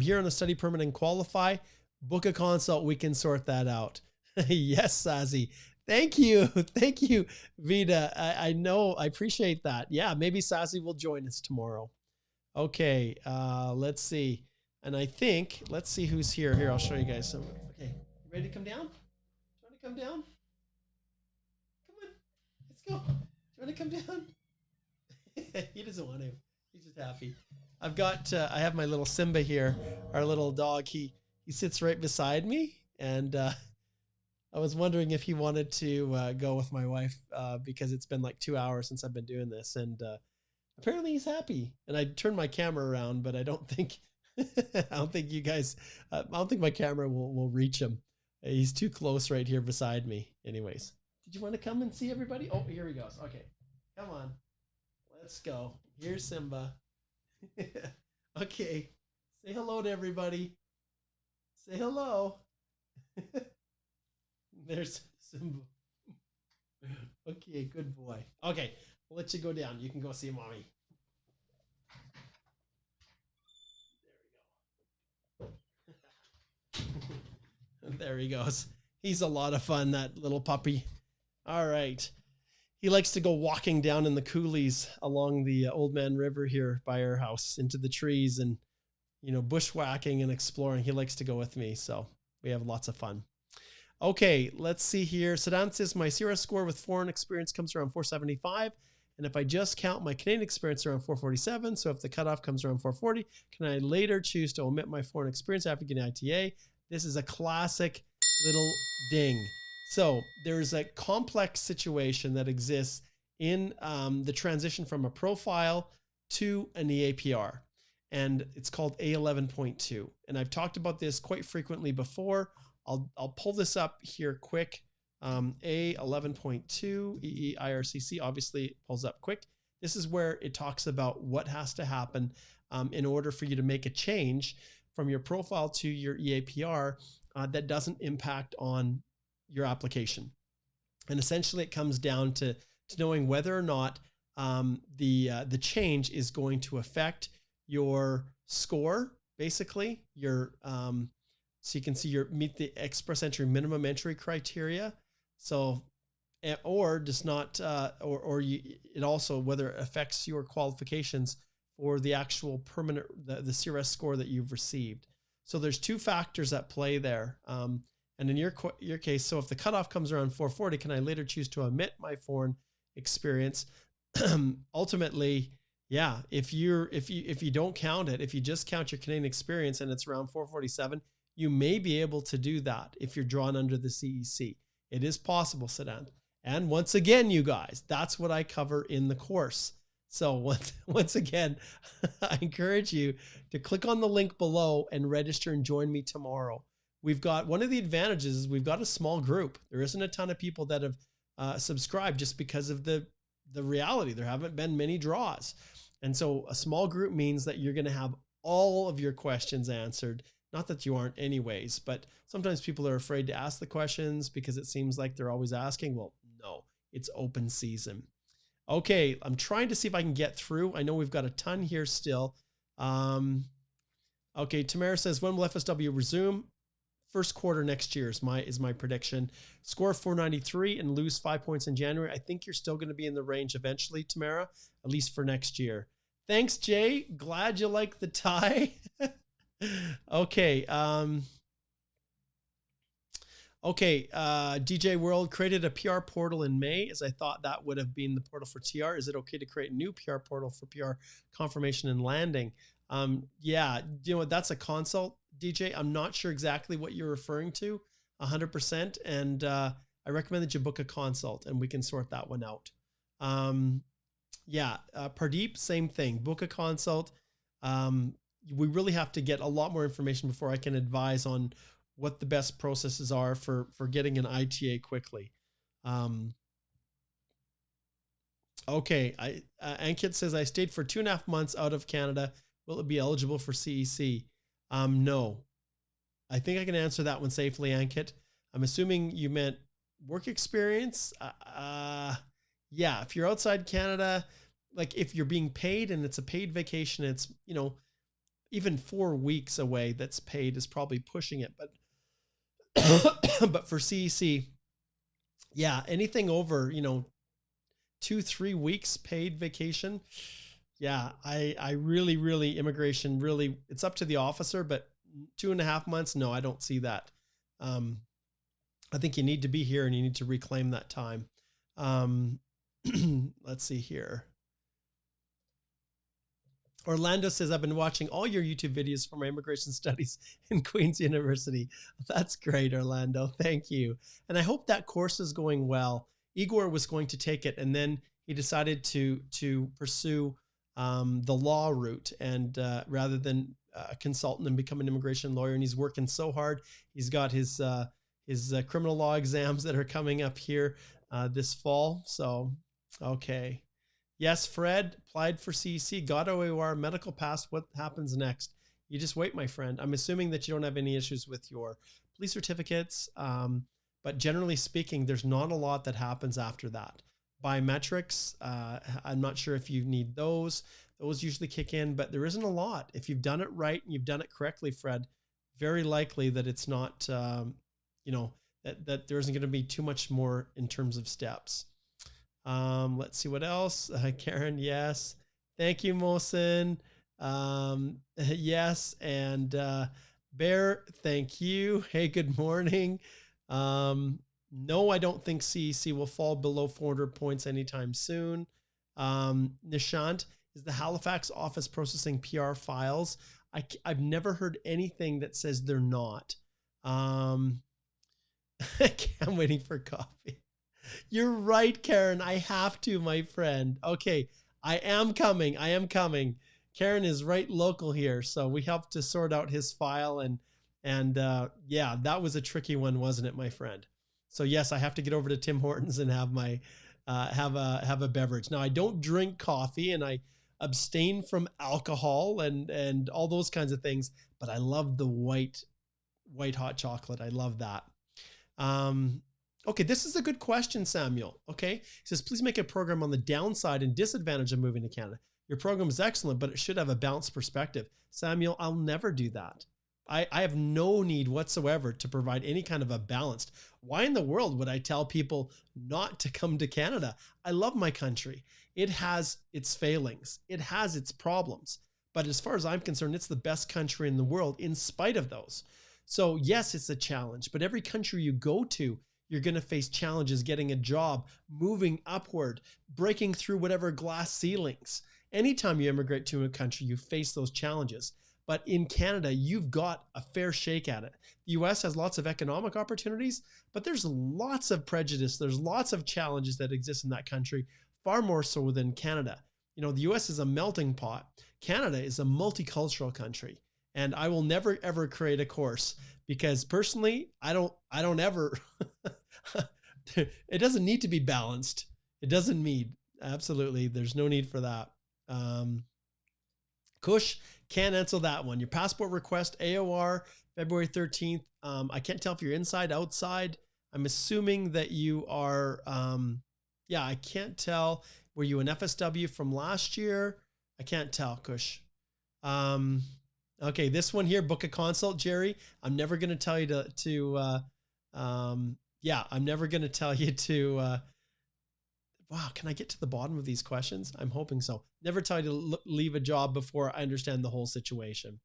here on a study permit and qualify. Book a consult. We can sort that out. Yes, Sazi. Thank you. Thank you, Vida. I know. I appreciate that. Yeah, maybe Sazi will join us tomorrow. Okay, let's see. And I think, let's see who's here. Here, I'll show you guys some. Okay, you ready to come down? Do you want to come down? Come on, let's go. Do you want to come down? He doesn't want to. He's just happy. I have my little Simba here, our little dog. He sits right beside me, and I was wondering if he wanted to go with my wife because it's been like 2 hours since I've been doing this, and apparently he's happy. And I turned my camera around, but I don't think you guys. I don't think my camera will reach him. He's too close right here beside me. Anyways, did you want to come and see everybody? Oh, here he goes. Okay, come on, let's go. Here's Simba. Okay, say hello to everybody. Say hello. There's Simba. Okay, good boy. Okay, we'll let you go down. You can go see mommy. There we go. There he goes. He's a lot of fun, that little puppy. All right. He likes to go walking down in the coulees along the Old Man River here by our house into the trees and, bushwhacking and exploring. He likes to go with me. So we have lots of fun. Okay, let's see here. Sadan says my CRS score with foreign experience comes around 475. And if I just count my Canadian experience around 447, so if the cutoff comes around 440, can I later choose to omit my foreign experience after getting ITA? This is a classic little ding. So there's a complex situation that exists in the transition from a profile to an EAPR. And it's called A11.2. And I've talked about this quite frequently before. I'll pull this up here quick. A11.2 EEIRCC obviously pulls up quick. This is where it talks about what has to happen in order for you to make a change from your profile to your EAPR that doesn't impact on your application. And essentially it comes down to knowing whether or not the change is going to affect your score, basically your so you can see meet the Express Entry minimum entry criteria. So or does not, it also, whether it affects your qualifications for the actual permanent, the CRS score that you've received. So there's two factors at play there. And in your case, so if the cutoff comes around 440, can I later choose to omit my foreign experience? Ultimately, yeah, if you don't count it, if you just count your Canadian experience and it's around 447, you may be able to do that if you're drawn under the CEC. It is possible, Siddhant. And once again, you guys, that's what I cover in the course. So once again, I encourage you to click on the link below and register and join me tomorrow. We've got, one of the advantages is we've got a small group. There isn't a ton of people that have subscribed just because of the reality. There haven't been many draws. And so a small group means that you're going to have all of your questions answered. Not that you aren't anyways, but sometimes people are afraid to ask the questions because it seems like they're always asking. Well, no, it's open season. Okay, I'm trying to see if I can get through. I know we've got a ton here still. Okay, Tamara says, when will FSW resume? First quarter next year is my prediction. Score 493 and lose 5 points in January. I think you're still going to be in the range eventually, Tamara, at least for next year. Thanks, Jay. Glad you like the tie. Okay. Okay. DJ World created a PR portal in May, as I thought that would have been the portal for TR. Is it okay to create a new PR portal for PR confirmation and landing? Yeah, you know, that's a consult, DJ. I'm not sure exactly what you're referring to 100%. And, I recommend that you book a consult and we can sort that one out. Yeah. Pardeep, same thing, book a consult. We really have to get a lot more information before I can advise on what the best processes are for getting an ITA quickly. Okay. Ankit says, I stayed for 2.5 months out of Canada. Will it be eligible for CEC? No. I think I can answer that one safely, Ankit. I'm assuming you meant work experience. Yeah, if you're outside Canada, like if you're being paid and it's a paid vacation, it's, you know, even 4 weeks away that's paid is probably pushing it. But but for CEC, yeah, anything over, you know, 2-3 weeks paid vacation. Yeah, I really immigration really, it's up to the officer, but 2.5 months, no, I don't see that. I think you need to be here and you need to reclaim that time. Let's see here. Orlando says, I've been watching all your YouTube videos for my immigration studies in Queen's University. That's great, Orlando. Thank you. And I hope that course is going well. Igor was going to take it, and then he decided to pursue the law route, and rather than a consultant and become an immigration lawyer. And he's working so hard. He's got his criminal law exams that are coming up here this fall. So, okay. Yes, Fred applied for CEC, got OAR, medical pass. What happens next? You just wait, my friend. I'm assuming that you don't have any issues with your police certificates. But generally speaking, there's not a lot that happens after that. Biometrics, I'm not sure if you need those. Those usually kick in, but there isn't a lot. If you've done it right and you've done it correctly, Fred, very likely that it's not, you know, that there isn't going to be too much more in terms of steps. Let's see what else. Karen, yes. Thank you, Mohsen. Yes. And Bear, thank you. Hey, good morning. No, I don't think CEC will fall below 400 points anytime soon. Nishant, is the Halifax office processing PR files? I've never heard anything that says they're not. I'm waiting for coffee. You're right, Karen. I have to, my friend. Okay, I am coming. I am coming. Karen is right local here, so we have to sort out his file, and yeah, that was a tricky one, wasn't it, my friend? So yes, I have to get over to Tim Hortons and have my have a beverage. Now, I don't drink coffee and I abstain from alcohol and all those kinds of things, but I love the white hot chocolate. I love that. Okay, this is a good question, Samuel. Okay, he says, please make a program on the downside and disadvantage of moving to Canada. Your program is excellent, but it should have a balanced perspective. Samuel, I'll never do that. I have no need whatsoever to provide any kind of a balanced. Why in the world would I tell people not to come to Canada? I love my country. It has its failings. It has its problems. But as far as I'm concerned, it's the best country in the world in spite of those. So yes, it's a challenge, but every country you go to, you're going to face challenges getting a job, moving upward, breaking through whatever glass ceilings. Anytime you immigrate to a country, you face those challenges. But in Canada, you've got a fair shake at it. The US has lots of economic opportunities, but there's lots of prejudice. There's lots of challenges that exist in that country, far more so than Canada. You know, the US is a melting pot. Canada is a multicultural country. And I will never, ever create a course because personally, I don't ever, it doesn't need to be balanced. It doesn't need, absolutely. There's no need for that. Kush, can't answer that one. Your passport request, AOR, February 13th. I can't tell if you're inside, outside. I'm assuming that you are, yeah, I can't tell. Were you an FSW from last year? I can't tell, Kush. Okay, this one here, book a consult, Jerry. I'm never going to tell you yeah, I'm never going to tell you to, wow, can I get to the bottom of these questions? I'm hoping so. Never tell you to leave a job before I understand the whole situation.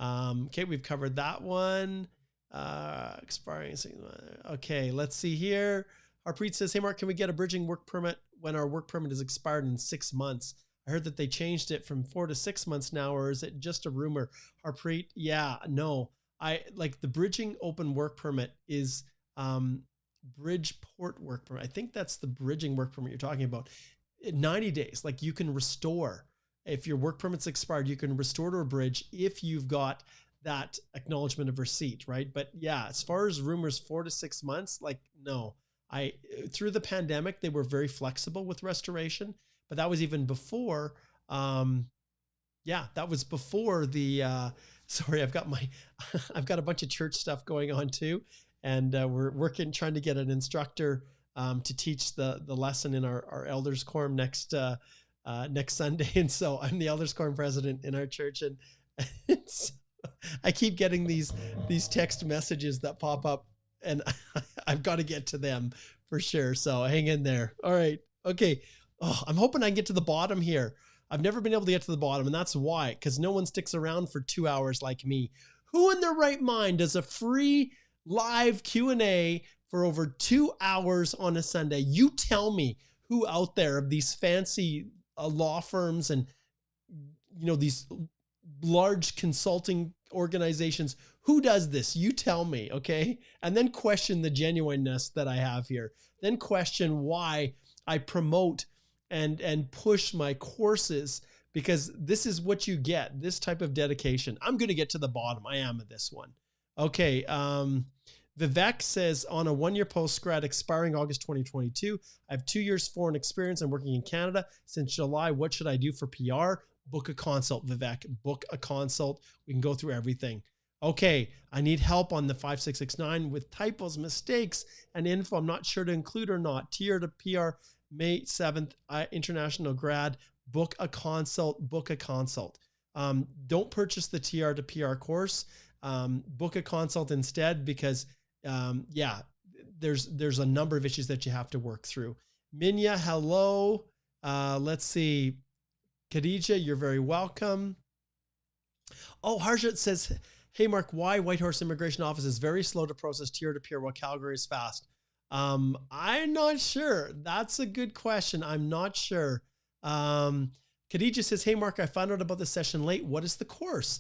Okay, we've covered that one. Expiring. Okay, let's see here. Harpreet says, hey, Mark, can we get a bridging work permit when our work permit is expired in 6 months? I heard that they changed it from 4 to 6 months now, or is it just a rumor? Harpreet, yeah, no. I like the bridging open work permit is Bridgeport work permit. I think that's the bridging work permit you're talking about. 90 days, like you can restore. If your work permit's expired, you can restore to a bridge if you've got that acknowledgement of receipt, right? But yeah, as far as rumors, 4 to 6 months, like no. Through the pandemic, they were very flexible with restoration, but that was even before, yeah, that was before the, sorry, I've got a bunch of church stuff going on too. And we're trying to get an instructor to teach the lesson in our elders quorum next Sunday. And so I'm the elders quorum president in our church. And so I keep getting these text messages that pop up and I've got to get to them for sure. So hang in there. All right. Okay. Oh, I'm hoping I can get to the bottom here. I've never been able to get to the bottom, and that's why, because no one sticks around for 2 hours like me. Who in their right mind does a free live Q&A for over 2 hours on a Sunday? You tell me who out there of these fancy law firms and, you know, these large consulting organizations, who does this? You tell me, okay? And then question the genuineness that I have here. Then question why I promote and push my courses, because this is what you get, this type of dedication. I'm going to get to the bottom. I am at this one. Okay. Vivek says, on a 1-year post-grad expiring August 2022, I have 2 years foreign experience and working in Canada since July. What should I do for PR? Book a consult, Vivek. Book a consult. We can go through everything. Okay, I need help on the 5669 with typos, mistakes, and info I'm not sure to include or not. TR to PR, May 7th, international grad. Book a consult. Book a consult. Don't purchase the TR to PR course. Book a consult instead, because yeah, there's a number of issues that you have to work through. Minya, hello. Let's see. Khadija, you're very welcome. Oh, Harjit says, hey, Mark, why Whitehorse Immigration Office is very slow to process TR to PR while Calgary is fast? I'm not sure. That's a good question. I'm not sure. Khadija says, hey, Mark, I found out about the session late. What is the course?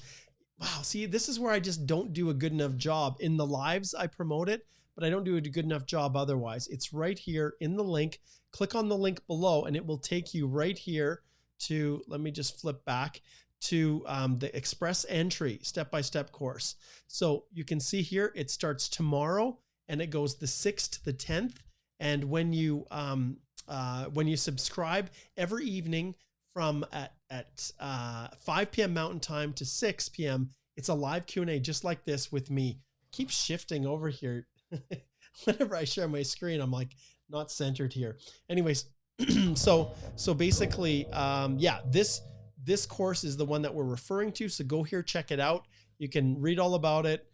Wow. See, this is where I just don't do a good enough job. In the lives, I promote it, but I don't do a good enough job otherwise. It's right here in the link. Click on the link below and it will take you right here to, let me just flip back to the express entry step-by-step course. So you can see here, it starts tomorrow and it goes the 6th to the 10th. And when you subscribe every evening from at 5 p.m. Mountain Time to 6 p.m., it's a live Q&A just like this with me. Keep shifting over here. Whenever I share my screen, I'm like not centered here. Anyways, so basically, yeah, this course is the one that we're referring to. So go here, check it out. You can read all about it.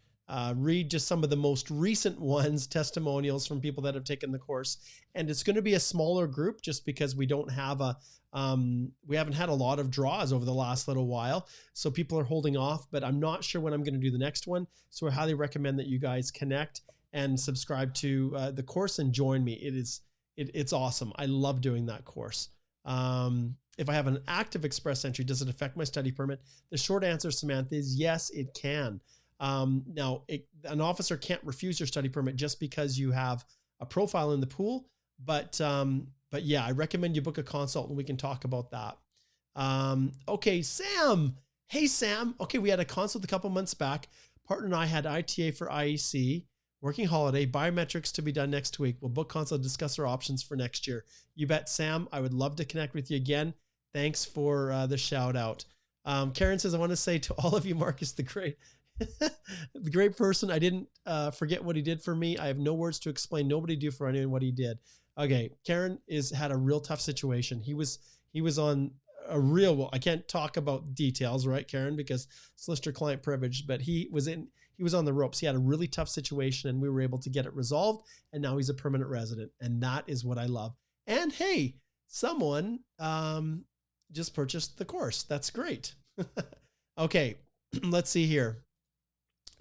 Read just some of the most recent ones, testimonials from people that have taken the course. And it's going to be a smaller group just because we don't have we haven't had a lot of draws over the last little while. So people are holding off, but I'm not sure when I'm going to do the next one. So I highly recommend that you guys connect and subscribe to the course and join me. It's awesome. I love doing that course. If I have an active express entry, does it affect my study permit? The short answer, Samantha, is yes, it can. Now, an officer can't refuse your study permit just because you have a profile in the pool, but yeah, I recommend you book a consult and we can talk about that. Okay, Sam. Hey, Sam. Okay, we had a consult a couple months back. Partner and I had ITA for IEC, working holiday, biometrics to be done next week. We'll book consult, discuss our options for next year. You bet, Sam. I would love to connect with you again. Thanks for the shout out. Karen says, I want to say to all of you, Marcus, the great person. I didn't forget what he did for me. I have no words to explain. Nobody do for anyone what he did. Okay. Karen had a real tough situation. He was on a real, well, I can't talk about details, right, Karen, because solicitor client privilege, but he was on the ropes. He had a really tough situation and we were able to get it resolved. And now he's a permanent resident. And that is what I love. And hey, someone just purchased the course. That's great. Okay. Let's see here.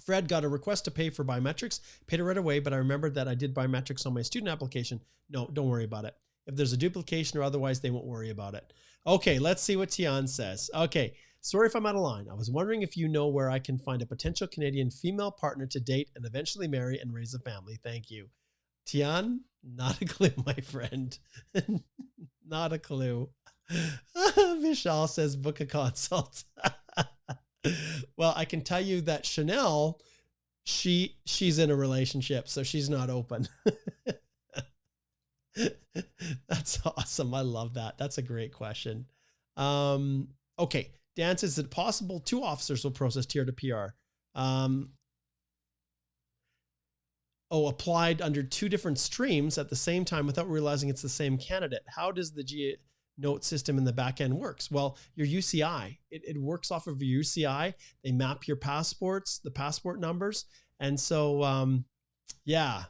Fred got a request to pay for biometrics, paid it right away, but I remembered that I did biometrics on my student application. No, don't worry about it. If there's a duplication or otherwise, they won't worry about it. Okay, let's see what Tian says. Okay, sorry if I'm out of line. I was wondering if you know where I can find a potential Canadian female partner to date and eventually marry and raise a family. Thank you. Tian, not a clue, my friend. Not a clue. Vishal says book a consult. Well, I can tell you that Chanel, she's in a relationship, so she's not open. That's awesome. I love that. That's a great question. Okay. Dan says, is it possible 2 officers will process TR to PR? Applied under 2 different streams at the same time without realizing it's the same candidate. How does the note system in the back end works? Well, your UCI, it works off of your UCI. They map your passports, the passport numbers. And so, yeah.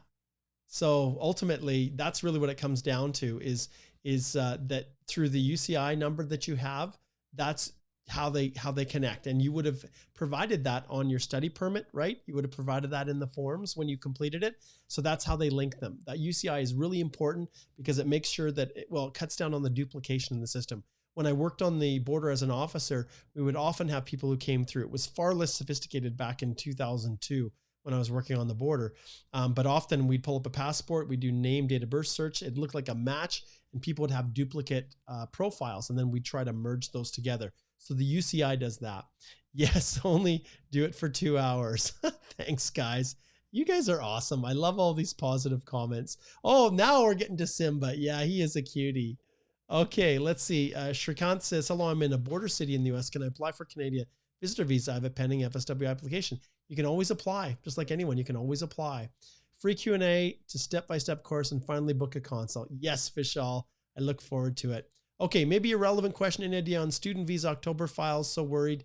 So ultimately that's really what it comes down to is that through the UCI number that you have, that's how they connect. And you would have provided that on your study permit, right? You would have provided that in the forms when you completed it. So that's how they link them. That UCI is really important because it makes sure that it cuts down on the duplication in the system. When I worked on the border as an officer, we would often have people who came through. It was far less sophisticated back in 2002 when I was working on the border. But often we'd pull up a passport, we'd do name, date of birth search. It looked like a match and people would have duplicate profiles. And then we'd try to merge those together. So the UCI does that. Yes, only do it for 2 hours. Thanks, guys. You guys are awesome. I love all these positive comments. Oh, now we're getting to Simba. Yeah, he is a cutie. Okay, let's see. Shrikant says, hello, I'm in a border city in the US. Can I apply for Canadian visitor visa? I have a pending FSW application. You can always apply, just like anyone. You can always apply. Free Q&A to step-by-step course and finally book a consult. Yes, Vishal. I look forward to it. Okay, maybe a relevant question in idea on student visa October files. So worried.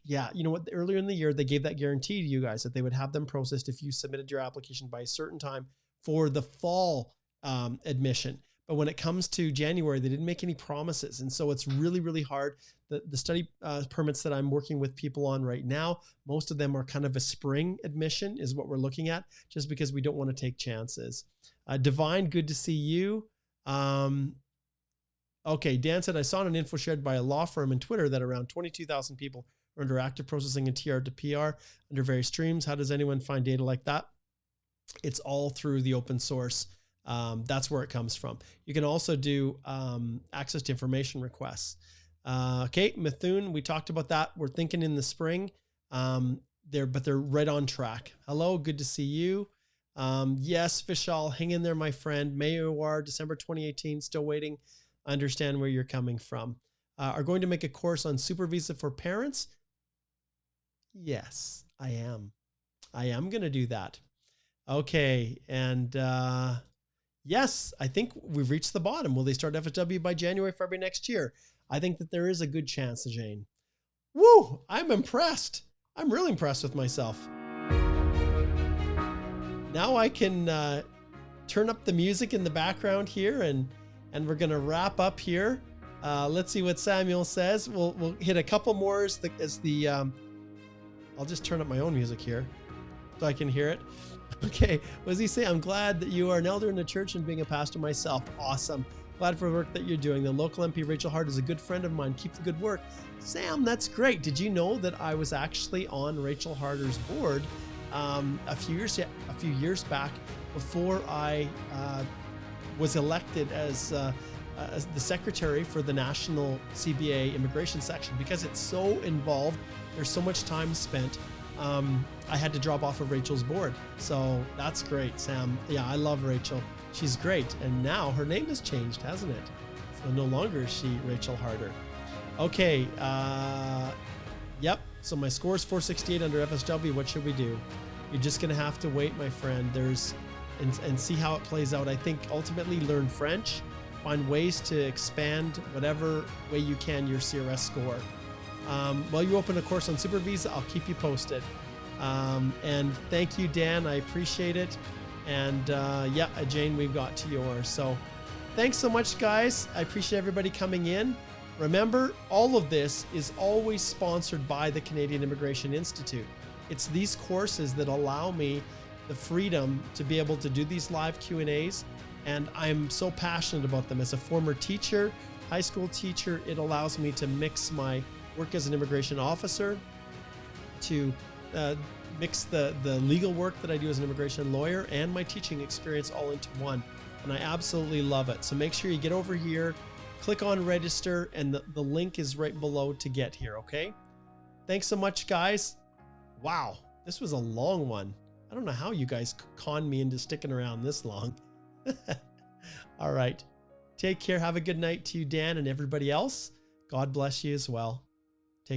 Yeah, you know what? Earlier in the year, they gave that guarantee to you guys that they would have them processed if you submitted your application by a certain time for the fall admission. But when it comes to January, they didn't make any promises. And so it's really, really hard. The study permits that I'm working with people on right now, most of them are kind of a spring admission is what we're looking at, just because we don't want to take chances. Divine, good to see you. Okay, Dan said, I saw an info shared by a law firm in Twitter that around 22,000 people are under active processing in TR to PR under various streams. How does anyone find data like that? It's all through the open source. That's where it comes from. You can also do access to information requests. Okay, Mithun, we talked about that. We're thinking in the spring. But they're right on track. Hello, good to see you. Yes, Vishal, hang in there, my friend. May you are December 2018, still waiting. I understand where you're coming from. Are going to make a course on super visa for parents? Yes, I am. I am going to do that. Okay. And yes, I think we've reached the bottom. Will they start FSW by January, February next year? I think that there is a good chance, Jane. Woo! I'm impressed. I'm really impressed with myself. Now I can turn up the music in the background here, and we're gonna wrap up here. Let's see what Samuel says. We'll hit a couple more as the I'll just turn up my own music here so I can hear it. Okay, what does he say? I'm glad that you are an elder in the church and being a pastor myself. Awesome. Glad for the work that you're doing. The local MP, Rachel Hart, is a good friend of mine. Keep the good work. Sam, that's great. Did you know that I was actually on Rachel Harder's board a few years back, before I was elected as the secretary for the National CBA immigration section? Because it's so involved, there's so much time spent. I had to drop off of Rachel's board. So that's great, Sam. Yeah, I love Rachel. She's great. And now her name has changed, hasn't it? So no longer is she Rachel Harder. Okay. Yep. So my score is 468 under FSW. What should we do? You're just going to have to wait, my friend. And see how it plays out. I think ultimately learn French, find ways to expand whatever way you can your CRS score. While you open a course on Super Visa, I'll keep you posted. And thank you, Dan. I appreciate it. And yeah, Jane, we've got to yours. So thanks so much, guys. I appreciate everybody coming in. Remember, all of this is always sponsored by the Canadian Immigration Institute. It's these courses that allow me the freedom to be able to do these live Q&As. And I'm so passionate about them. As a former teacher, high school teacher, it allows me to mix my work as an immigration officer, to mix the legal work that I do as an immigration lawyer, and my teaching experience all into one. And I absolutely love it. So make sure you get over here, click on register, and the link is right below to get here, okay? Thanks so much, guys. Wow, this was a long one. I don't know how you guys conned me into sticking around this long. All right. Take care. Have a good night to you, Dan, and everybody else. God bless you as well.